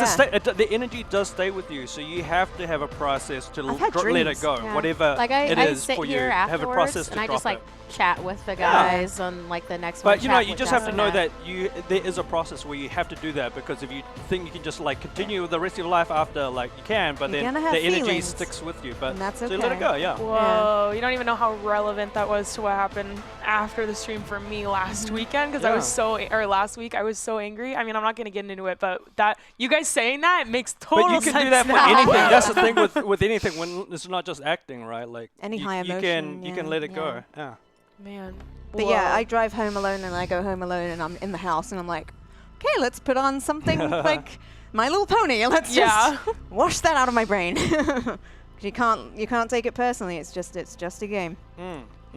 the energy does stay with you, so you have to have a process to I've had let it dreams, go, yeah. whatever Like it I is sit for you. here Have a afterwards process to and I drop just like it. chat with the Yeah. guys on like the next one. But you know, chat you with just have to know Jessica. that there is a process where you have to do that, because if you think you can just like continue with the rest of your life after, like you can, but You're then gonna the have energy feelings. sticks with you. But And that's so you let it okay. go, yeah. Whoa, you don't even know how relevant that was to what happened after the stream for me last weekend, because I was last week I was so angry. I mean, I'm not going to get into it, but that you guys saying that, it makes total But you can sense do that for now. anything. That's the thing with anything, when it's not just acting, right? Like Any you, high you emotion, can you can yeah. let it go. Yeah. Man. But yeah, Whoa. I drive home alone and I go home alone and I'm in the house and I'm like, okay, let's put on something like My Little Pony. Let's Yeah. just wash that out of my brain. You can't take it personally. It's just a game.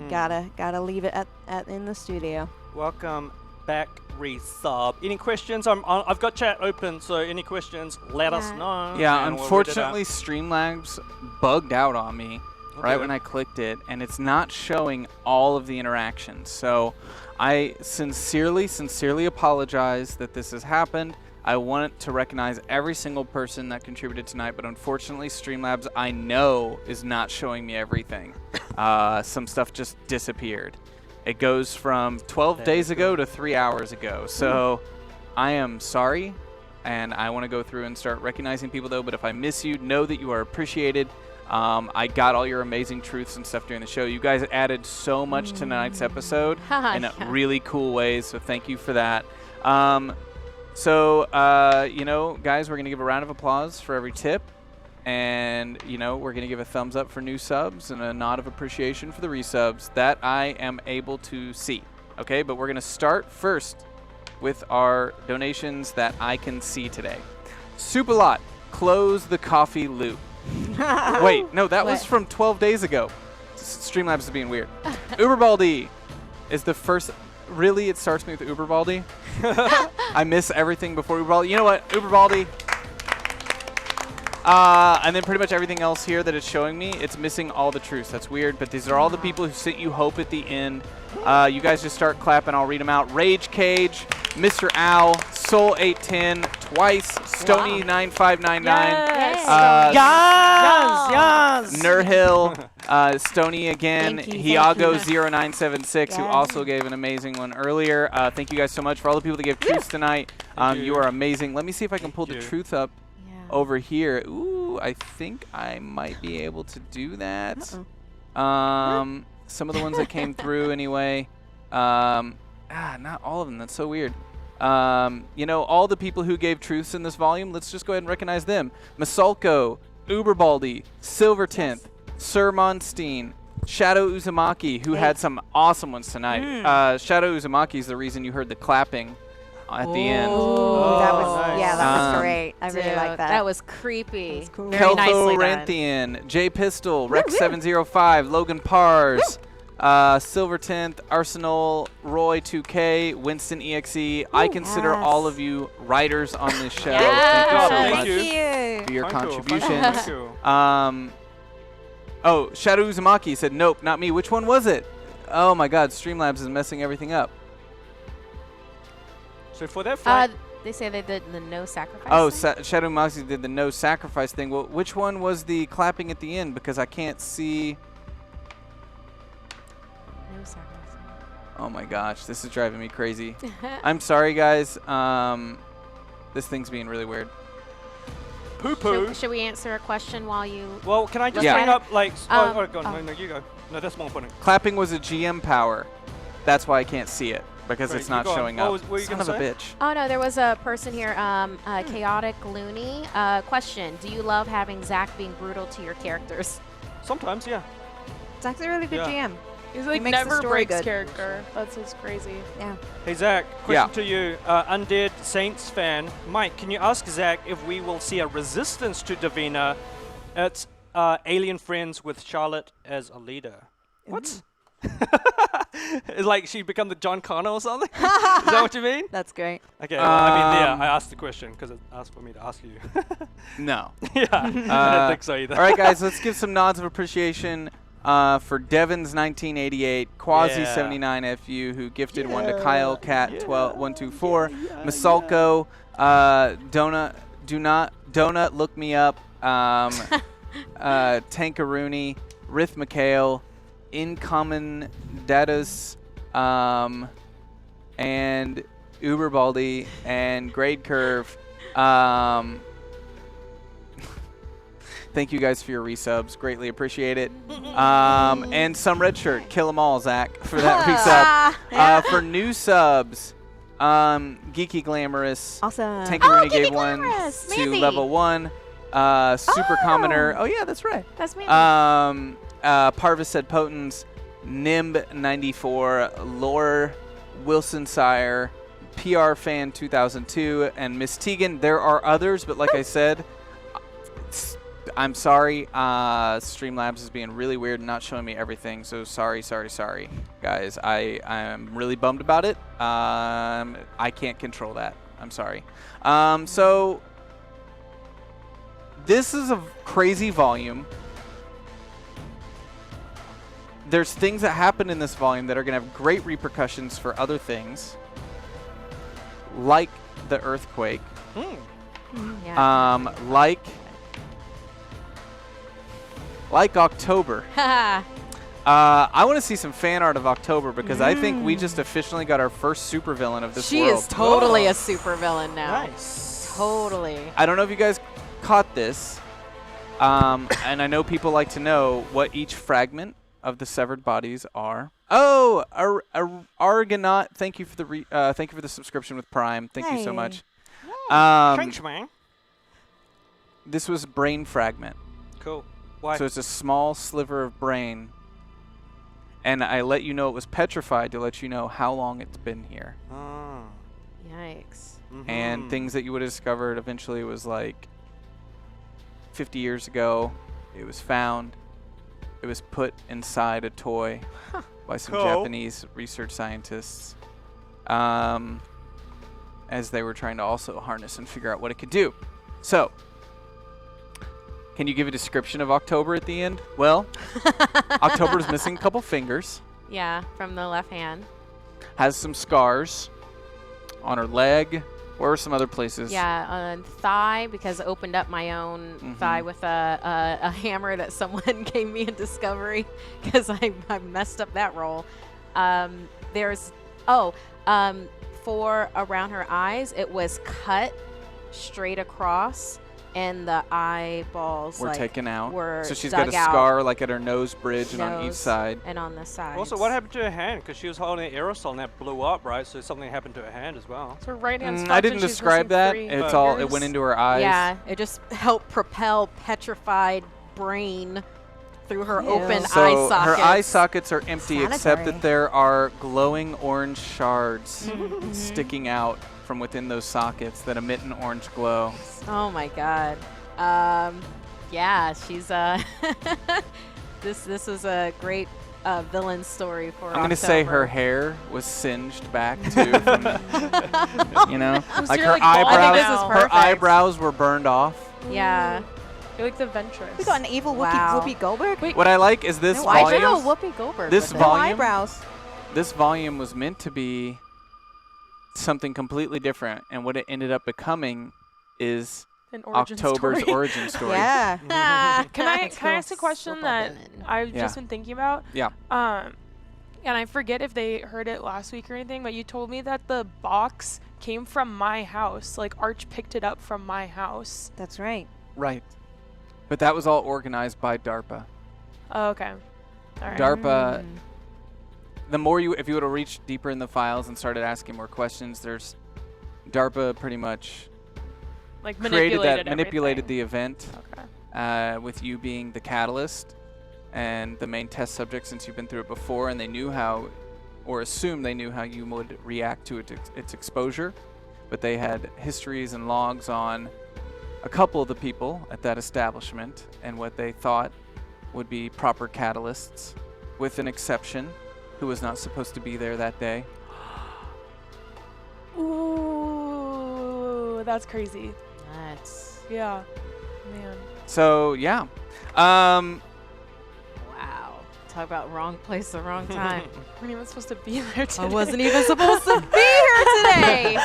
Gotta leave it at in the studio. Welcome back, resub. Any questions? I've got chat open, so any questions, let us know. Yeah, and we'll read it out. unfortunately, Streamlabs bugged out on me right Okay. when I clicked it, and it's not showing all of the interactions. So I sincerely apologize that this has happened. I want to recognize every single person that contributed tonight, but unfortunately, Streamlabs, I know, is not showing me everything. Some stuff just disappeared. It goes from 12 days ago to 3 hours ago. So I am sorry, and I want to go through and start recognizing people, though. But if I miss you, know that you are appreciated. I got all your amazing truths and stuff during the show. You guys added so much to tonight's episode in really cool ways, so thank you for that. You know, guys, we're going to give a round of applause for every tip. And, you know, we're going to give a thumbs up for new subs and a nod of appreciation for the resubs that I am able to see. Okay, but we're going to start first with our donations that I can see today. Superlot, close the coffee loop. Wait, no, that was from 12 days ago. Streamlabs is being weird. Uberbaldi is the first. Really, it starts me with Uberbaldi. I miss everything before Uberbaldi. You know what, Uberbaldi? And then pretty much everything else here that it's showing me, it's missing all the truths. That's weird, but these are all the people who sent you hope at the end. You guys just start clapping. I'll read them out. Rage Cage, Mr. Owl, Soul810, Twice, Stony9599, Yes. Nurhill, Stony again, Thank you, Hiago0976, who also gave an amazing one earlier. Thank you guys so much for all the people that gave truths tonight. You are amazing. Let me see if I can pull the truth up over here. Ooh, I think I might be able to do that. Some of the ones that came through anyway. Not all of them. That's so weird. You know, all the people who gave truths in this volume, let's just go ahead and recognize them. Masalko, Uberbaldi, Silvertenth, Sir Monstein, Shadow Uzumaki, who had some awesome ones tonight. Shadow Uzumaki is the reason you heard the clapping at the end. Ooh, that was nice. that was great. I really like that. That was creepy. That's cool. Very nicely Keltho done. Ranthian, J Pistol, Rex705, Logan Pars, Silvertenth, Arsenal, Roy 2K, Winston EXE. I consider all of you writers on this show. Thank you so Thank much you. for your Thank you. contributions. Thank you. Oh, Shadow Uzumaki said, nope, not me. Which one was it? Oh my god, Streamlabs is messing everything up. So for that fight, They say they did the no sacrifice. Oh, thing? Shadow Moxie did the no sacrifice thing. Well, which one was the clapping at the end? Because I can't see. No sacrifice. Oh my gosh, this is driving me crazy. I'm sorry, guys. This thing's being really weird. poo-poo. Should we answer a question while you? Well, can I just Yeah. bring up like? Go on. oh. No, you go. No, that's more important. Clapping was a GM power. That's why I can't see it. because Great, it's not keep going. showing What up. was- what were you Son gonna of a say? bitch. Oh no, there was a person here, Chaotic Looney. Question: do you love having Zach being brutal to your characters? Sometimes, yeah. Zach's a really good Yeah. GM. He's like makes the never story breaks good. character. That's just crazy. Yeah. Hey Zach, Yeah. question to you, Undead Saints fan, Mike. Can you ask Zach if we will see a resistance to Davina? It's alien friends with Charlotte as a leader. What? It's like she become the John Connor or something? Is that what you mean? That's great. Okay, well, I mean, yeah, I asked the question because it asked for me to ask you. No. Yeah, I didn't think so either. All right, guys, let's give some nods of appreciation for Devin's 1988, Quasi79FU, who gifted one to Kyle Cat 124, Masalko, Donut Look Me Up, Tankaruni, Rith McHale, Incommon Datus, and Uberbaldi, and Grade Curve. Thank you guys for your resubs. Greatly appreciate it. And some red shirt. Kill 'em all, Zach, for that resub. For new subs, Geeky Glamorous. Awesome. Tankaruni Geeky gave one Glamorous, to Mandy. level 1. Super Commoner. Oh, yeah, that's right. That's me. Parvis said Potens, Nimb 94, Lore Wilson Sire, PR Fan 2002, and Miss Tegan. There are others, but like I said, I'm sorry. Streamlabs is being really weird and not showing me everything. So sorry, guys. I'm really bummed about it. I can't control that. I'm sorry. So this is a crazy volume. There's things that happen in this volume that are going to have great repercussions for other things, like the earthquake, Yeah. like October. I want to see some fan art of October because I think we just officially got our first supervillain of this She world. is totally a supervillain now. Nice. Totally. I don't know if you guys caught this, and I know people like to know what each fragment of the severed bodies are. Oh, Argonaut! Thank you for the subscription with Prime. Thank you so Hey. much. Thanks, man. This was brain fragment. Cool. Why? So it's a small sliver of brain, and I let you know it was petrified to let you know how long it's been here. Ah. Yikes. And things that you would have discovered eventually was like 50 years ago. It was found. It was put inside a toy by some Cool. Japanese research scientists as they were trying to also harness and figure out what it could do. So, can you give a description of October at the end? Well, October's missing a couple fingers, Yeah, from the left hand. has some scars on her leg. Where were some other places? Yeah, on thigh, because I opened up my own thigh with a hammer that someone gave me in Discovery because I messed up that roll. For around her eyes, it was cut straight across, and the eyeballs Were taken out. were So she's got a dug out. scar like at her nose bridge and on each Nose side. and on the side. Also, what happened to her hand? Because she was holding an aerosol and that blew up, right? So something happened to her hand as well. So her right hand's I fucked didn't and she's describe missing that. 3 It's all. It fingers. went into her eyes. Yeah, it just helped propel petrified brain through her open So eye sockets. her eye sockets are empty, except Sanitary. that there are glowing orange shards sticking out from within those sockets that emit an orange glow. Oh my god. Yeah, she's this was a great villain story for I'm gonna say her October. hair was singed back too. From, you know, Was like your, her like, bald eyebrows. this is Her perfect. eyebrows were burned off. Yeah. You're like the Ventress. We got an evil Wow. Whoopi Goldberg. Wait, What I like is this Why should volume. go Whoopi Goldberg? This with it? No volume- eyebrows. This volume was meant to be something completely different, and what it ended up becoming is an origin October's story. origin story. Yeah. Can I That's ask a cool. question Slip that up in. I've Yeah. just been thinking about? Yeah. And I forget if they heard it last week or anything, but you told me that the box came from my house. Like Arch picked it up from my house. That's right. Right. But that was all organized by DARPA. Oh, okay. All right. DARPA the more if you would have reached deeper in the files and started asking more questions, there's DARPA pretty much Like manipulated the everything. event Okay. with you being the catalyst and the main test subject since you've been through it before, and they knew how, or assumed they knew how you would react to its exposure, but they had histories and logs on a couple of the people at that establishment and what they thought would be proper catalysts, with an exception who was not supposed to be there that day. Ooh, that's crazy. That's Yeah, man. So yeah, wow. Talk about wrong place, the wrong time. I wasn't even supposed to be there today. I wasn't even supposed to be here today.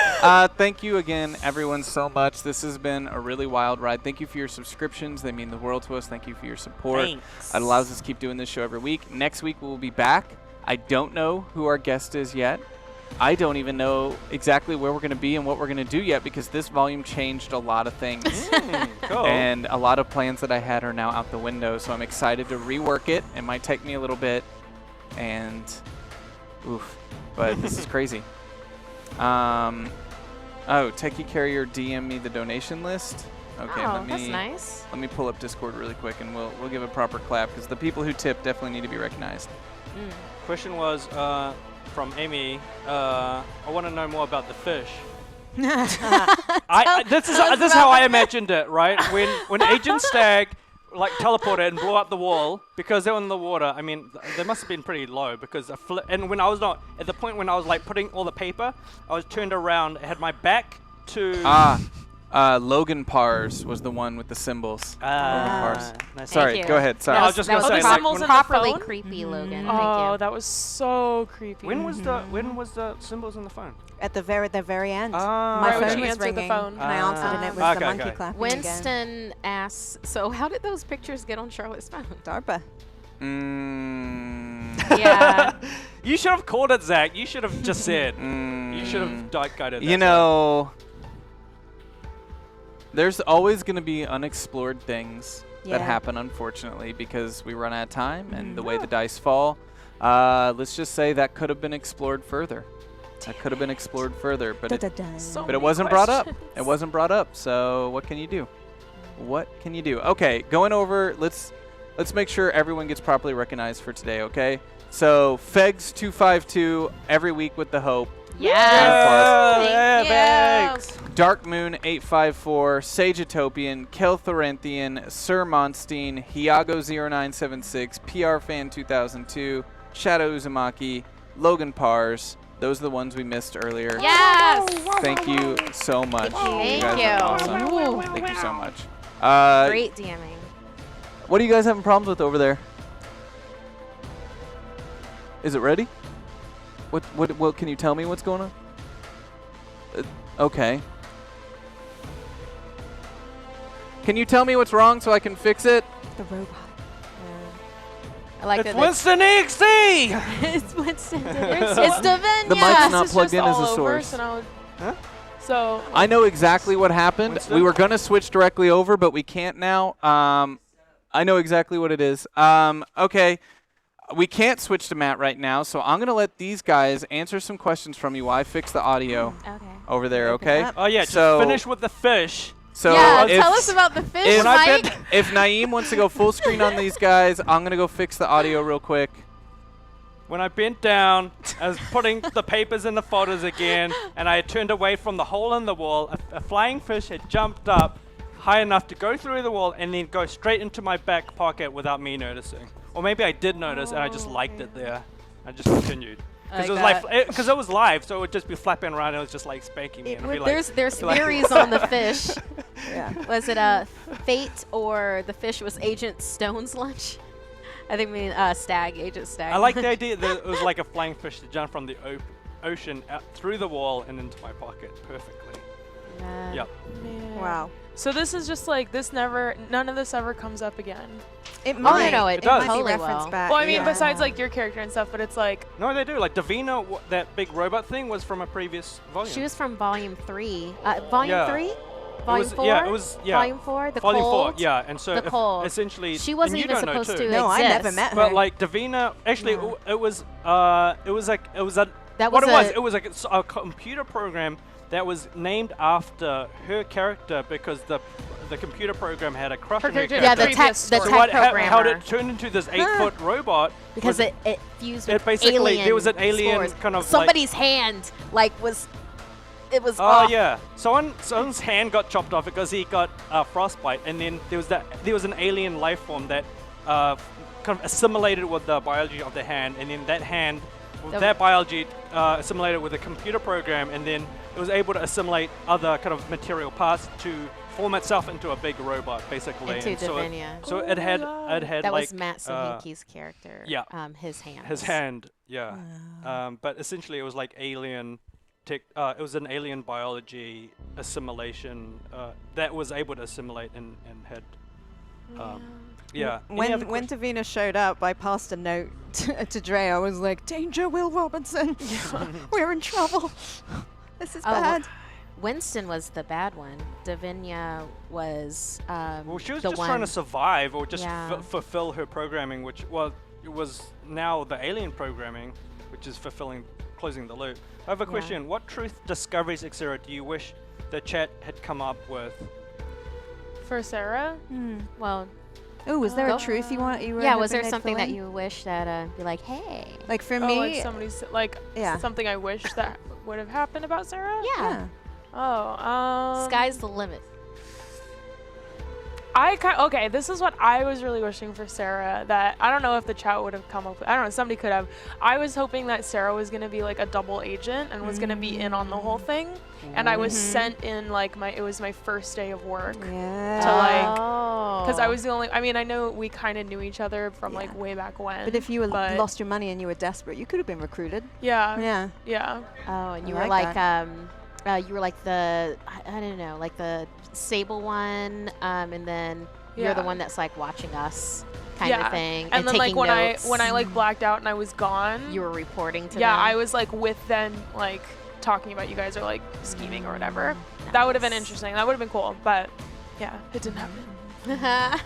thank you again, everyone, so much. This has been a really wild ride. Thank you for your subscriptions. They mean the world to us. Thank you for your support. Thanks. It allows us to keep doing this show every week. Next week, we'll be back. I don't know who our guest is yet. I don't even know exactly where we're going to be and what we're going to do yet, because this volume changed a lot of things. Cool. And a lot of plans that I had are now out the window, so I'm excited to rework it. It might take me a little bit, and oof, but this is crazy. Oh, Techie Carrier DM me the donation list. Okay, Oh, that's nice. let me pull up Discord really quick, and we'll give a proper clap, because the people who tip definitely need to be recognized. Question was from Amy. I want to know more about the fish. This is how I imagined it, right? When Agent Stag like teleported and blew up the wall because they were in the water. I mean, they must have been pretty low because and when I was not at the point when I was like putting all the paper, I was turned around, I had my back to. Logan Pars was the one with the symbols. Logan Pars. Nice. Sorry, you. go ahead. Sorry. I was just that gonna was say, like, symbols in the properly phone? creepy, Logan. Oh, Thank you. that was so creepy. When was the symbols on the phone? At the very end. Ah. My Right when phone you was answered the ringing, phone. and I answered, and it was Okay, the monkey okay. clapping again. Winston asks, so how did those pictures get on Charlotte's phone? DARPA. Yeah. You should have called it, Zach. You should have just said. You should have guided. You know, there's always going to be unexplored things that Yeah. happen, unfortunately, because we run out of time and the way the dice fall. Let's just say that could have been explored further. But So it many wasn't brought up. questions. It wasn't brought up. So what can you do? What can you do? Okay, going over. Let's make sure everyone gets properly recognized for today. Okay. So Fegs252 every week with the hope. Yes. Yeah, Thank you. Dark Moon 854, Sagetopian, Kelthoranthian, Sir Monstein, Hiago0976, PR Fan 2002, Shadow Uzumaki, Logan Pars. Those are the ones we missed earlier. Yes. Thank you so much. Thank guys you. are awesome. Thank you so much. Great DMing. What are you guys having problems with over there? Is it ready? What can you tell me what's going on? Okay. Can you tell me what's wrong so I can fix it? The robot. I like It's that. Winston EXE! It's Winston. It's Davina. The mic's not This is plugged just in as all a over, source. so now- Huh? So I know exactly what happened. Winston? We were going to switch directly over, but we can't now. I know exactly what it is. Okay. We can't switch to Matt right now, so I'm going to let these guys answer some questions from you while I fix the audio Okay. over there, Open okay? up. Oh yeah, just So- finish with the fish. So yeah, if, tell us about the fish, if- Mike. if Naeem wants to go full screen on these guys, I'm going to go fix the audio real quick. When I bent down, I was putting the papers in the folders again, and I turned away from the hole in the wall. A flying fish had jumped up high enough to go through the wall and then go straight into my back pocket without me noticing. Or maybe I did notice and I just liked it there. I just continued. Because it was Like because it was live, so it would just be flapping around and it was just like spanking me. And I'd be like, There's I'd be like- theories on the fish. Yeah. Was it fate or the fish was Agent Stone's lunch? I think Stag, Agent Stag. I like the idea that it was like a flying fish to jump from the ocean out through the wall and into my pocket perfectly. Yep. man. Wow. So this is just like none of this ever comes up again. It no, might. no, it does. might be totally referenced will. back. Well, I mean, yeah. besides like your character and stuff, but it's like No, they do. Like Davina, that big robot thing was from a previous volume. She was from Volume 3. Volume Yeah. 3? Volume 4? Yeah, it was, yeah. Volume 4? The Volume cold? 4, yeah. And so The cold. essentially, She wasn't and you even don't know supposed too. to No, I never exist. met her. But like Davina, actually, No. it was a That what was it was like a computer program that was named after her character because the computer program had a crush on her character- character. Yeah, the tech, Previous the story. tech how programmer. it turned into this 8-foot robot Because was it fused it with basically- alien there was an alien spores. kind of, like- Somebody's hand, was... It was Oh off. yeah, someone's hand got chopped off because he got frostbite, and then there was an alien life form that kind of assimilated with the biology of the hand, and then that hand, with that biology, assimilated with a computer program, and then it was able to assimilate other kind of material parts to form itself into a big robot, basically. Into And so Davinia. so it had That like was Matt Sahinki's character. yeah. His hand. his hand, yeah. But essentially, it was like alien. It was an alien biology assimilation that was able to assimilate and had. Yeah. Any other When questions? Davina showed up, I passed a note to Dre. I was like, "Danger, Will Robinson! We're in trouble. This is Oh, bad." Winston was the bad one. Davinia was Well, she was the just one. trying to survive or just Yeah. fulfill her programming, which, well, it was now the alien programming, which is closing the loop. I have a question. What truth discoveries, etc., do you wish the chat had come up with? For Sarah? Well, Oh, was there Go. a truth you want? You were yeah. Was hoping there they'd something fill that in? you wish that be like, hey? like for Oh, me? like somebody's like Yeah. something I wish that would have happened about Sarah? Yeah. Oh, Sky's the limit. Okay, this is what I was really wishing for Sarah, that I don't know if the chat would have come up with. I don't know, somebody could have. I was hoping that Sarah was going to be like a double agent and was going to be in on the whole thing. And I was sent in like it was my first day of work. Yeah. To, like, Oh. Because I was the only, I mean, I know we kind of knew each other from like Yeah. way back when. But if you but lost your money and you were desperate, you could have been recruited. Yeah. Yeah. Yeah. Oh, and you I were like like you were like the I don't know, like the sable one, and then you're the Yeah. one that's like watching us, kind Yeah. of thing, And then like taking when notes. I like blacked out and I was gone. you were reporting to Yeah, them. I was like with them, like talking about you guys are like scheming or whatever. That would have been Nice. interesting. That would have been cool. But yeah, it didn't happen.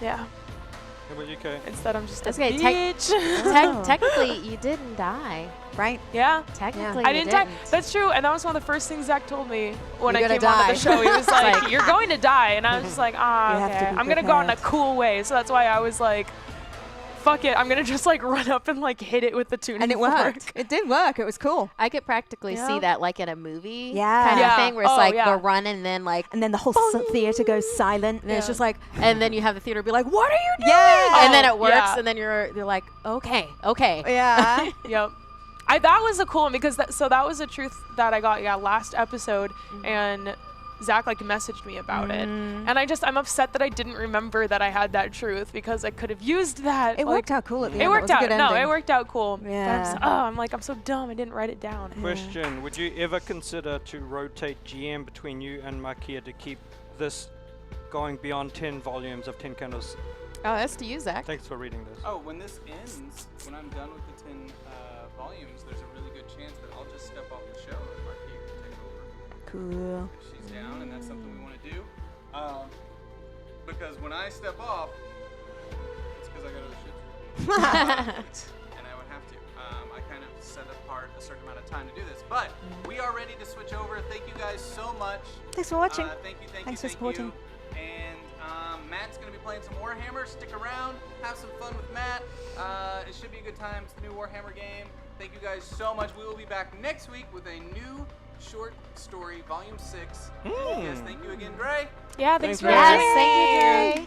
Yeah. How about you, Kay? Instead, I'm just That's a okay, tech- bitch. Technically, you didn't die. Right? Yeah. Technically, I you didn't die. didn't. That's true, and that was one of the first things Zach told me when You're I gonna came onto die. the show. He was like, Like- "You're going to die," and I was just like, "Ah, You have to okay. be I'm gonna go out in a prepared. cool way." So that's why I was like, "Fuck it, I'm gonna just like run up and like hit it with the tuning And it fork." worked. It did work. It was cool. I could practically Yeah. see that like in a movie Yeah. kind Yeah. of thing where it's Oh, like yeah. the run and then like And then the whole theater goes silent, and it's Yeah. just like, and then you have the theater be like, "What are you doing?" yeah, And then Oh, it works, yeah. and then you're like, "Okay, okay." yeah. Yep. That was a cool one because that was a truth that I got last episode, and Zach like messaged me about it, and I'm upset that I didn't remember that I had that truth because I could have used that. It like, worked out cool at the It end. worked was a out. good No, ending. it worked out cool. But Yeah. I'm so dumb. I didn't write it down. Question: would you ever consider to rotate GM between you and Makia to keep this going beyond 10 volumes of 10 candles? Oh, that's to you, Zach. Thanks for reading this. Oh, when this ends, when I'm done with the 10 volumes, there's a really good chance that I'll just step off the show and Marquis can take over. Cool. If she's down and that's something we want to do. Because when I step off, it's because I got other shit to do. And I would have to. I kind of set apart a certain amount of time to do this. But we are ready to switch over. Thank you guys so much. Thanks for watching. Thank you. Thanks for supporting. And Matt's going to be playing some Warhammer. Stick around. Have some fun with Matt. It should be a good time. It's the new Warhammer game. Thank you guys so much. We will be back next week with a new short story, Volume 6. Yes, thank you again, Dre. Yeah, thanks Thanks, for Ray. Yes, watching. thank you, Dre.